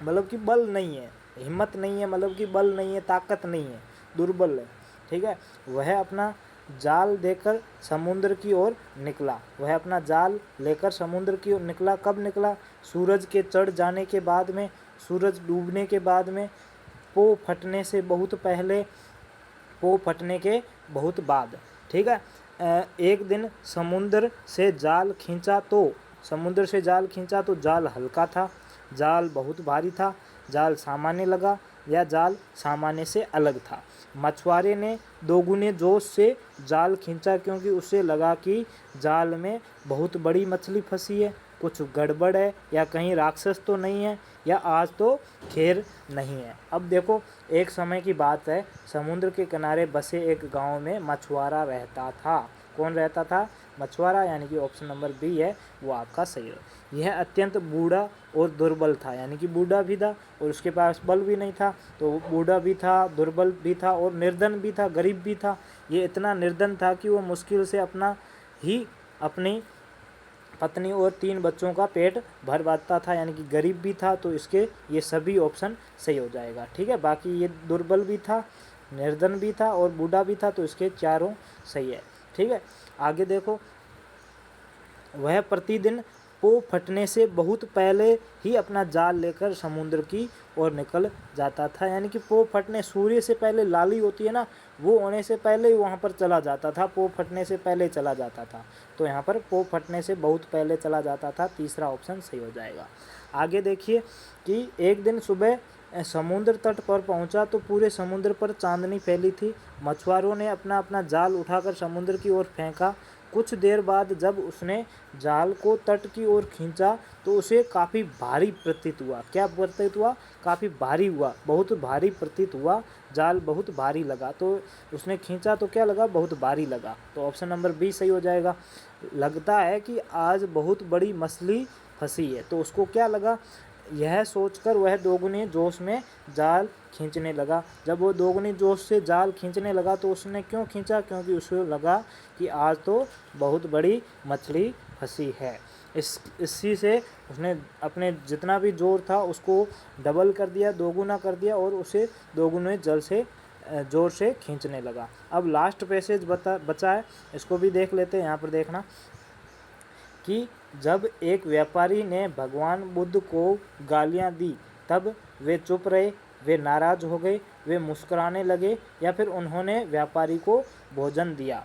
मतलब कि बल नहीं है, हिम्मत नहीं है, मतलब कि बल नहीं है, ताकत नहीं है, दुर्बल है। ठीक है, वह अपना जाल देकर समुद्र की ओर निकला। वह अपना जाल लेकर समुद्र की ओर निकला। कब निकला, सूरज के चढ़ जाने के बाद में, सूरज डूबने के बाद में, पो फटने से बहुत पहले, पो फटने के बहुत बाद। ठीक है, एक दिन समुद्र से जाल खींचा तो जाल हल्का था, जाल बहुत भारी था, जाल सामान्य लगा या जाल सामान्य से अलग था। मछुआरे ने दोगुने जोश से जाल खींचा, क्योंकि उसे लगा कि जाल में बहुत बड़ी मछली फंसी है, कुछ गड़बड़ है, या कहीं राक्षस तो नहीं है, या आज तो खैर नहीं है। अब देखो, एक समय की बात है, समुद्र के किनारे बसे एक गांव में मछुआरा रहता था। कौन रहता था, मछुआरा, यानी कि ऑप्शन नंबर बी है वो आपका सही है। यह अत्यंत बूढ़ा और दुर्बल था, यानी कि बूढ़ा भी था और उसके पास बल भी नहीं था, तो बूढ़ा भी था, दुर्बल भी था और निर्धन भी था, गरीब भी था। ये इतना निर्धन था कि वो मुश्किल से अपनी पत्नी और 3 बच्चों का पेट भर पाता था, यानी कि गरीब भी था। तो इसके ये सभी ऑप्शन सही हो जाएगा। ठीक है, बाकी ये दुर्बल भी था, निर्धन भी था और बूढ़ा भी था, तो इसके चारों सही है। ठीक है, आगे देखो, वह प्रतिदिन पो फटने से बहुत पहले ही अपना जाल लेकर समुद्र की ओर निकल जाता था, यानी कि पो फटने, सूर्य से पहले लाली होती है ना, वो होने से पहले ही वहाँ पर चला जाता था, पो फटने से पहले चला जाता था। तो यहाँ पर पो फटने से बहुत पहले चला जाता था, तीसरा ऑप्शन सही हो जाएगा। आगे देखिए कि एक दिन सुबह समुद्र तट पर पहुंचा तो पूरे समुद्र पर चांदनी फैली थी। मछुआरों ने अपना अपना जाल उठाकर समुद्र की ओर फेंका। कुछ देर बाद जब उसने जाल को तट की ओर खींचा तो उसे काफ़ी भारी प्रतीत हुआ। क्या प्रतीत हुआ? काफ़ी भारी हुआ, बहुत भारी प्रतीत हुआ, जाल बहुत भारी लगा। तो उसने खींचा तो क्या लगा? बहुत भारी लगा। तो ऑप्शन नंबर बी सही हो जाएगा। लगता है कि आज बहुत बड़ी मछली फंसी है, तो उसको क्या लगा? यह सोचकर वह दोगुने जोश में जाल खींचने लगा। जब वो दोगुनी जोश से जाल खींचने लगा तो उसने क्यों खींचा? क्योंकि उसे लगा कि आज तो बहुत बड़ी मछली फंसी है। इसी से उसने अपने जितना भी जोर था उसको डबल कर दिया, दोगुना कर दिया और उसे दोगुने जल से जोर से खींचने लगा। अब लास्ट पैसेज बचा है, इसको भी देख लेते हैं। यहाँ पर देखना कि जब एक व्यापारी ने भगवान बुद्ध को गालियां दी तब वे चुप रहे, वे नाराज हो गए, वे मुस्कुराने लगे या फिर उन्होंने व्यापारी को भोजन दिया।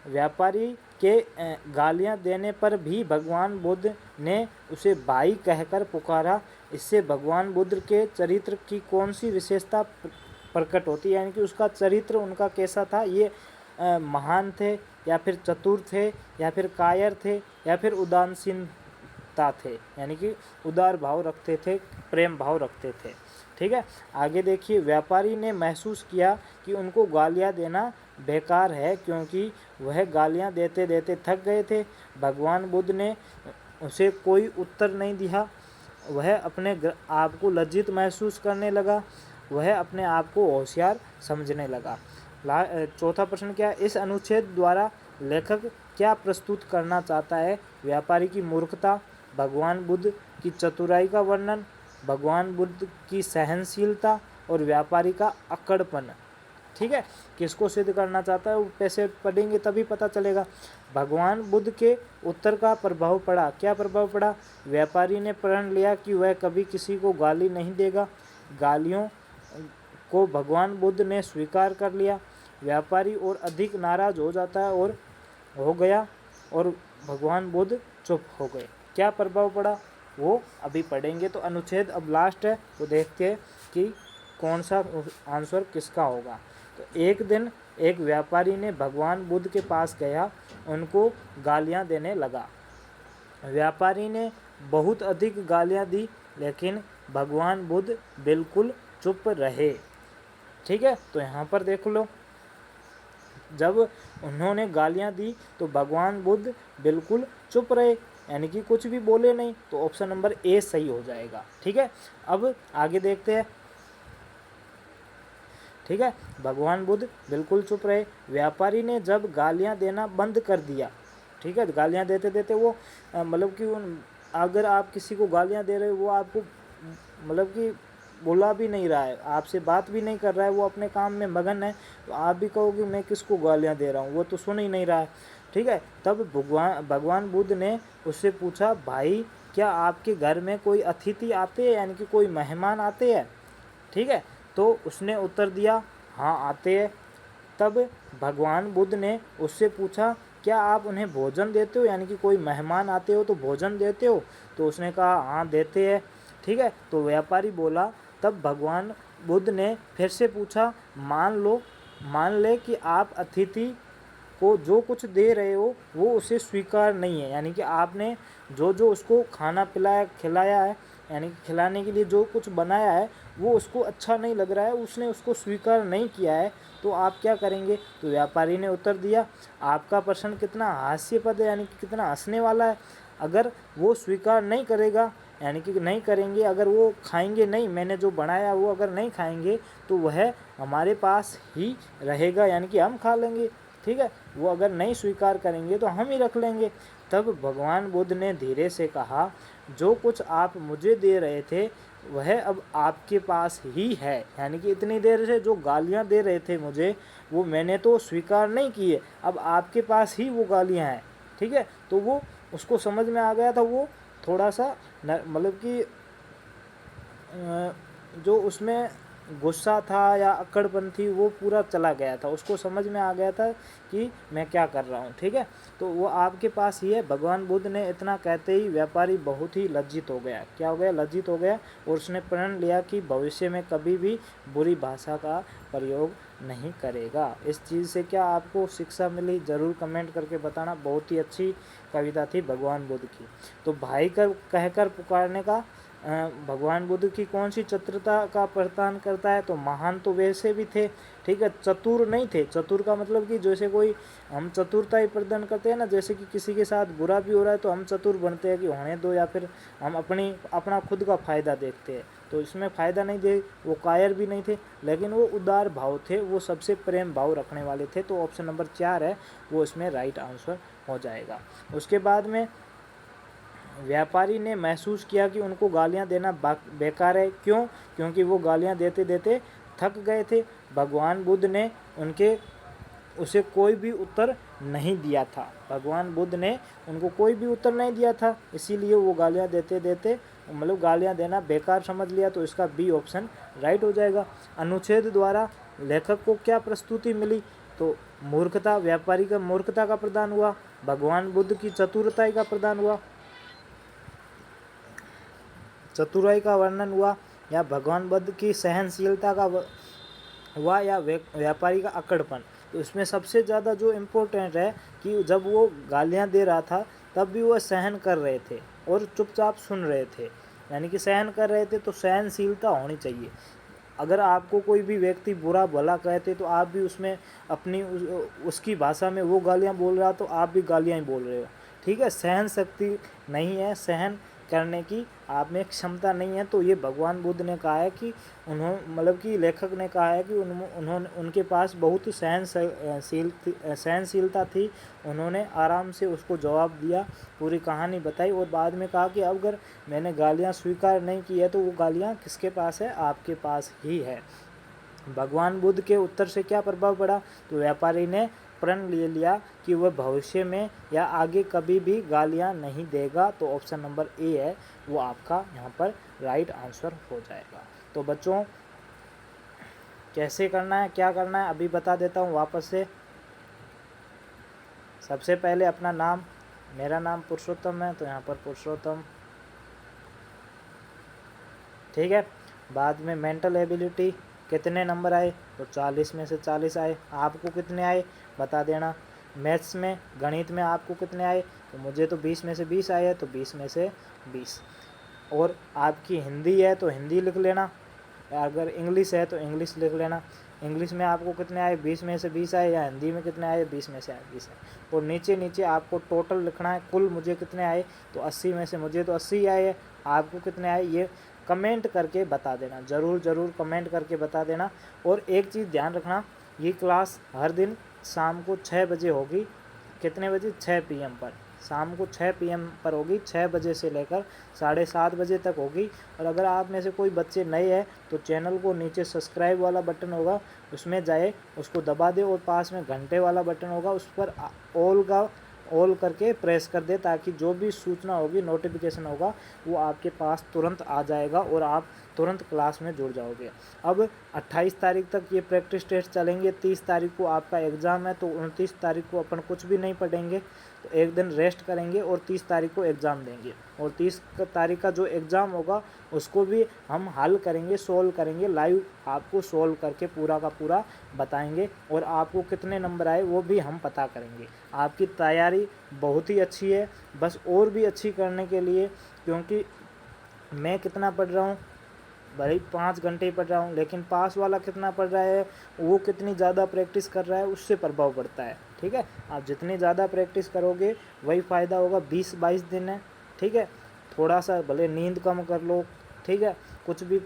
व्यापारी के गालियां देने पर भी भगवान बुद्ध ने उसे भाई कहकर पुकारा। इससे भगवान बुद्ध के चरित्र की कौन सी विशेषता प्रकट होती है, यानी कि उसका चरित्र उनका कैसा था? ये महान थे या फिर चतुर थे या फिर कायर थे या फिर उदासीनता थे, यानी कि उदार भाव रखते थे, प्रेम भाव रखते थे। ठीक है, आगे देखिए, व्यापारी ने महसूस किया कि उनको गालियां देना बेकार है क्योंकि वह गालियां देते देते थक गए थे। भगवान बुद्ध ने उसे कोई उत्तर नहीं दिया। वह अपने आप को लज्जित महसूस करने लगा, वह अपने आप को होशियार समझने लगा। चौथा प्रश्न क्या है? इस अनुच्छेद द्वारा लेखक क्या प्रस्तुत करना चाहता है? व्यापारी की मूर्खता, भगवान बुद्ध की चतुराई का वर्णन, भगवान बुद्ध की सहनशीलता और व्यापारी का अक्कड़पन। ठीक है, किसको सिद्ध करना चाहता है वो पैसे पढ़ेंगे तभी पता चलेगा। भगवान बुद्ध के उत्तर का प्रभाव पड़ा। क्या प्रभाव पड़ा? व्यापारी ने प्रण लिया कि वह कभी किसी को गाली नहीं देगा। गालियों को भगवान बुद्ध ने स्वीकार कर लिया। व्यापारी और अधिक नाराज हो जाता है और हो गया और भगवान बुद्ध चुप हो गए। क्या प्रभाव पड़ा वो अभी पढ़ेंगे। तो अनुच्छेद अब लास्ट है, तो देखते हैं कि कौन सा आंसर किसका होगा। तो एक दिन एक व्यापारी ने भगवान बुद्ध के पास गया, उनको गालियां देने लगा। व्यापारी ने बहुत अधिक गालियां दी लेकिन भगवान बुद्ध बिल्कुल चुप रहे। ठीक है, तो यहाँ पर देख लो, जब उन्होंने गालियां दी तो भगवान बुद्ध बिल्कुल चुप रहे, यानी कि कुछ भी बोले नहीं। तो ऑप्शन नंबर ए सही हो जाएगा। ठीक है, अब आगे देखते हैं। ठीक है, भगवान बुद्ध बिल्कुल चुप रहे। व्यापारी ने जब गालियां देना बंद कर दिया, ठीक है, गालियां देते देते वो मतलब कि अगर आप किसी को गालियां दे रहे हो वो आपको मतलब कि बोला भी नहीं रहा है, आपसे बात भी नहीं कर रहा है, वो अपने काम में मगन है, तो आप भी कहोगे मैं किसको गालियां दे रहा हूँ, वो तो सुन ही नहीं रहा है। ठीक है, तब भगवान बुद्ध ने उससे पूछा, भाई क्या आपके घर में कोई अतिथि आते हैं, यानी कि कोई मेहमान आते हैं? ठीक है, तो उसने उत्तर दिया, हाँ आते हैं। तब भगवान बुद्ध ने उससे पूछा, क्या आप उन्हें भोजन देते हो, यानी कि कोई मेहमान आते हो तो भोजन देते हो? तो उसने कहा हाँ देते हैं। ठीक है, तो व्यापारी बोला, तब भगवान बुद्ध ने फिर से पूछा, मान ले कि आप अतिथि को जो कुछ दे रहे हो वो उसे स्वीकार नहीं है, यानी कि आपने जो जो उसको खाना पिलाया खिलाया है, यानी कि खिलाने के लिए जो कुछ बनाया है वो उसको अच्छा नहीं लग रहा है, उसने उसको स्वीकार नहीं किया है, तो आप क्या करेंगे? तो व्यापारी ने उत्तर दिया, आपका प्रश्न कितना हास्यपद है, यानी कि कितना हंसने वाला है। अगर वो स्वीकार नहीं करेगा, यानी कि नहीं करेंगे, अगर वो खाएंगे नहीं, मैंने जो बनाया वो अगर नहीं खाएंगे, तो वह हमारे पास ही रहेगा, यानी कि हम खा लेंगे। ठीक है, वो अगर नहीं स्वीकार करेंगे तो हम ही रख लेंगे। तब भगवान बुद्ध ने धीरे से कहा, जो कुछ आप मुझे दे रहे थे वह अब आपके पास ही है, यानी कि इतनी देर से जो गालियां दे रहे थे मुझे, वो मैंने तो स्वीकार नहीं किए, अब आपके पास ही वो गालियां हैं। ठीक है, तो वो उसको समझ में आ गया था, वो थोड़ा सा मतलब कि जो उसमें गुस्सा था या अक्कड़पन थी वो पूरा चला गया था, उसको समझ में आ गया था कि मैं क्या कर रहा हूँ। ठीक है, तो वो आपके पास ही है। भगवान बुद्ध ने इतना कहते ही व्यापारी बहुत ही लज्जित हो गया। क्या हो गया? लज्जित हो गया, और उसने प्रण लिया कि भविष्य में कभी भी बुरी भाषा का प्रयोग नहीं करेगा। इस चीज़ से क्या आपको शिक्षा मिली, ज़रूर कमेंट करके बताना। बहुत ही अच्छी कविता थी भगवान बुद्ध की। तो भाई का कहकर पुकारने का भगवान बुद्ध की कौन सी चतुरता का प्रदान करता है? तो महान तो वैसे भी थे, ठीक है, चतुर नहीं थे। चतुर का मतलब कि जैसे कोई हम चतुरता ही प्रदान करते हैं ना, जैसे कि किसी के साथ बुरा भी हो रहा है तो हम चतुर बनते हैं कि होने दो, या फिर हम अपना खुद का फ़ायदा देखते हैं। तो इसमें फ़ायदा नहीं दे, वो कायर भी नहीं थे, लेकिन वो उदार भाव थे, वो सबसे प्रेम भाव रखने वाले थे। तो ऑप्शन नंबर 4 है वो इसमें राइट आंसर हो जाएगा। उसके बाद में व्यापारी ने महसूस किया कि उनको गालियां देना बेकार है। क्यों? क्योंकि वो गालियां देते देते थक गए थे। भगवान बुद्ध ने उसे कोई भी उत्तर नहीं दिया था। भगवान बुद्ध ने उनको कोई भी उत्तर नहीं दिया था, इसीलिए वो गालियां देते देते मतलब गालियां देना बेकार समझ लिया। तो इसका बी ऑप्शन राइट हो जाएगा। अनुच्छेद द्वारा लेखक को क्या प्रस्तुति मिली? तो मूर्खता, व्यापारी का मूर्खता का प्रदान हुआ, भगवान बुद्ध की चतुरताई का प्रदान हुआ, चतुराई का वर्णन हुआ, या भगवान बुद्ध की सहनशीलता का हुआ, या व्यापारी का अक्कड़पन। तो इसमें सबसे ज़्यादा जो इम्पोर्टेंट है कि जब वो गालियां दे रहा था तब भी वो सहन कर रहे थे और चुपचाप सुन रहे थे, यानी कि सहन कर रहे थे। तो सहनशीलता होनी चाहिए। अगर आपको कोई भी व्यक्ति बुरा भला कहते तो आप भी उसमें अपनी उसकी भाषा में वो गालियां बोल रहा तो आप भी गालियां ही बोल रहे हो। ठीक है, सहन शक्ति नहीं है, सहन करने की आप में क्षमता नहीं है। तो ये भगवान बुद्ध ने कहा है कि मतलब कि लेखक ने कहा है कि उन्होंने उनके पास बहुत सहनशीलता थी। उन्होंने आराम से उसको जवाब दिया, पूरी कहानी बताई, और बाद में कहा कि अगर मैंने गालियाँ स्वीकार नहीं की है तो वो गालियाँ किसके पास है? आपके पास ही है। भगवान बुद्ध के उत्तर से क्या प्रभाव पड़ा? तो व्यापारी ने प्रण ले लिया कि वह भविष्य में या आगे कभी भी गालियां नहीं देगा। तो ऑप्शन नंबर ए है वो आपका यहाँ पर राइट आंसर हो जाएगा। तो बच्चों, कैसे करना है, क्या करना है, अभी बता देता हूँ वापस से। सबसे पहले अपना नाम, मेरा नाम पुरुषोत्तम है तो यहाँ पर पुरुषोत्तम, ठीक है। बाद में मेंटल एबिलिटी कितने नंबर आए? तो 40 में से 40 आए। आपको कितने आए बता देना। मैथ्स में, गणित में आपको कितने आए? तो मुझे तो 20 में से 20 आए हैं, तो 20 में से 20। और आपकी हिंदी है तो हिंदी लिख लेना, अगर इंग्लिश है तो इंग्लिश लिख लेना। इंग्लिश में आपको कितने आए? 20 में से 20 आए, या हिंदी में कितने आए? 20 में से 20 आए। और नीचे नीचे आपको टोटल लिखना है, कुल मुझे कितने आए? तो 80 में से मुझे तो 80 आए हैं, आपको कितने आए ये कमेंट करके बता देना। ज़रूर कमेंट करके बता देना। और एक चीज़ ध्यान रखना, ये क्लास हर दिन शाम को 6 बजे होगी। कितने बजे? 6 PM पर, शाम को 6 PM पर होगी। 6 बजे से लेकर 7:30 बजे तक होगी। और अगर आप में से कोई बच्चे नए हैं तो चैनल को नीचे सब्सक्राइब वाला बटन होगा, उसमें जाए, उसको दबा दे, और पास में घंटे वाला बटन होगा, उस पर ऑल करके प्रेस कर दे, ताकि जो भी सूचना होगी, नोटिफिकेशन होगा, वो आपके पास तुरंत आ जाएगा और आप तुरंत क्लास में जुड़ जाओगे। अब 28 तारीख तक ये प्रैक्टिस टेस्ट चलेंगे। 30 तारीख को आपका एग्ज़ाम है, तो 29 तारीख को अपन कुछ भी नहीं पढ़ेंगे, तो एक दिन रेस्ट करेंगे और 30 तारीख को एग्ज़ाम देंगे। और 30 तारीख का जो एग्ज़ाम होगा उसको भी हम हल करेंगे, सोल्व करेंगे, लाइव आपको सोल्व करके पूरा का पूरा बताएंगे। और आपको कितने नंबर आए वो भी हम पता करेंगे। आपकी तैयारी बहुत ही अच्छी है, बस और भी अच्छी करने के लिए, क्योंकि मैं कितना पढ़ रहा हूँ, भले ही 5 घंटे ही पढ़ रहा हूँ, लेकिन पास वाला कितना पढ़ रहा है, वो कितनी ज़्यादा प्रैक्टिस कर रहा है, उससे प्रभाव पड़ता है। ठीक है, आप जितनी ज़्यादा प्रैक्टिस करोगे वही फ़ायदा होगा। 20-22 दिन है, ठीक है, थोड़ा सा भले नींद कम कर लो, ठीक है, कुछ भी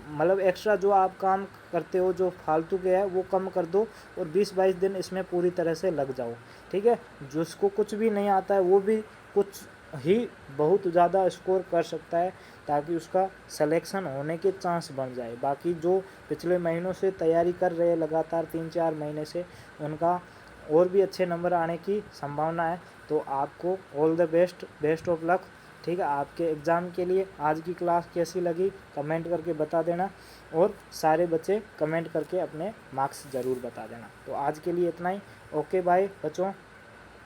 मतलब एक्स्ट्रा जो आप काम करते हो जो फालतू के है वो कम कर दो, और 20-22 दिन इसमें पूरी तरह से लग जाओ। ठीक है, जिसको कुछ भी नहीं आता है वो भी कुछ ही बहुत ज़्यादा स्कोर कर सकता है, ताकि उसका सिलेक्शन होने के चांस बन जाए। बाकी जो पिछले महीनों से तैयारी कर रहे हैं लगातार 3-4 महीने से, उनका और भी अच्छे नंबर आने की संभावना है। तो आपको all the best, best of luck. ठीक है, आपके एग्ज़ाम के लिए आज की क्लास कैसी लगी कमेंट करके बता देना, और सारे बच्चे कमेंट करके अपने मार्क्स ज़रूर बता देना। तो आज के लिए इतना ही। ओके बाय बच्चों।